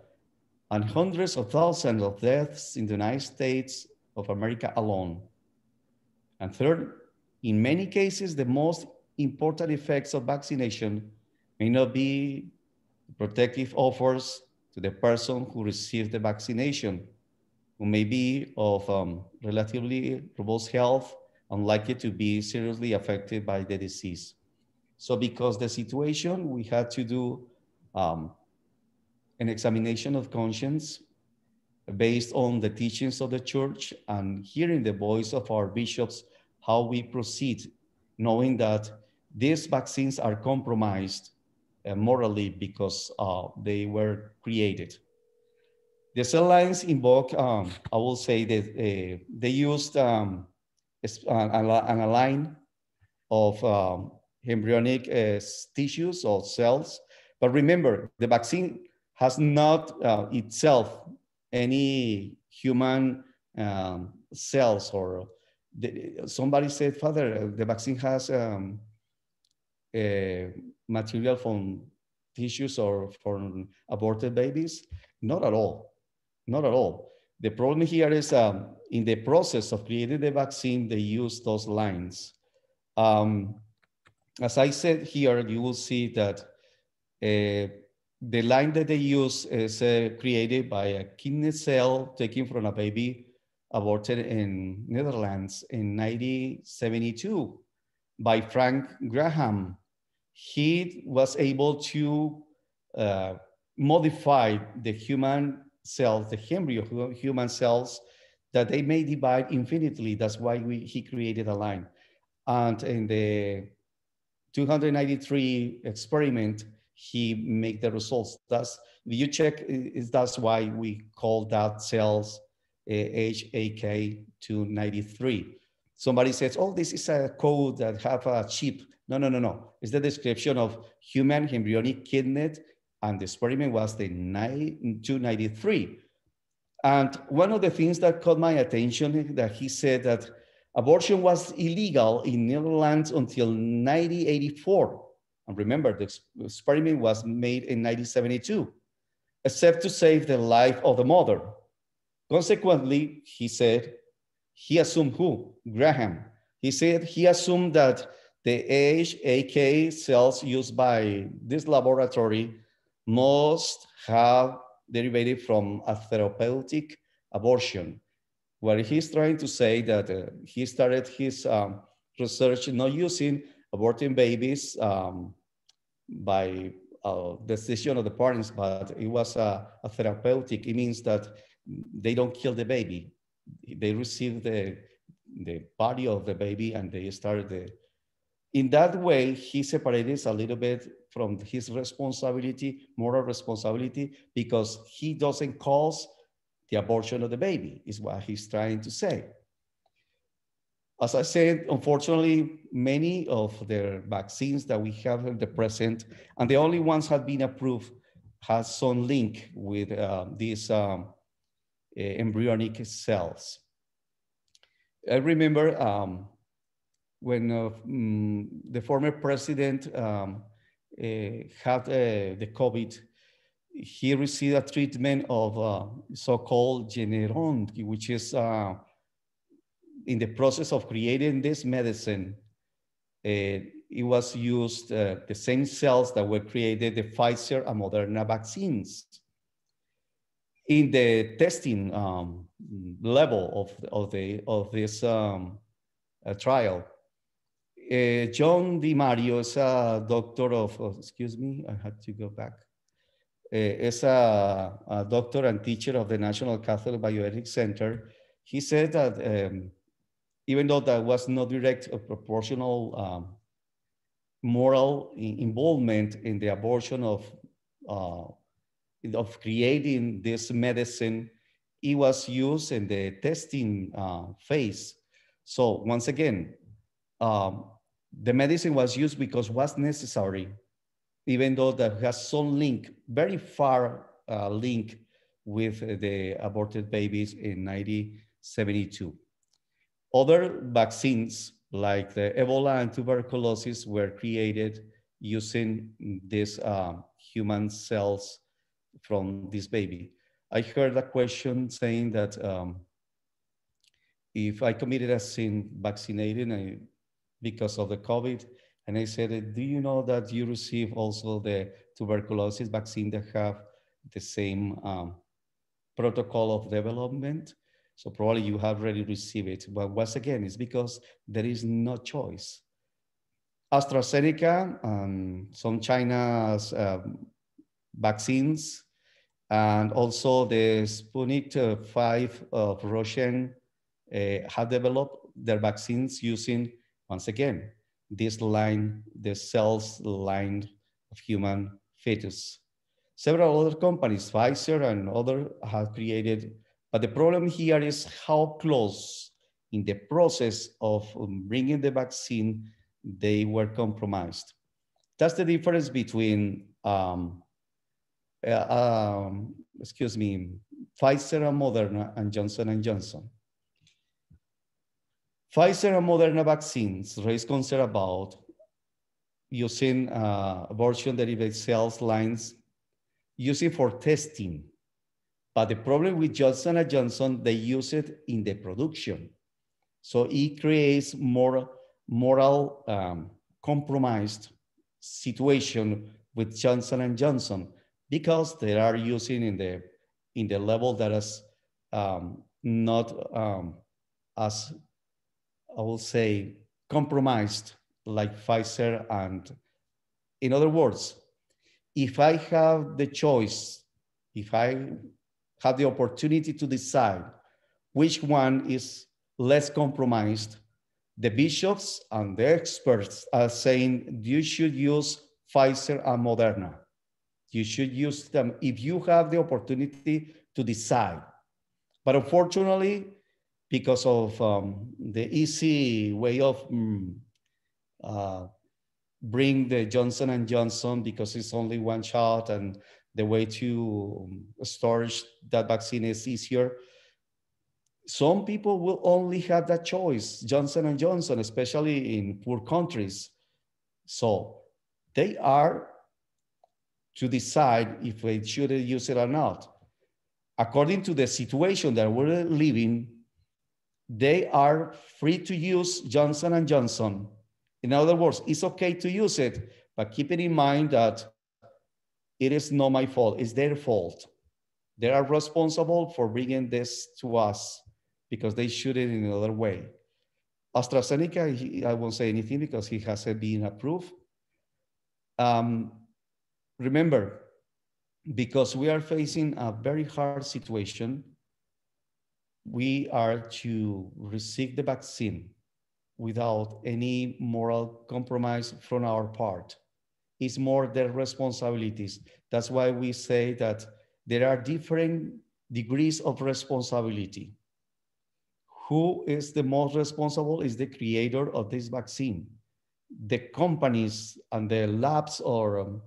and hundreds of thousands of deaths in the United States of America alone. And third, in many cases, the most important effects of vaccination may not be protective offers to the person who received the vaccination, who may be of relatively robust health, unlikely to be seriously affected by the disease. So because the situation, we had to do an examination of conscience based on the teachings of the church and hearing the voice of our bishops, how we proceed, knowing that these vaccines are compromised morally because they were created. The cell lines invoke, I will say that they used a line of embryonic tissues or cells. But remember, the vaccine has not itself any human cells, or somebody said, Father, the vaccine has material from tissues or from aborted babies. Not at all, not at all. The problem here is in the process of creating the vaccine, they use those lines. As I said here, you will see that the line that they use is created by a kidney cell taken from a baby aborted in Netherlands in 1972 by Frank Graham. He was able to modify the human cells, the embryo human cells, that they may divide infinitely. That's why he created a line. And in the 293 experiment, he made the results. That's, you check, that's why we call that cells HAK293. Somebody says, oh, this is a code that have a chip. No, no, no, no. It's the description of human embryonic kidney, and the experiment was the 293. And one of the things that caught my attention is that he said that abortion was illegal in Netherlands until 1984. And remember, the experiment was made in 1972, except to save the life of the mother. Consequently, he said, he assumed who? Graham. He said he assumed that the HAK cells used by this laboratory must have derivated from a therapeutic abortion, where he's trying to say that he started his research not using aborting babies by decision of the parents, but it was a therapeutic. It means that they don't kill the baby. They receive the body of the baby and they started in that way, he separated a little bit from his responsibility, moral responsibility, because he doesn't cause the abortion of the baby, is what he's trying to say. As I said, unfortunately, many of the vaccines that we have in the present, and the only ones have been approved, has some link with these embryonic cells. I remember when the former president had the COVID, he received a treatment of so-called Regeneron, which is in the process of creating this medicine. It was used the same cells that were created, the Pfizer and Moderna vaccines. In the testing level of this trial, John DiMario is a doctor of, excuse me, I had to go back. Is a doctor and teacher of the National Catholic Bioethics Center. He said that even though that was not direct or proportional moral involvement in the abortion of creating this medicine, it was used in the testing phase. So once again, the medicine was used because it was necessary, even though that has some link, very far link with the aborted babies in 1972. Other vaccines like the Ebola and tuberculosis were created using these human cells from this baby. I heard a question saying that if I committed a sin vaccinated because of the COVID, and I said, do you know that you receive also the tuberculosis vaccine that have the same protocol of development? So probably you have already received it. But once again, it's because there is no choice. AstraZeneca and some China's vaccines, and also the Sputnik 5 of Russian have developed their vaccines using, once again, this line, the cells line of human fetus. Several other companies, Pfizer and others, have created, but the problem here is how close in the process of bringing the vaccine they were compromised. That's the difference between, excuse me, Pfizer and Moderna and Johnson & Johnson. Pfizer and Moderna vaccines raise concern about using abortion-derived cells lines using for testing. But the problem with Johnson & Johnson, they use it in the production. So it creates more moral compromised situation with Johnson & Johnson because they are using in the level that is not as, I will say, compromised like Pfizer. And in other words, if I have the choice, if I have the opportunity to decide which one is less compromised, the bishops and the experts are saying you should use Pfizer and Moderna. You should use them if you have the opportunity to decide. But unfortunately, because of the easy way of bring the Johnson & Johnson, because it's only one shot and the way to storage that vaccine is easier, some people will only have that choice, Johnson & Johnson, especially in poor countries. So they are to decide if they should use it or not. According to the situation that we're living, they are free to use Johnson & Johnson. In other words, it's okay to use it, but keeping in mind that it is not my fault, it's their fault. They are responsible for bringing this to us because they shoot it in another way. AstraZeneca, I won't say anything because it hasn't been approved. Remember, because we are facing a very hard situation, we are to receive the vaccine without any moral compromise from our part. It's more their responsibilities. That's why we say that there are different degrees of responsibility. Who is the most responsible is the creator of this vaccine. The companies and the labs or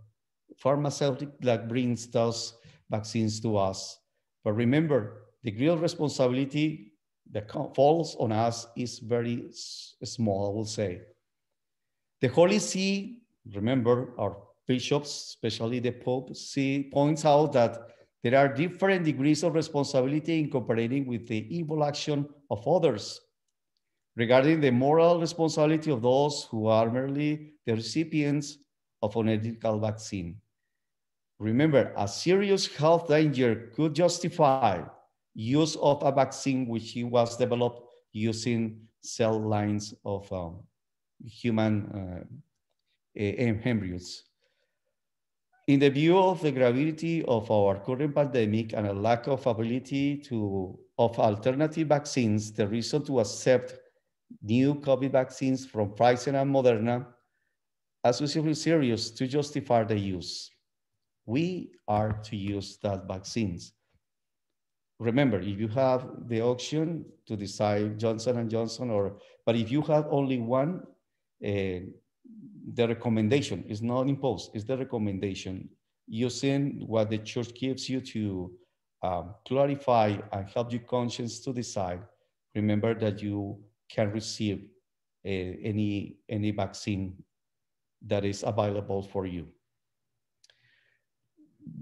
pharmaceutical that brings those vaccines to us. But remember, the real responsibility that falls on us is very small, I will say. The Holy See, remember, our bishops, especially the Pope, points out that there are different degrees of responsibility in cooperating with the evil action of others. Regarding the moral responsibility of those who are merely the recipients of an unethical vaccine. Remember, a serious health danger could justify use of a vaccine which was developed using cell lines of human embryos. In the view of the gravity of our current pandemic and a lack of ability of alternative vaccines, the reason to accept new COVID vaccines from Pfizer and Moderna are sufficiently serious to justify the use. We are to use that vaccines. Remember, if you have the option to decide Johnson & Johnson, but if you have only one, the recommendation is not imposed, it's the recommendation using what the church gives you to clarify and help your conscience to decide. Remember that you can receive any vaccine that is available for you.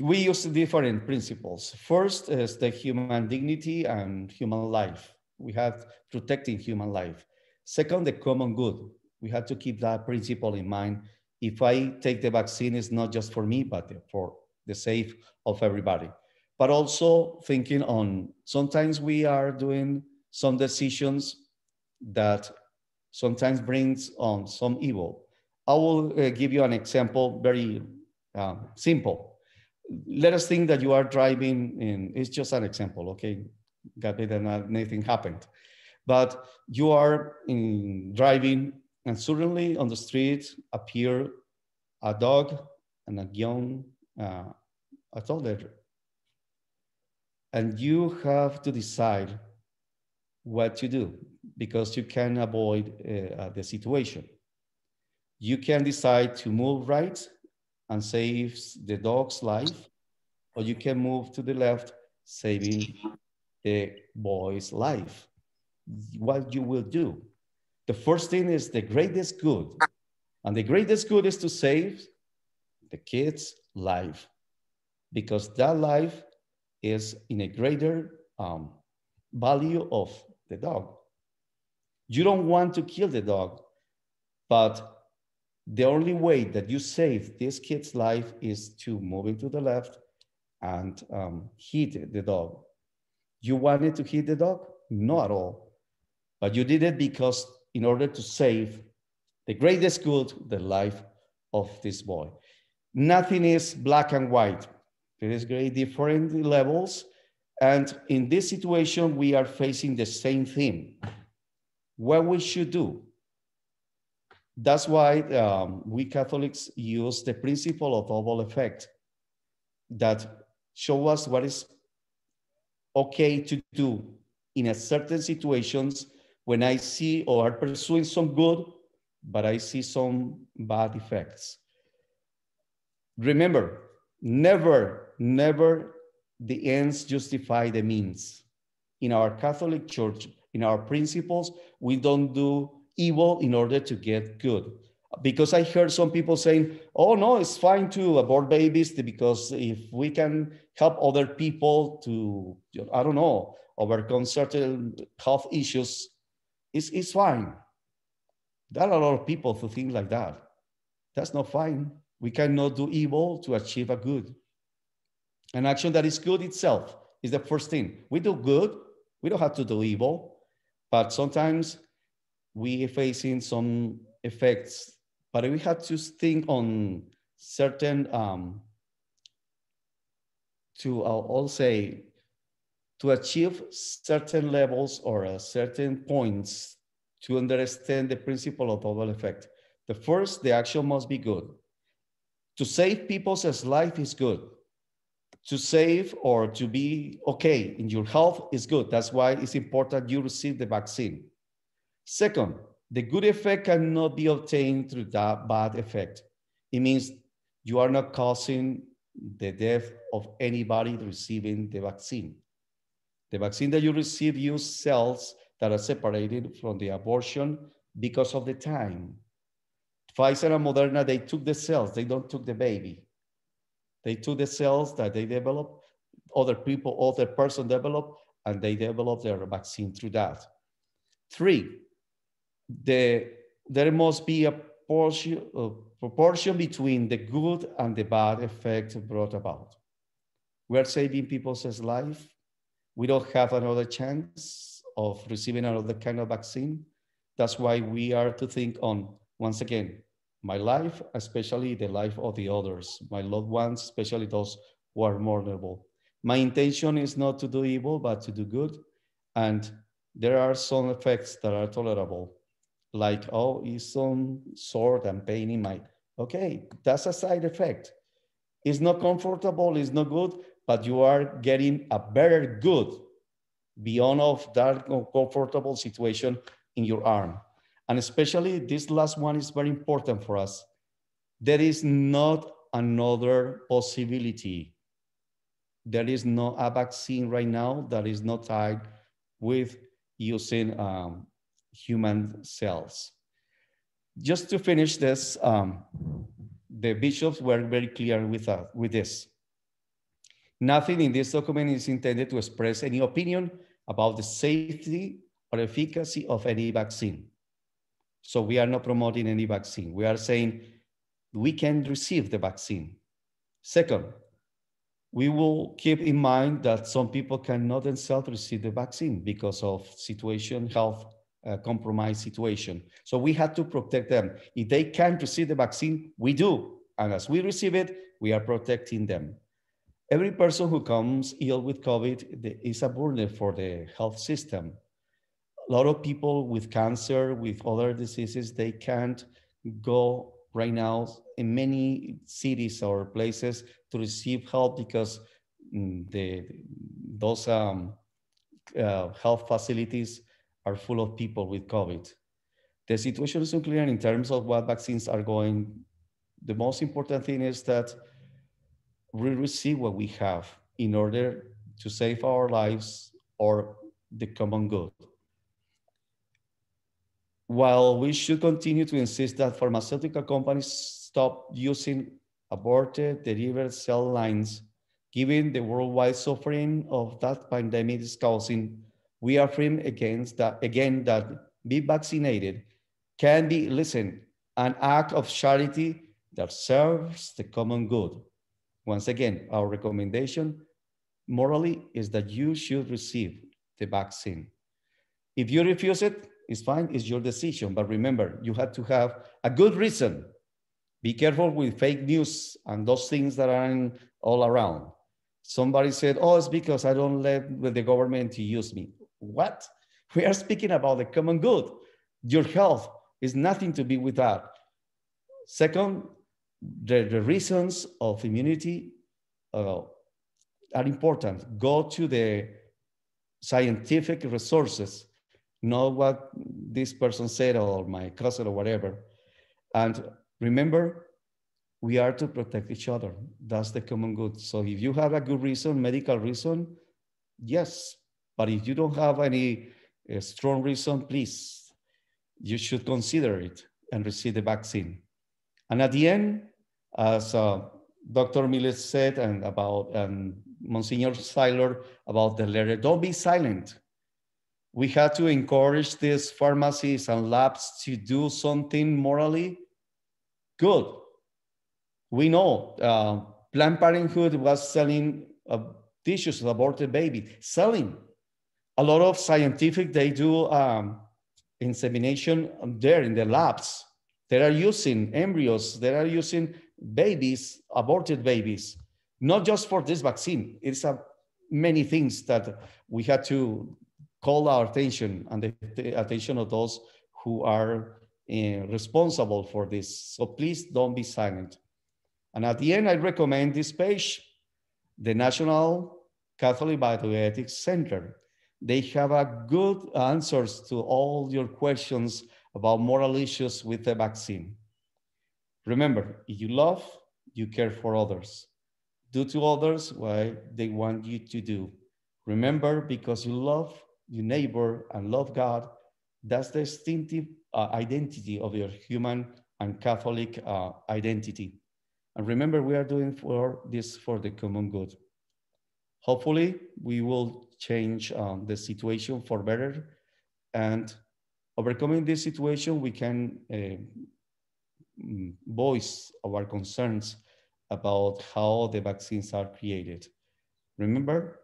We use different principles. First is the human dignity and human life. We have protecting human life. Second, the common good. We have to keep that principle in mind. If I take the vaccine, it's not just for me, but for the sake of everybody. But also thinking on, sometimes we are doing some decisions that sometimes brings on some evil. I will give you an example, very simple. Let us think that you are driving in, it's just an example, okay? Got it, and nothing happened. But you are driving and suddenly on the street appear a dog and a young, a toddler. And you have to decide what to do because you can avoid the situation. You can decide to move right and save the dog's life, or you can move to the left, saving the boy's life. What you will do? The first thing is the greatest good. And the greatest good is to save the kid's life, because that life is in a greater value of the dog. You don't want to kill the dog, but the only way that you save this kid's life is to move it to the left and hit the dog. You wanted to hit the dog? Not at all. But you did it because in order to save the greatest good, the life of this boy. Nothing is black and white. There is very different levels. And in this situation, we are facing the same thing. What we should do. That's why we Catholics use the principle of double effect that show us what is okay to do in a certain situations when I see or are pursuing some good, but I see some bad effects. Remember, never the ends justify the means. In our Catholic Church, in our principles, we don't do evil in order to get good. Because I heard some people saying, oh no, it's fine to abort babies because if we can help other people to, I don't know, overcome certain health issues, it's fine. There are a lot of people who think like that. That's not fine. We cannot do evil to achieve a good. An action that is good itself is the first thing. We do good, we don't have to do evil, but sometimes we are facing some effects, but we have to think on certain, I'll say, to achieve certain levels or certain points to understand the principle of double effect. The first, the action must be good. To save people's life is good. To save or to be okay in your health is good. That's why it's important you receive the vaccine. Second, the good effect cannot be obtained through that bad effect. It means you are not causing the death of anybody receiving the vaccine. The vaccine that you receive uses cells that are separated from the abortion because of the time. Pfizer and Moderna, they took the cells, they don't took the baby. They took the cells that they developed, other person developed, and they developed their vaccine through that. 3, there must be a proportion between the good and the bad effect brought about. We are saving people's life. We don't have another chance of receiving another kind of vaccine. That's why we are to think on, once again, my life, especially the life of the others, my loved ones, especially those who are vulnerable. My intention is not to do evil, but to do good. And there are some effects that are tolerable, like, oh, it's some sore and pain in my, okay, that's a side effect. It's not comfortable, it's not good, but you are getting a better good beyond of that uncomfortable situation in your arm. And especially this last one is very important for us. There is not another possibility. There is no a vaccine right now that is not tied with using human cells. just to finish this, the bishops were very clear with this. Nothing in this document is intended to express any opinion about the safety or efficacy of any vaccine. So we are not promoting any vaccine. We are saying we can receive the vaccine. Second, we will keep in mind that some people cannot themselves receive the vaccine because of situation, health compromised situation. So we have to protect them. If they can't receive the vaccine, we do. And as we receive it, we are protecting them. Every person who comes ill with COVID is a burden for the health system. A lot of people with cancer, with other diseases, they can't go right now in many cities or places to receive help because those health facilities are full of people with COVID. The situation is unclear in terms of what vaccines are going. The most important thing is that we receive what we have in order to save our lives or the common good. While we should continue to insist that pharmaceutical companies stop using aborted delivered cell lines, given the worldwide suffering of that pandemic is causing, we affirm against that, again, that being vaccinated can be, listen, an act of charity that serves the common good. Once again, our recommendation morally is that you should receive the vaccine. If you refuse it, it's fine, it's your decision. But remember, you have to have a good reason. Be careful with fake news and those things that are all around. Somebody said, oh, it's because I don't let the government to use me. What? We are speaking about the common good. Your health is nothing to be with that. Second, the reasons of immunity are important. Go to the scientific resources, not what this person said or my cousin or whatever. And remember, we are to protect each other. That's the common good. So if you have a good reason, medical reason, yes. But if you don't have any strong reason, please, you should consider it and receive the vaccine. And at the end, as Dr. Miller said, and about Monsignor Seiler about the letter, don't be silent. We have to encourage these pharmacies and labs to do something morally good. We know Planned Parenthood was selling tissues of aborted baby, selling. A lot of scientific, they do insemination there in the labs. They are using embryos, they are using babies, aborted babies, not just for this vaccine. It's many things that we had to call our attention and the attention of those who are responsible for this. So please don't be silent. And at the end, I recommend this page, the National Catholic Bioethics Center. They have a good answers to all your questions about moral issues with the vaccine. Remember, if you love, you care for others. Do to others what they want you to do. Remember, because you love your neighbor and love God, that's the distinctive identity of your human and Catholic identity. And remember, we are doing this for the common good. Hopefully, we will change the situation for better, and overcoming this situation, we can voice our concerns about how the vaccines are created. Remember,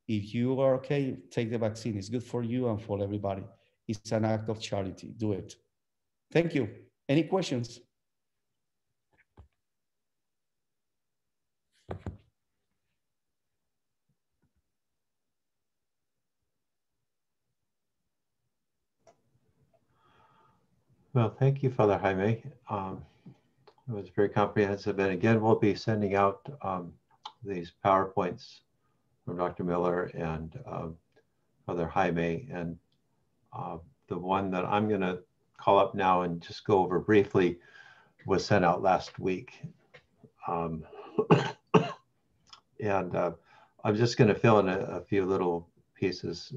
if you are okay, take the vaccine. It's good for you and for everybody. It's an act of charity. Do it. Thank you. Any questions? Well, thank you, Father Jaime. It was very comprehensive. And again, we'll be sending out these PowerPoints from Dr. Miller and Father Jaime. And the one that I'm going to call up now and just go over briefly was sent out last week. And I'm just going to fill in a few little pieces.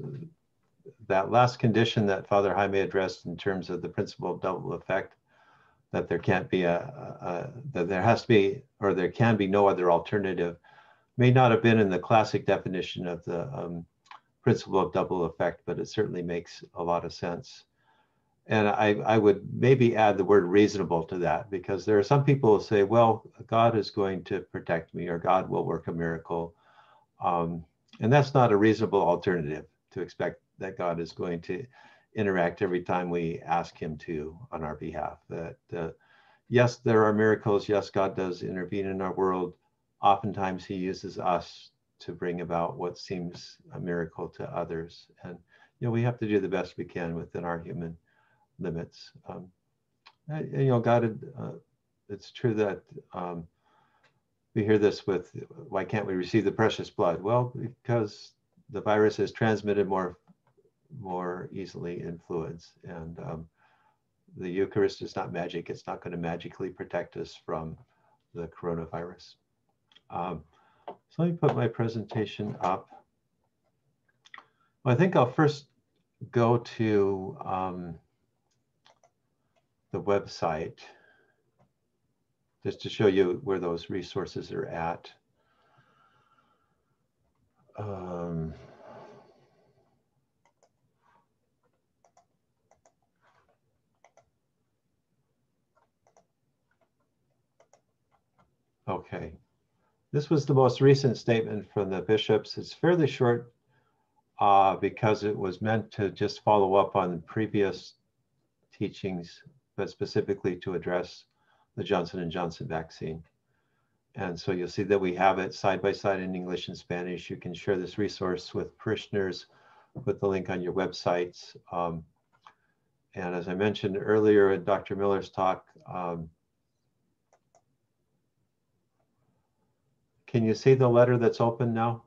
That last condition that Father Jaime addressed in terms of the principle of double effect, that there can't be that there has to be, or there can be no other alternative, may not have been in the classic definition of the principle of double effect, but it certainly makes a lot of sense. And I would maybe add the word reasonable to that, because there are some people who say, well, God is going to protect me, or God will work a miracle. And that's not a reasonable alternative, to expect that God is going to interact every time we ask him to on our behalf. That yes, there are miracles. Yes, God does intervene in our world. Oftentimes he uses us to bring about what seems a miracle to others. And we have to do the best we can within our human limits. God, it's true that we hear this with, why can't we receive the precious blood? Well, because the virus is transmitted more easily in fluids, and the Eucharist is not magic. It's not going to magically protect us from the coronavirus. So let me put my presentation up. Well, I think I'll first go to the website, just to show you where those resources are at. Okay, this was the most recent statement from the bishops. It's fairly short because it was meant to just follow up on previous teachings, but specifically to address the Johnson & Johnson vaccine. And so you'll see that we have it side by side in English and Spanish. You can share this resource with parishioners, put the link on your websites. And as I mentioned earlier in Dr. Miller's talk, can you see the letter that's open now?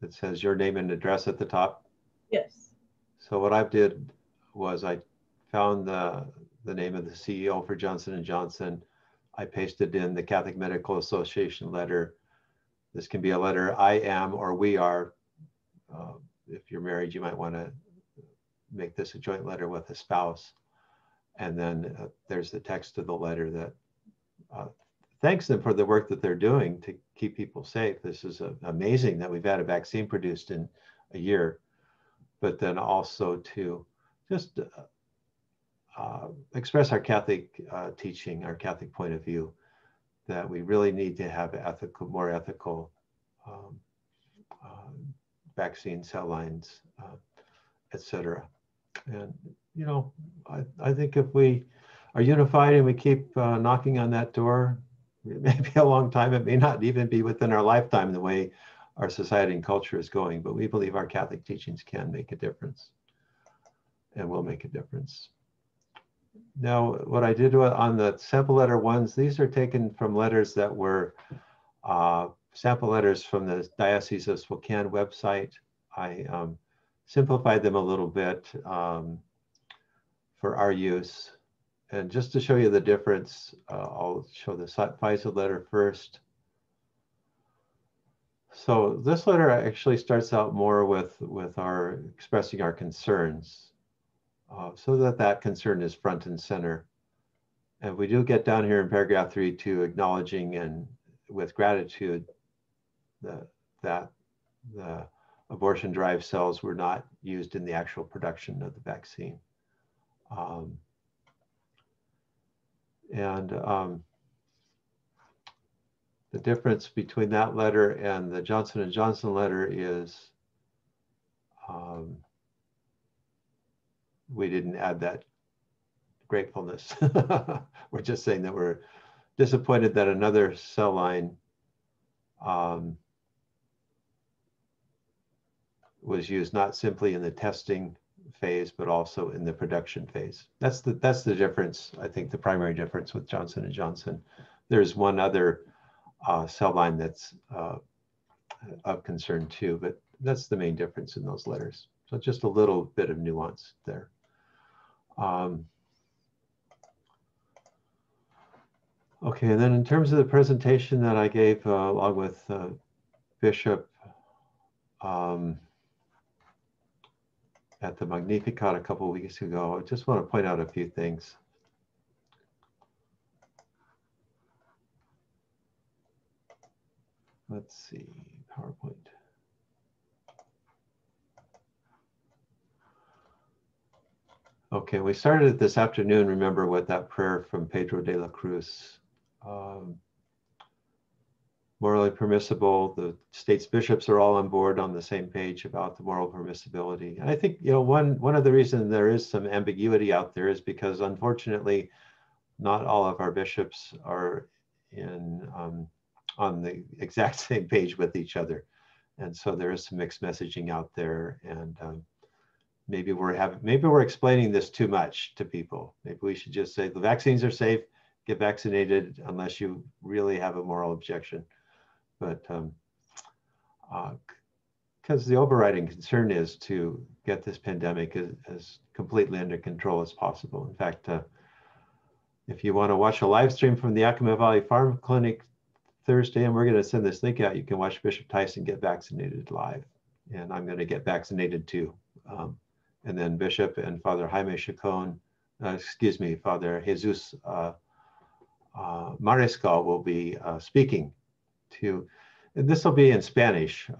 It says your name and address at the top. Yes. So what I did was I found the name of the CEO for Johnson & Johnson. I pasted in the Catholic Medical Association letter. This can be a letter I am or we are. If you're married, you might want to make this a joint letter with a spouse. And then there's the text of the letter that thanks them for the work that they're doing to keep people safe. This is amazing that we've had a vaccine produced in a year, but then also to just express our Catholic teaching, our Catholic point of view, that we really need to have more ethical vaccine cell lines, etc. And I think if we are unified and we keep knocking on that door, it may be a long time. It may not even be within our lifetime, the way our society and culture is going. But we believe our Catholic teachings can make a difference, and will make a difference. Now, what I did on the sample letter ones, these are taken from letters that were sample letters from the Diocese of Spokane website. I simplified them a little bit for our use. And just to show you the difference, I'll show the Pfizer letter first. So this letter actually starts out more with our expressing our concerns, so that concern is front and center. And we do get down here in paragraph 3 to acknowledging and with gratitude that the abortion-derived cells were not used in the actual production of the vaccine. The difference between that letter and the Johnson & Johnson letter is we didn't add that gratefulness. We're just saying that we're disappointed that another cell line was used not simply in the testing phase, but also in the production phase. That's the difference. I think the primary difference with Johnson & Johnson. There's one other cell line that's of concern too, but that's the main difference in those letters. So just a little bit of nuance there. Okay, and then in terms of the presentation that I gave along with Bishop at the Magnificat a couple of weeks ago, I just want to point out a few things. let's see, PowerPoint. Okay, we started it this afternoon, remember, with that prayer from Pedro de la Cruz. Morally permissible, the state's bishops are all on board on the same page about the moral permissibility. And I think, you know, one of the reasons there is some ambiguity out there is because, unfortunately, not all of our bishops are on the exact same page with each other. And so there is some mixed messaging out there, and maybe we're explaining this too much to people. Maybe we should just say the vaccines are safe, get vaccinated unless you really have a moral objection. But because the overriding concern is to get this pandemic as completely under control as possible. In fact, if you want to watch a live stream from the Yakima Valley Farm Clinic Thursday, and we're going to send this link out, you can watch Bishop Tyson get vaccinated live. And I'm going to get vaccinated too. And then Bishop and Father Jaime Chacon, Father Jesus Mariscal will be speaking to, and this will be in Spanish,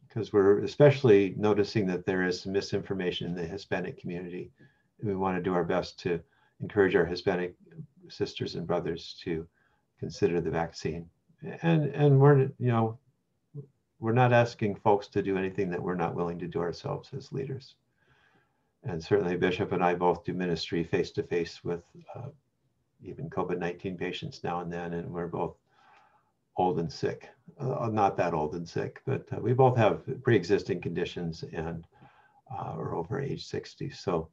because we're especially noticing that there is some misinformation in the Hispanic community. And we want to do our best to encourage our Hispanic sisters and brothers to consider the vaccine. And we're, you know, we're not asking folks to do anything that we're not willing to do ourselves as leaders. And certainly Bishop and I both do ministry face-to-face with even COVID-19 patients now and then, and we're both old and sick. Not that old and sick, but we both have pre-existing conditions and are over age 60. So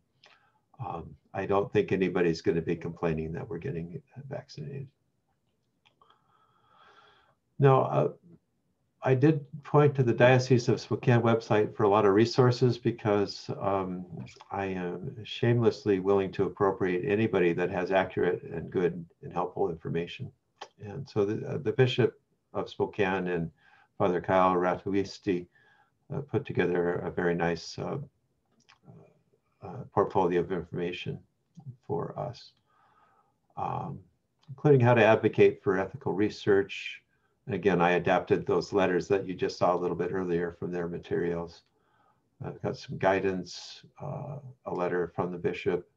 I don't think anybody's going to be complaining that we're getting vaccinated. Now, I did point to the Diocese of Spokane website for a lot of resources because I am shamelessly willing to appropriate anybody that has accurate and good and helpful information. And so the Bishop of Spokane and Father Kyle Ratuisti put together a very nice portfolio of information for us, including how to advocate for ethical research. And again, I adapted those letters that you just saw a little bit earlier from their materials. I've got some guidance, a letter from the bishop.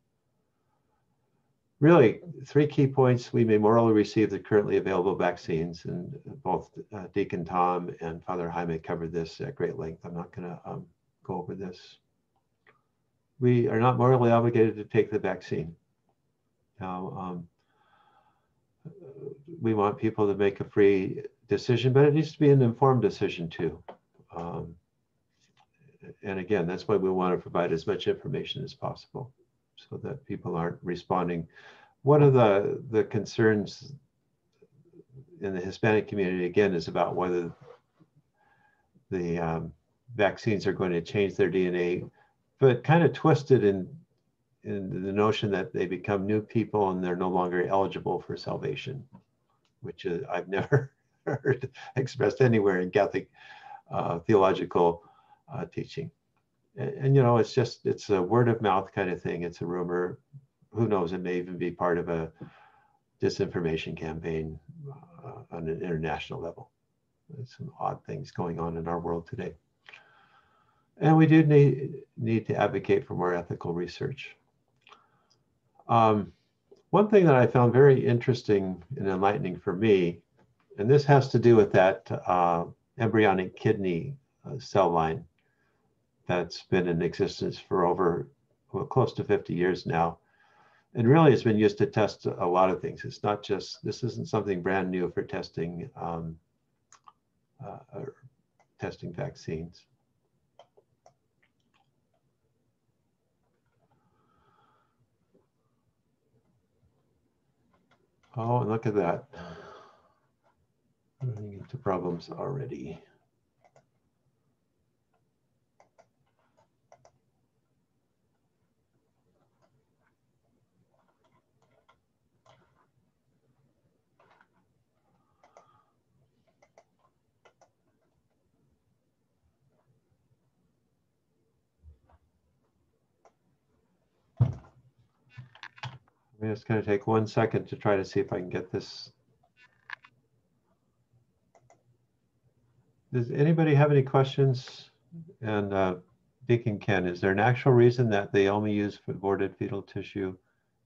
Really, 3 key points. We may morally receive the currently available vaccines, and both Deacon Tom and Father Jaime covered this at great length. I'm not going to go over this. We are not morally obligated to take the vaccine. Now, we want people to make a free decision, but it needs to be an informed decision too. And again, that's why we want to provide as much information as possible so that people aren't responding. One of the concerns in the Hispanic community, again, is about whether the vaccines are going to change their DNA, but kind of twisted in the notion that they become new people and they're no longer eligible for salvation, which I've never heard expressed anywhere in Catholic theological teaching. And you know, it's a word of mouth kind of thing. It's a rumor. Who knows? It may even be part of a disinformation campaign on an international level. There's some odd things going on in our world today. And we do need to advocate for more ethical research. One thing that I found very interesting and enlightening for me, and this has to do with that embryonic kidney cell line that's been in existence for over, well, close to 50 years now. And really it's been used to test a lot of things. It's not just, this isn't something brand new for testing, testing vaccines. Oh, and look at that. I'm running into problems already. I'm just going to take 1 second to try to see if I can get this. Does anybody have any questions? And Deacon Ken, is there an actual reason that they only use aborted fetal tissue?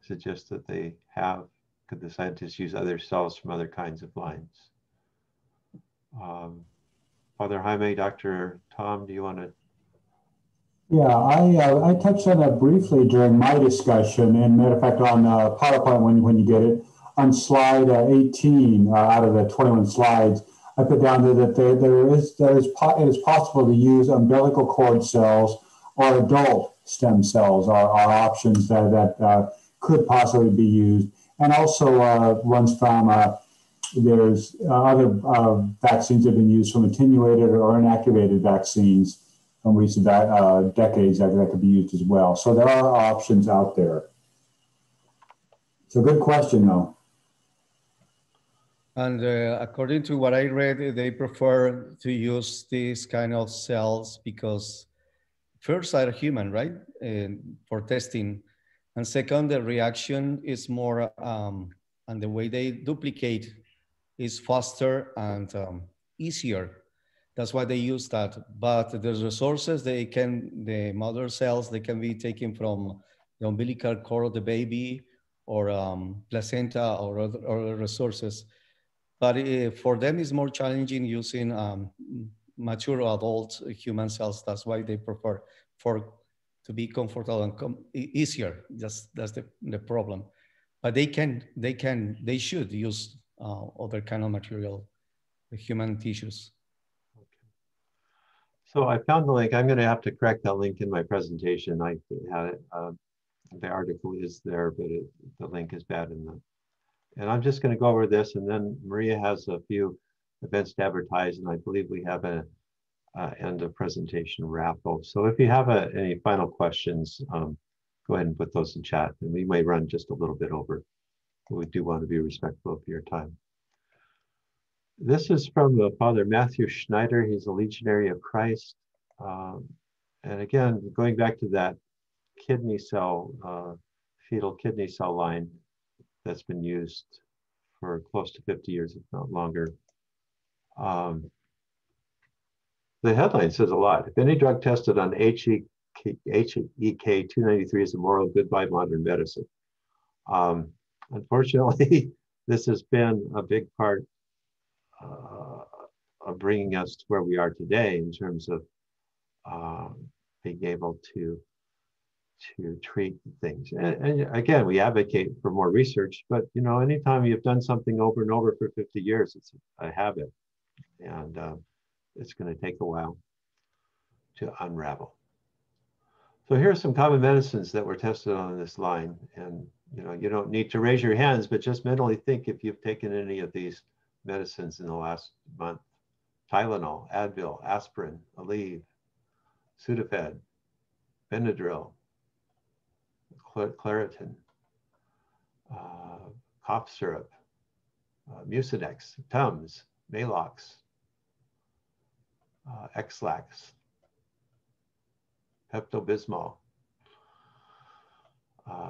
Is it just that they have? Could the scientists use other cells from other kinds of lines? Father Jaime, Dr. Tom, do you want to? Yeah, I touched on that briefly during my discussion, and matter of fact, on PowerPoint when you get it, on slide 18 out of the 21 slides, I put down there that it is possible to use umbilical cord cells or adult stem cells are options that could possibly be used, and also ones from there's other vaccines that have been used from attenuated or inactivated vaccines from recent decades that could be used as well. So there are options out there. It's a good question, though. And according to what I read, they prefer to use these kind of cells because first are human, right? For testing. And second, the reaction is more, and the way they duplicate is faster and easier. That's why they use that. But the resources, the mother cells, they can be taken from the umbilical cord of the baby or placenta or other resources. But for them, it's more challenging using mature adult human cells. That's why they prefer to be comfortable and easier. That's the problem. But they should use other kind of material, the human tissues. So I found the link. I'm going to have to correct that link in my presentation. I had it. The article is there, but the link is bad in the. And I'm just going to go over this, and then Maria has a few events to advertise, and I believe we have an end of presentation raffle. So if you have any final questions, go ahead and put those in chat, and we may run just a little bit over, but we do want to be respectful of your time. This is from Father Matthew Schneider. He's a Legionary of Christ. And again, going back to that kidney cell, fetal kidney cell line that's been used for close to 50 years, if not longer. The headline says a lot. If any drug tested on HEK 293 is immoral, goodbye modern medicine. Unfortunately, this has been a big part of bringing us to where we are today in terms of being able to treat things. And again, we advocate for more research, but you know, anytime you've done something over and over for 50 years, it's a habit, and it's going to take a while to unravel. So here are some common medicines that were tested on this line, and you know, you don't need to raise your hands, but just mentally think if you've taken any of these medicines in the last month. Tylenol, Advil, aspirin, Aleve, Sudafed, Benadryl, Claritin, cough syrup, Mucinex, Tums, Maalox, X-Lax, Pepto-Bismol,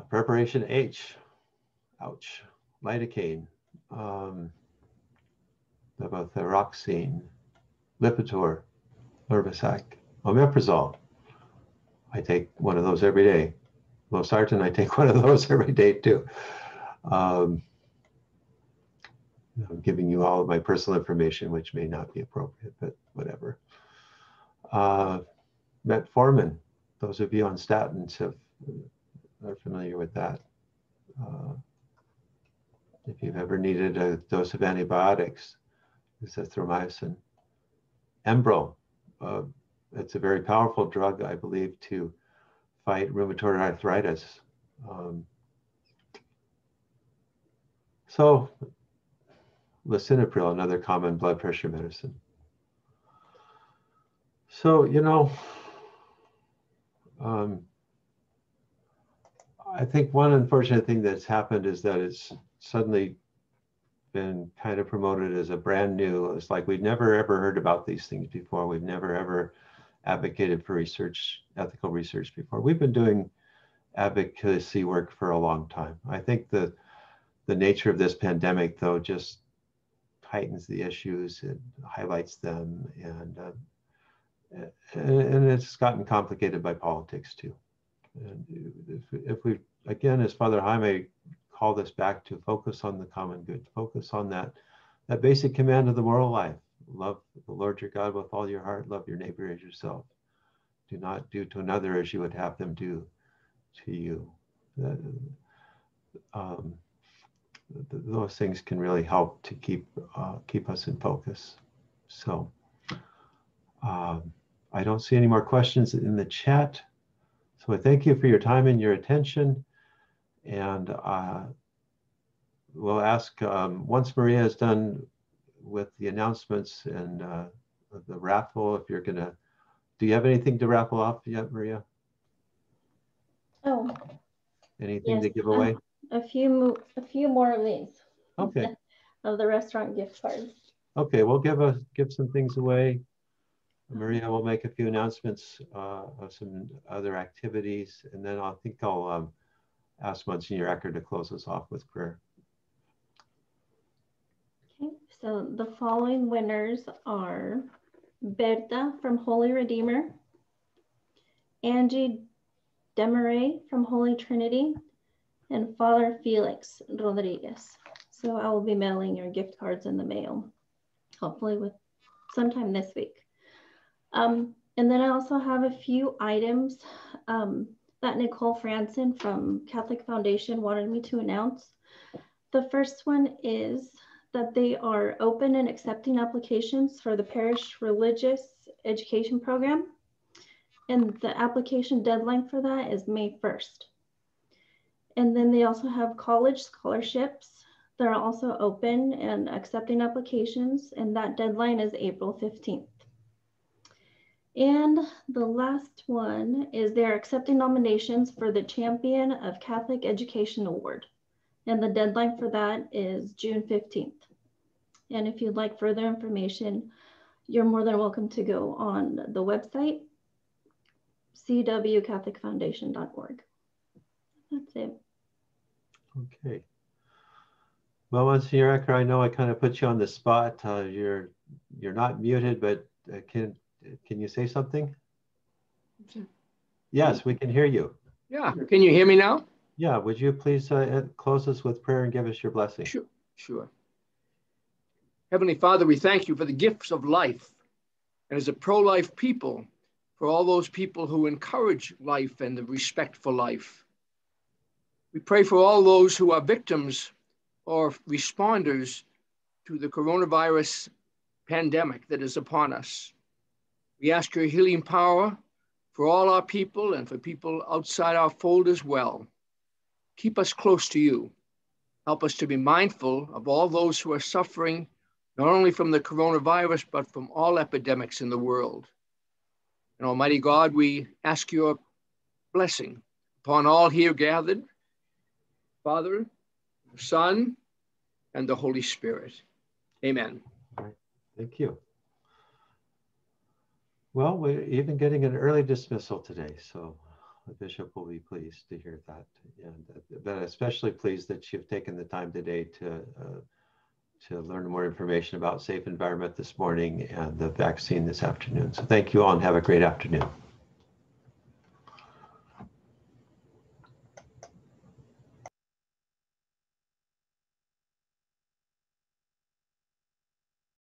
Preparation H, ouch, lidocaine, levothyroxine, Lipitor, Lorvasac, omeprazole. I take one of those every day. Losartan, I take one of those every day too. I'm giving you all of my personal information, which may not be appropriate, but whatever. Metformin, those of you on statins are familiar with that. If you've ever needed a dose of antibiotics, it's azithromycin. Enbrel, it's a very powerful drug, I believe, to fight rheumatoid arthritis. So lisinopril, another common blood pressure medicine. So, you know, I think one unfortunate thing that's happened is that it's suddenly been kind of promoted as a brand new, it's like we've never ever heard about these things before. We've never ever advocated for research, ethical research before. We've been doing advocacy work for a long time. I think the nature of this pandemic, though, just heightens the issues, it highlights them, and it's gotten complicated by politics too. And if we, again, as Father Jaime called us back to focus on the common good, focus on that basic command of the moral life. Love the Lord your God with all your heart, love your neighbor as yourself. Do not do to another as you would have them do to you. Those things can really help to keep us in focus. So I don't see any more questions in the chat. So I thank you for your time and your attention. And we'll ask, once Maria is done with the announcements and the raffle, if you're gonna, do you have anything to raffle off yet, Maria? Oh. Anything Yes, to give away? A few more of these. Okay. Of the restaurant gift cards. Okay, we'll give some things away. Maria will make a few announcements of some other activities, and then I think I'll ask Monsignor Ecker to close us off with prayer. Okay, so the following winners are Berta from Holy Redeemer, Angie Demaray from Holy Trinity, and Father Felix Rodriguez. So I will be mailing your gift cards in the mail, hopefully with sometime this week. And then I also have a few items that Nicole Franson from Catholic Foundation wanted me to announce. The first one is that they are open and accepting applications for the parish religious education program. And the application deadline for that is May 1st. And then they also have college scholarships. They're also open and accepting applications, and that deadline is April 15th. And the last one is they're accepting nominations for the Champion of Catholic Education Award. And the deadline for that is June 15th. And if you'd like further information, you're more than welcome to go on the website, cwcatholicfoundation.org. That's it. Okay. Well, Monsignor Ecker, I know I kind of put you on the spot. You're not muted, but can you say something? Yes, we can hear you. Yeah, can you hear me now? Yeah, would you please close us with prayer and give us your blessing? Sure. Heavenly Father, we thank you for the gifts of life. And as a pro-life people, for all those people who encourage life and the respect for life. We pray for all those who are victims or responders to the coronavirus pandemic that is upon us. We ask your healing power for all our people and for people outside our fold as well. Keep us close to you. Help us to be mindful of all those who are suffering, not only from the coronavirus, but from all epidemics in the world. And Almighty God, we ask your blessing upon all here gathered, Father, the Son, and the Holy Spirit. Amen. All right. Thank you. Well, we're even getting an early dismissal today, so the bishop will be pleased to hear that, and but especially pleased that you've taken the time today to learn more information about Safe Environment this morning and the vaccine this afternoon. So thank you all and have a great afternoon.